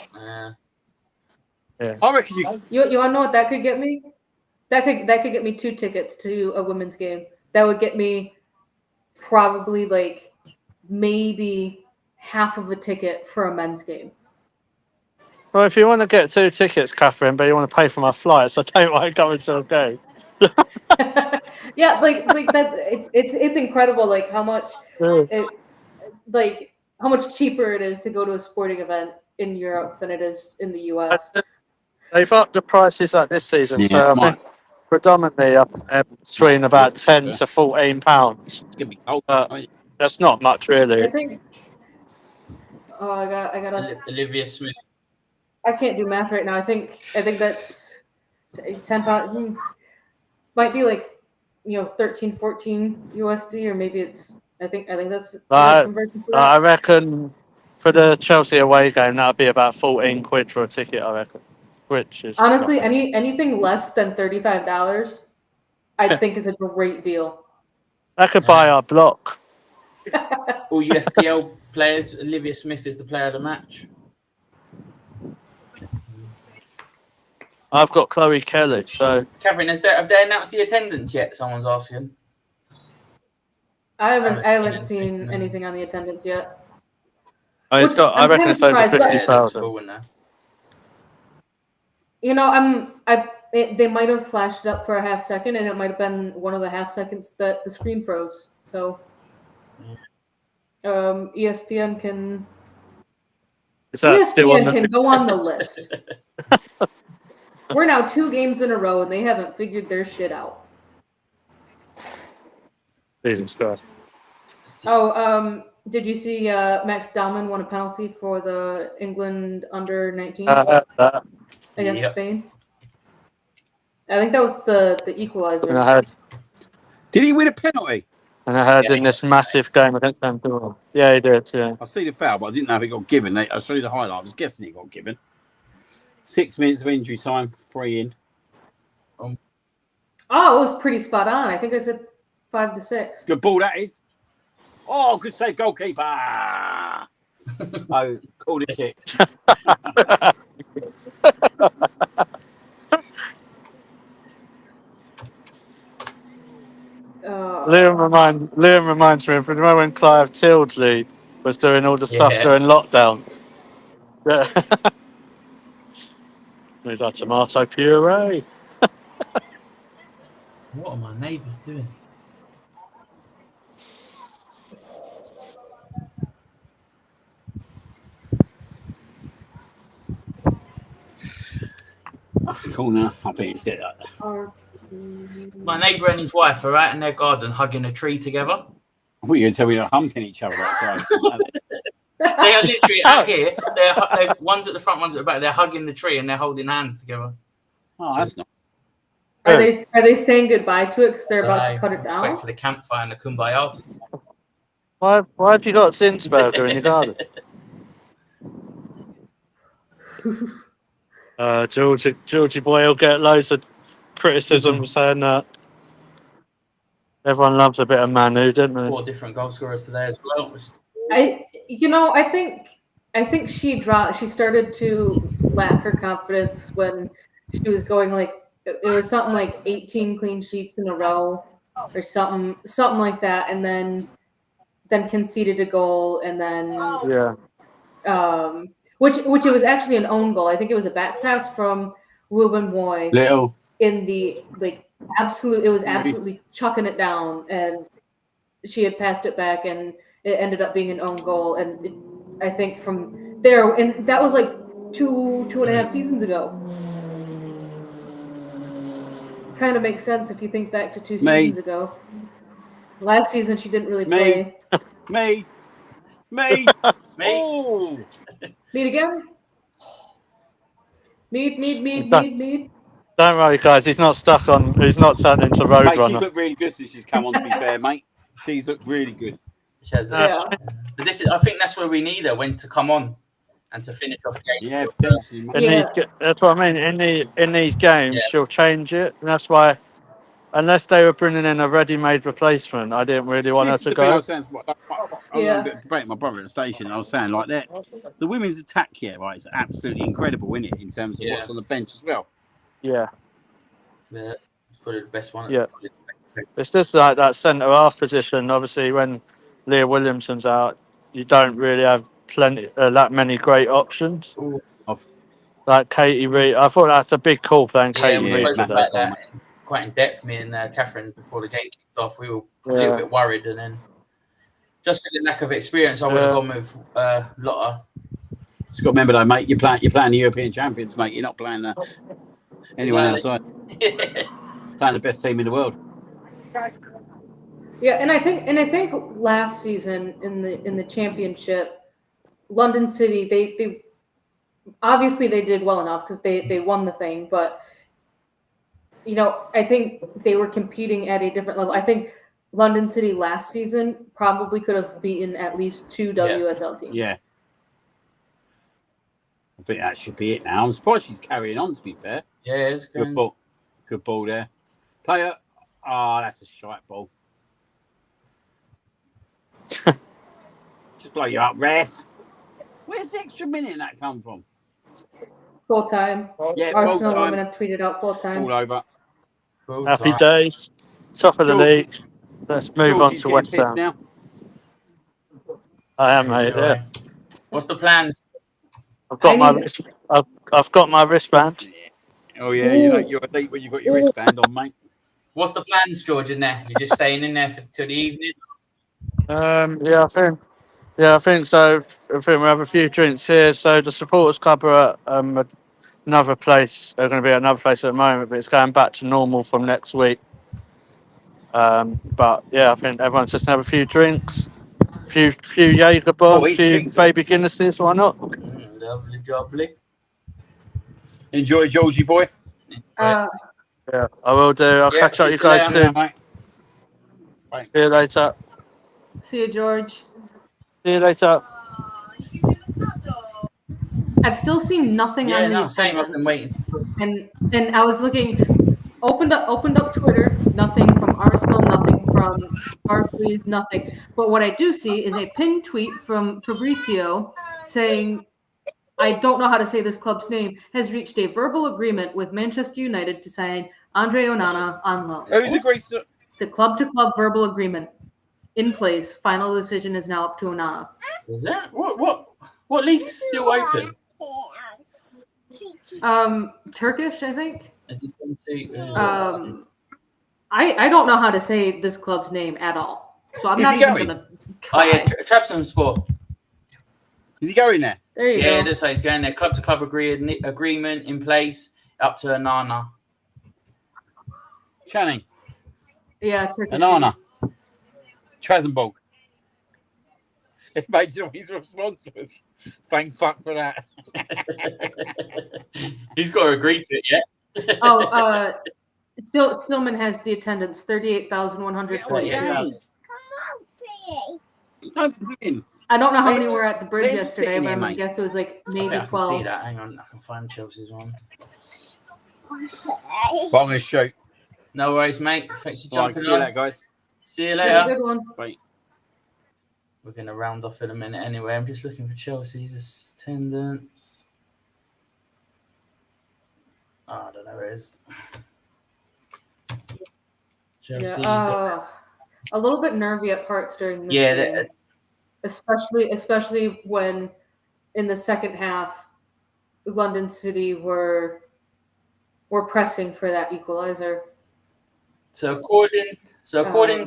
Yeah. I reckon you want to know what that could get me? That could get me 2 tickets to a women's game. That would get me probably like maybe half of a ticket for a men's game. Well, if you want to get 2 tickets, Catherine, but you want to pay for my flights, I don't mind coming to a game. Yeah, like that. It's incredible, like how much how much cheaper it is to go to a sporting event in Europe than it is in the US. They've upped the prices like this season, so I think predominantly up between about £10 to £14. It's gonna be cold. That's not much, really. I think. Oh, I got Olivia Smith. I can't do math right now. I think that's £10. Might be like 13, 14 USD, or maybe it's. I think that's. I reckon for the Chelsea away game that'd be about £14 for a ticket. I reckon, which is honestly anything less than $35, I think is a great deal. I could buy our block. All UFPL players, Olivia Smith is the player of the match. I've got Chloe Kelly. So, Catherine, have they announced the attendance yet? Someone's asking. I haven't seen anything on the attendance yet. I reckon it's over 50,000. They might have flashed it up for a half second, and it might have been one of the half seconds that the screen froze. So, ESPN can. Can go on the list. We're now 2 games in a row, and they haven't figured their shit out. Jesus Christ. Oh, did you see Max Dahman won a penalty for the England under-19 against Spain? I think that was the equalizer. Did he win a penalty? And I heard in this massive game against Andorra. Yeah, he did, yeah. I see the foul, but I didn't know if it got given. I saw the highlight. I was guessing it got given. 6 minutes of injury time, 3 in. Oh, it was pretty spot on. I think I said 5 to 6. Good ball, that is. Oh, good save, goalkeeper. Oh, called it kick. Liam reminds me of when Clive Tildesley was doing all the stuff during lockdown. Yeah. He's like tomato puree. What are my neighbours doing? Cool enough. I think it's it. My neighbour and his wife are out in their garden hugging a tree together. I thought you were going to tell me they're humping each other outside. They are literally out here. They're one's at the front, one's at the back. They're hugging the tree and they're holding hands together. Oh, that's nice. Are they saying goodbye to it because they're about to cut it down? Wait for the campfire and the kumbaya to start. Why have you got Zinsberger in your garden? Georgie boy will get loads of criticism saying that. Everyone loves a bit of Manu, don't they? 4 different goal scorers today as well. I think she started to lack her confidence when she was going like it was something like 18 clean sheets in a row or something like that, and then conceded a goal, and then which it was actually an own goal. I think it was a back pass from Ruben Moy in the it was absolutely chucking it down, and she had passed it back, and it ended up being an own goal. And I think from there, and that was like two and a half seasons ago. Kind of makes sense if you think back to 2 seasons ago. Last season she didn't really play. Made. Oh. Mead again. Mead. Don't worry, guys. He's not stuck on. He's not turned into Roadrunner. She's looked really good since she's come on. To be fair, mate, she's looked really good. The But I think that's where we need her, when to come on and to finish off games. Yeah, potentially. That's what I mean. In these games, she'll change it, and that's why. Unless they were bringing in a ready-made replacement, I didn't really want her to go. I was saying, I was having a bit of debate with my brother at the station. I was saying like that, the women's attack here, right, is absolutely incredible, isn't it? In terms of what's on the bench as well. Yeah. Yeah, it's probably the best one. Yeah. It's just like that centre half position. Obviously, when Leah Williamson's out, you don't really have that many great options. Like Katie Reid, I thought that's a big call playing Katie Reid spoke today. about that quite in depth. Me and Catherine before the game kicked off, we were a little bit worried, and then just for the lack of experience, I would have gone with Lotta. Just got to remember though, mate, you're playing the European champions, mate. You're not playing anyone outside. Playing the best team in the world. Yeah, and I think last season in the championship, London City, they obviously they did well enough because they won the thing, but I think they were competing at a different level. I think London City last season probably could have beaten at least 2 WSL teams. Yeah. I think that should be it now. I'm surprised she's carrying on, to be fair. Yeah, it's good ball. Good ball there. Player. Oh, that's a shite ball. Just blow you up, ref. Where's the extra minute that come from? Full time. Yeah, Arsenal women have tweeted out full time. All over. Happy days. Top of the league. Let's move on to West Ham. Now. I am, mate. Yeah. What's the plans? I've got my wristband. Oh yeah, you're elite when you got your wristband on, mate. What's the plans, George? In there, you're just staying in there till the evening. I think so. I think we have a few drinks here. So the supporters club are at another place. They're going to be at another place at the moment, but it's going back to normal from next week. But yeah, I think everyone's just going to have a few drinks, a few Jaeger bombs, a few baby Guinnesses. Why not? Lovely, jubbly. Enjoy, Georgie boy. Yeah, I will do. I'll catch up with you guys soon. Mate. See you later. See you, George. See you later. I've still seen nothing on the same. I've been waiting to see. And I was looking, opened up Twitter, nothing from Arsenal, nothing from Barclays, nothing. But what I do see is a pinned tweet from Fabrizio saying, I don't know how to say this club's name, has reached a verbal agreement with Manchester United to sign Andre Onana on loan. Who's agreed to? It's a club-to-club verbal agreement in place. Final decision is now up to Onana. Is that what league's still open? Turkish, I think. Is it I don't know how to say this club's name at all, so I'm not even gonna try. Oh yeah, Trabzonspor. Is he going there? There you go. Yeah, that's how he's going there. Club-to-club agreement in place up to Onana. Channing. Yeah, Turkish. Onana. Trasenborg. Imagine he's responsible. Thank fuck for that. He's got to agree to it, yeah. Stillman has the attendance 38,142. I don't know how many were at the bridge yesterday, but I'm gonna guess it was like maybe 12. I can see that. Hang on, I can find Chelsea's one. Well, I'm gonna shoot. No worries, mate. Thanks for jumping See you on. later, guys. See you later. Good one. Bye. We're going to round off in a minute anyway. I'm just looking for Chelsea's attendance. Oh, I don't know where it is. Chelsea. Yeah, a little bit nervy at parts during this game. Especially when in the second half, London City were pressing for that equalizer. So according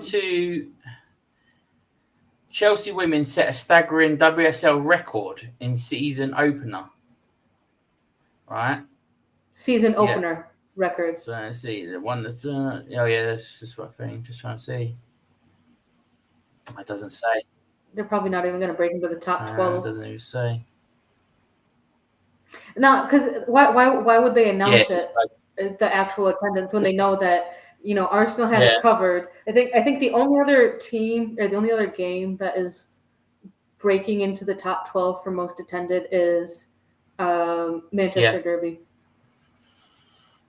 to Chelsea women set a staggering WSL record in season opener. Right? Season opener record. So let's see. The one that that's just what thing. Just trying to see. It doesn't say. They're probably not even going to break into the top 12. It doesn't even say. No, because why would they announce the actual attendance when they know that Arsenal had it covered? I think the only other team or the only other game that is breaking into the top 12 for most attended is Manchester Derby.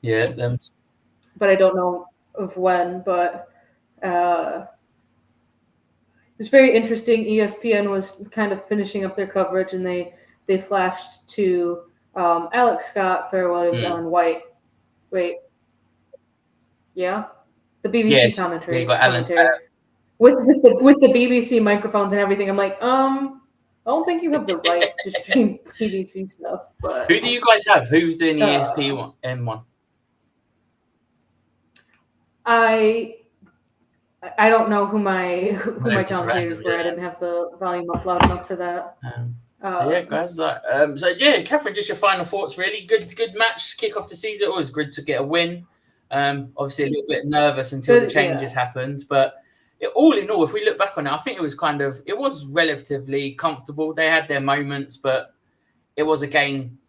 Yeah, but I don't know of when. But it's very interesting. ESPN was kind of finishing up their coverage, and they flashed to Alex Scott, Fair Williams, Ellen White. Wait, yeah, the BBC commentary. you got Alan, with the BBC microphones and everything. I'm like, I don't think you have the rights to stream BBC stuff. But who do you guys have? Who's doing the ESPN one? I don't know who my commentators were. I didn't have the volume up loud enough for that. Guys. Catherine, just your final thoughts. Really good match, kick off the season. Always good to get a win. Obviously a little bit nervous until the changes happened, but all in all, if we look back on it, I think it was relatively comfortable. They had their moments, but it was a game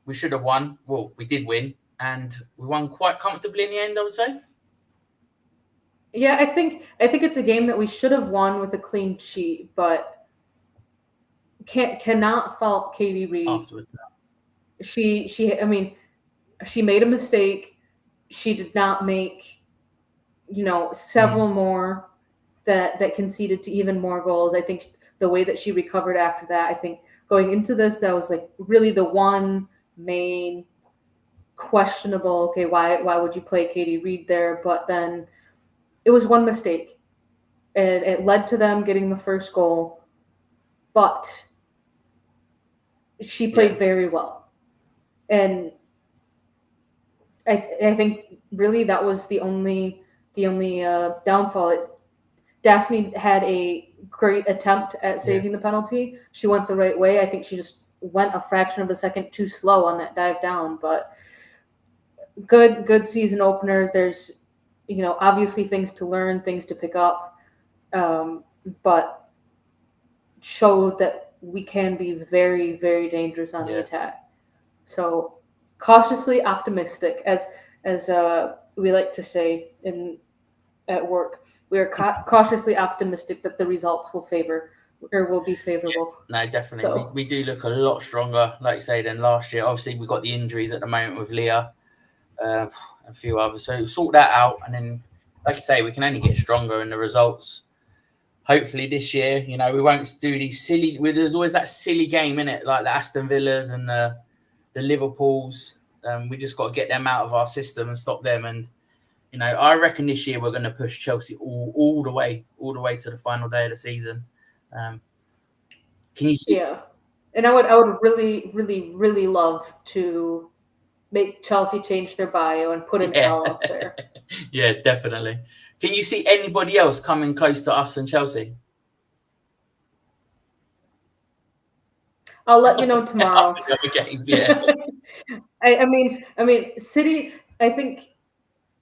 we should have won. Well, we did win, and we won quite comfortably in the end, I would say. Yeah, I think it's a game that we should have won with a clean sheet, but cannot fault Katie Reed. Afterwards, she made a mistake. She did not make, several more that conceded to even more goals. I think the way that she recovered after that, I think going into this, that was like really the one main questionable, okay, why would you play Katie Reed there? But then it was one mistake, and it led to them getting the first goal. But she played very well, and I think really that was the only downfall. Daphne had a great attempt at saving the penalty. She went the right way. I think she just went a fraction of a second too slow on that dive down. But good season opener. There's obviously things to learn, things to pick up, but showed that we can be very, very dangerous on the attack. So cautiously optimistic, as we like to say at work. We are cautiously optimistic that the results will be favorable. Yeah, no, definitely. So, we do look a lot stronger, like you say, than last year. Obviously, we've got the injuries at the moment with Leah. A few others, so sort that out, and then, like I say, we can only get stronger in the results. Hopefully, this year, we won't do these silly. There's always that silly game in it, like the Aston Villas and the Liverpools. We just got to get them out of our system and stop them. And I reckon this year we're going to push Chelsea all the way to the final day of the season. Can you see? Yeah, and I would really, really, really love to make Chelsea change their bio and put an L up there. Yeah, definitely. Can you see anybody else coming close to us and Chelsea? I'll let you know tomorrow. After the other games, yeah. I mean, City. I think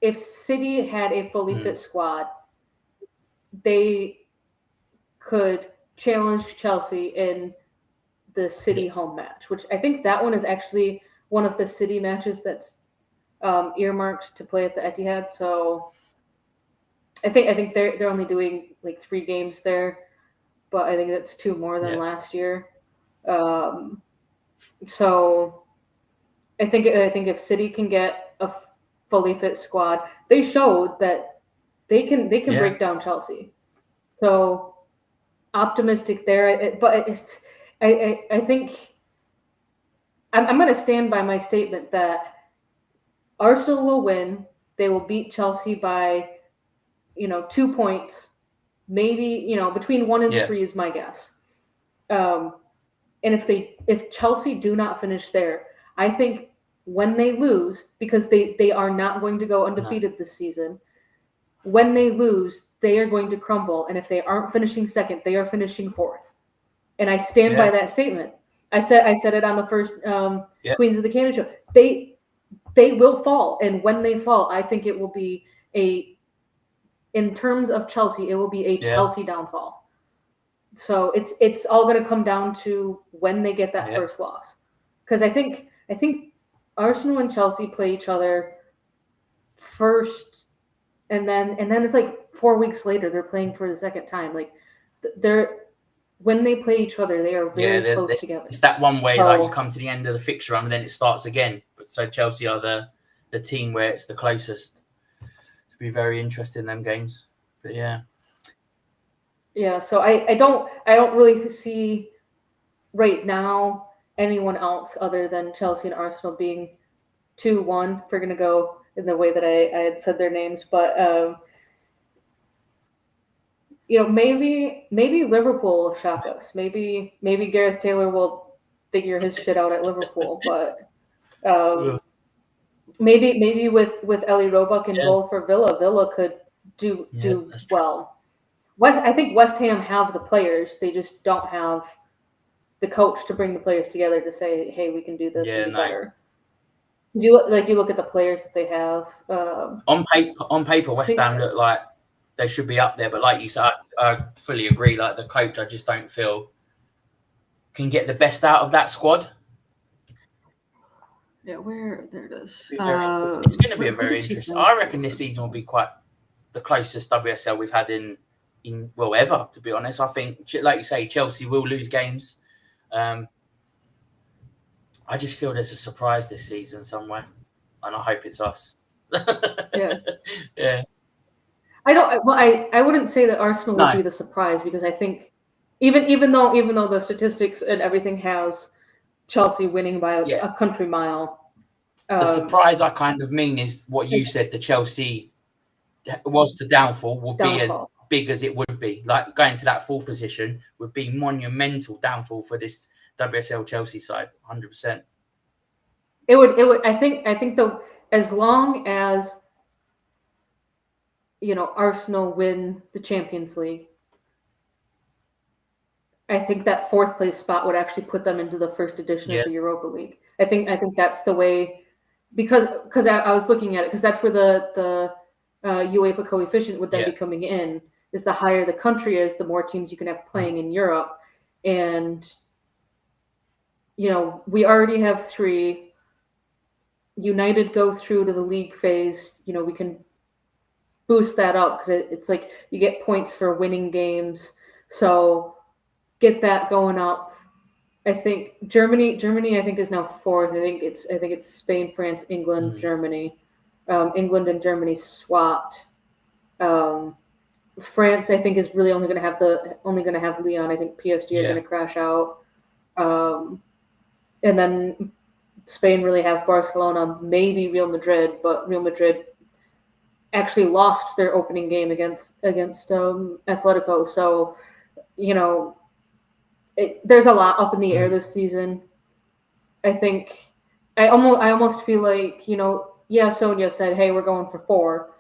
if City had a fully fit squad, they could challenge Chelsea in the City home match, which I think that one is actually one of the City matches that's earmarked to play at the Etihad. So I think they're only doing like 3 games there, but I think that's 2 more than last year. So I think if City can get a fully fit squad, they showed that they can break down Chelsea. So optimistic there, but I think I'm going to stand by my statement that Arsenal will win. They will beat Chelsea by 2 points, maybe between 1 and 3 is my guess. And if Chelsea do not finish there, I think when they lose, because they are not going to go undefeated this season, when they lose, they are going to crumble. And if they aren't finishing second, they are finishing 4th. And I stand by that statement. I said it on the first Queens of the Cannon show. They will fall, and when they fall, I think it will be in terms of Chelsea, it will be a Chelsea downfall. So it's all going to come down to when they get that first loss, because I think Arsenal and Chelsea play each other first, and then it's like 4 weeks later they're playing for the second time. Like when they play each other, they are very close together. It's that one way, like you come to the end of the fixture run and then it starts again. But so Chelsea are the team where it's the closest. It'll be very interesting in them games. But yeah. Yeah, so I don't really see right now anyone else other than Chelsea and Arsenal being 2-1 if we're going to go in the way that I had said their names. But, maybe Liverpool will shock us. Maybe Gareth Taylor will figure his shit out at Liverpool. But maybe with Ellie Roebuck in goal for Villa could do well. I think West Ham have the players. They just don't have the coach to bring the players together to say, "Hey, we can do this and do better." You look at the players that they have. On paper, West Ham look like they should be up there, but like you said, I fully agree. Like the coach, I just don't feel can get the best out of that squad. Yeah, there it is. It's going to be a very interesting. I reckon this season will be quite the closest WSL we've had in ever. To be honest, I think, like you say, Chelsea will lose games. I just feel there's a surprise this season somewhere, and I hope it's us. Yeah. I wouldn't say that Arsenal would be the surprise, because I think even though the statistics and everything has Chelsea winning by a country mile. The surprise I kind of mean is what you said. The Chelsea was the downfall would be as big as it would be. Like going to that 4th position would be monumental downfall for this WSL Chelsea side, 100%. It would. I think though, as long as Arsenal win the Champions League, I think that 4th place spot would actually put them into the first edition of the Europa League. I think that's the way, because I was looking at it, because that's where the UEFA coefficient would then be coming in. Is the higher the country is, the more teams you can have playing in Europe, and we already have 3. United go through to the league phase. We can boost that up because it's like you get points for winning games. So get that going up. I think Germany I think is now 4th. I think it's Spain, France, England, Germany. England and Germany swapped. France, I think, is really only going to have Lyon. I think PSG are going to crash out. And then Spain really have Barcelona, maybe Real Madrid, but Real Madrid actually lost their opening game against Atletico. So, there's a lot up in the air this season. I think I almost feel like, Sonia said, "Hey, we're going for 4."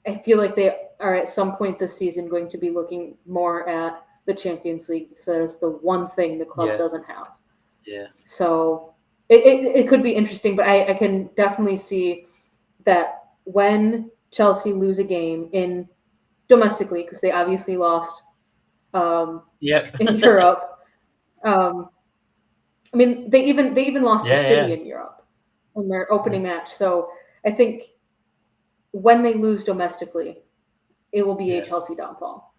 I feel like they are at some point this season going to be looking more at the Champions League, because that is the one thing the club doesn't have. Yeah. So it could be interesting, but I can definitely see that when Chelsea lose a game domestically, because they obviously lost in Europe. I mean, they even lost to City in Europe in their opening match. So I think when they lose domestically, it will be a Chelsea downfall.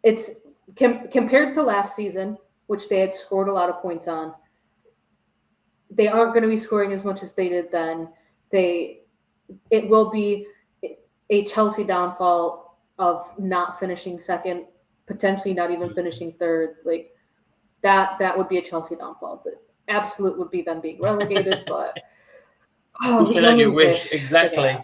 It's compared to last season, which they had scored a lot of points on. They aren't going to be scoring as much as they did then. It will be a Chelsea downfall of not finishing 2nd, potentially not even finishing 3rd. Like that would be a Chelsea downfall. But absolute would be them being relegated. But you can only wish exactly.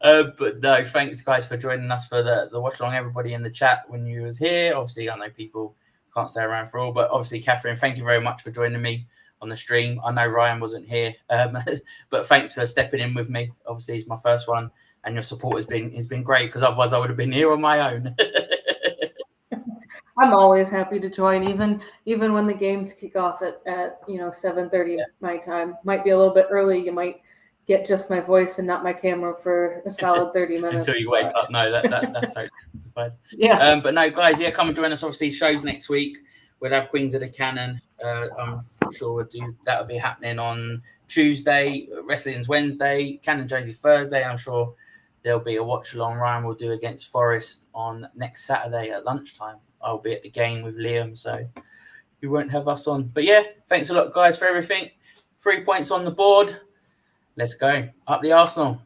But no, thanks guys for joining us for the watch along. Everybody in the chat when you was here. Obviously, I know people can't stay around for all, but obviously, Catherine, thank you very much for joining me on the stream. I know Ryan wasn't here, but thanks for stepping in with me. Obviously, it's my first one, and your support has been great, because otherwise I would have been here on my own. I'm always happy to join, even when the games kick off at 7:30 my time. Might be a little bit early. You might get just my voice and not my camera for a solid 30 minutes until you wake up. No, that's totally fine. Yeah. But no, guys, come and join us. Obviously, shows next week. We'll have Queens of the Cannon. I'm sure that'll be happening on Tuesday. Wrestling's Wednesday. Cannon Jonesy Thursday. I'm sure there'll be a watch along Ryan will do against Forest on next Saturday at lunchtime. I'll be at the game with Liam, so you won't have us on. But yeah, thanks a lot, guys, for everything. 3 points on the board. Let's go. Up the Arsenal.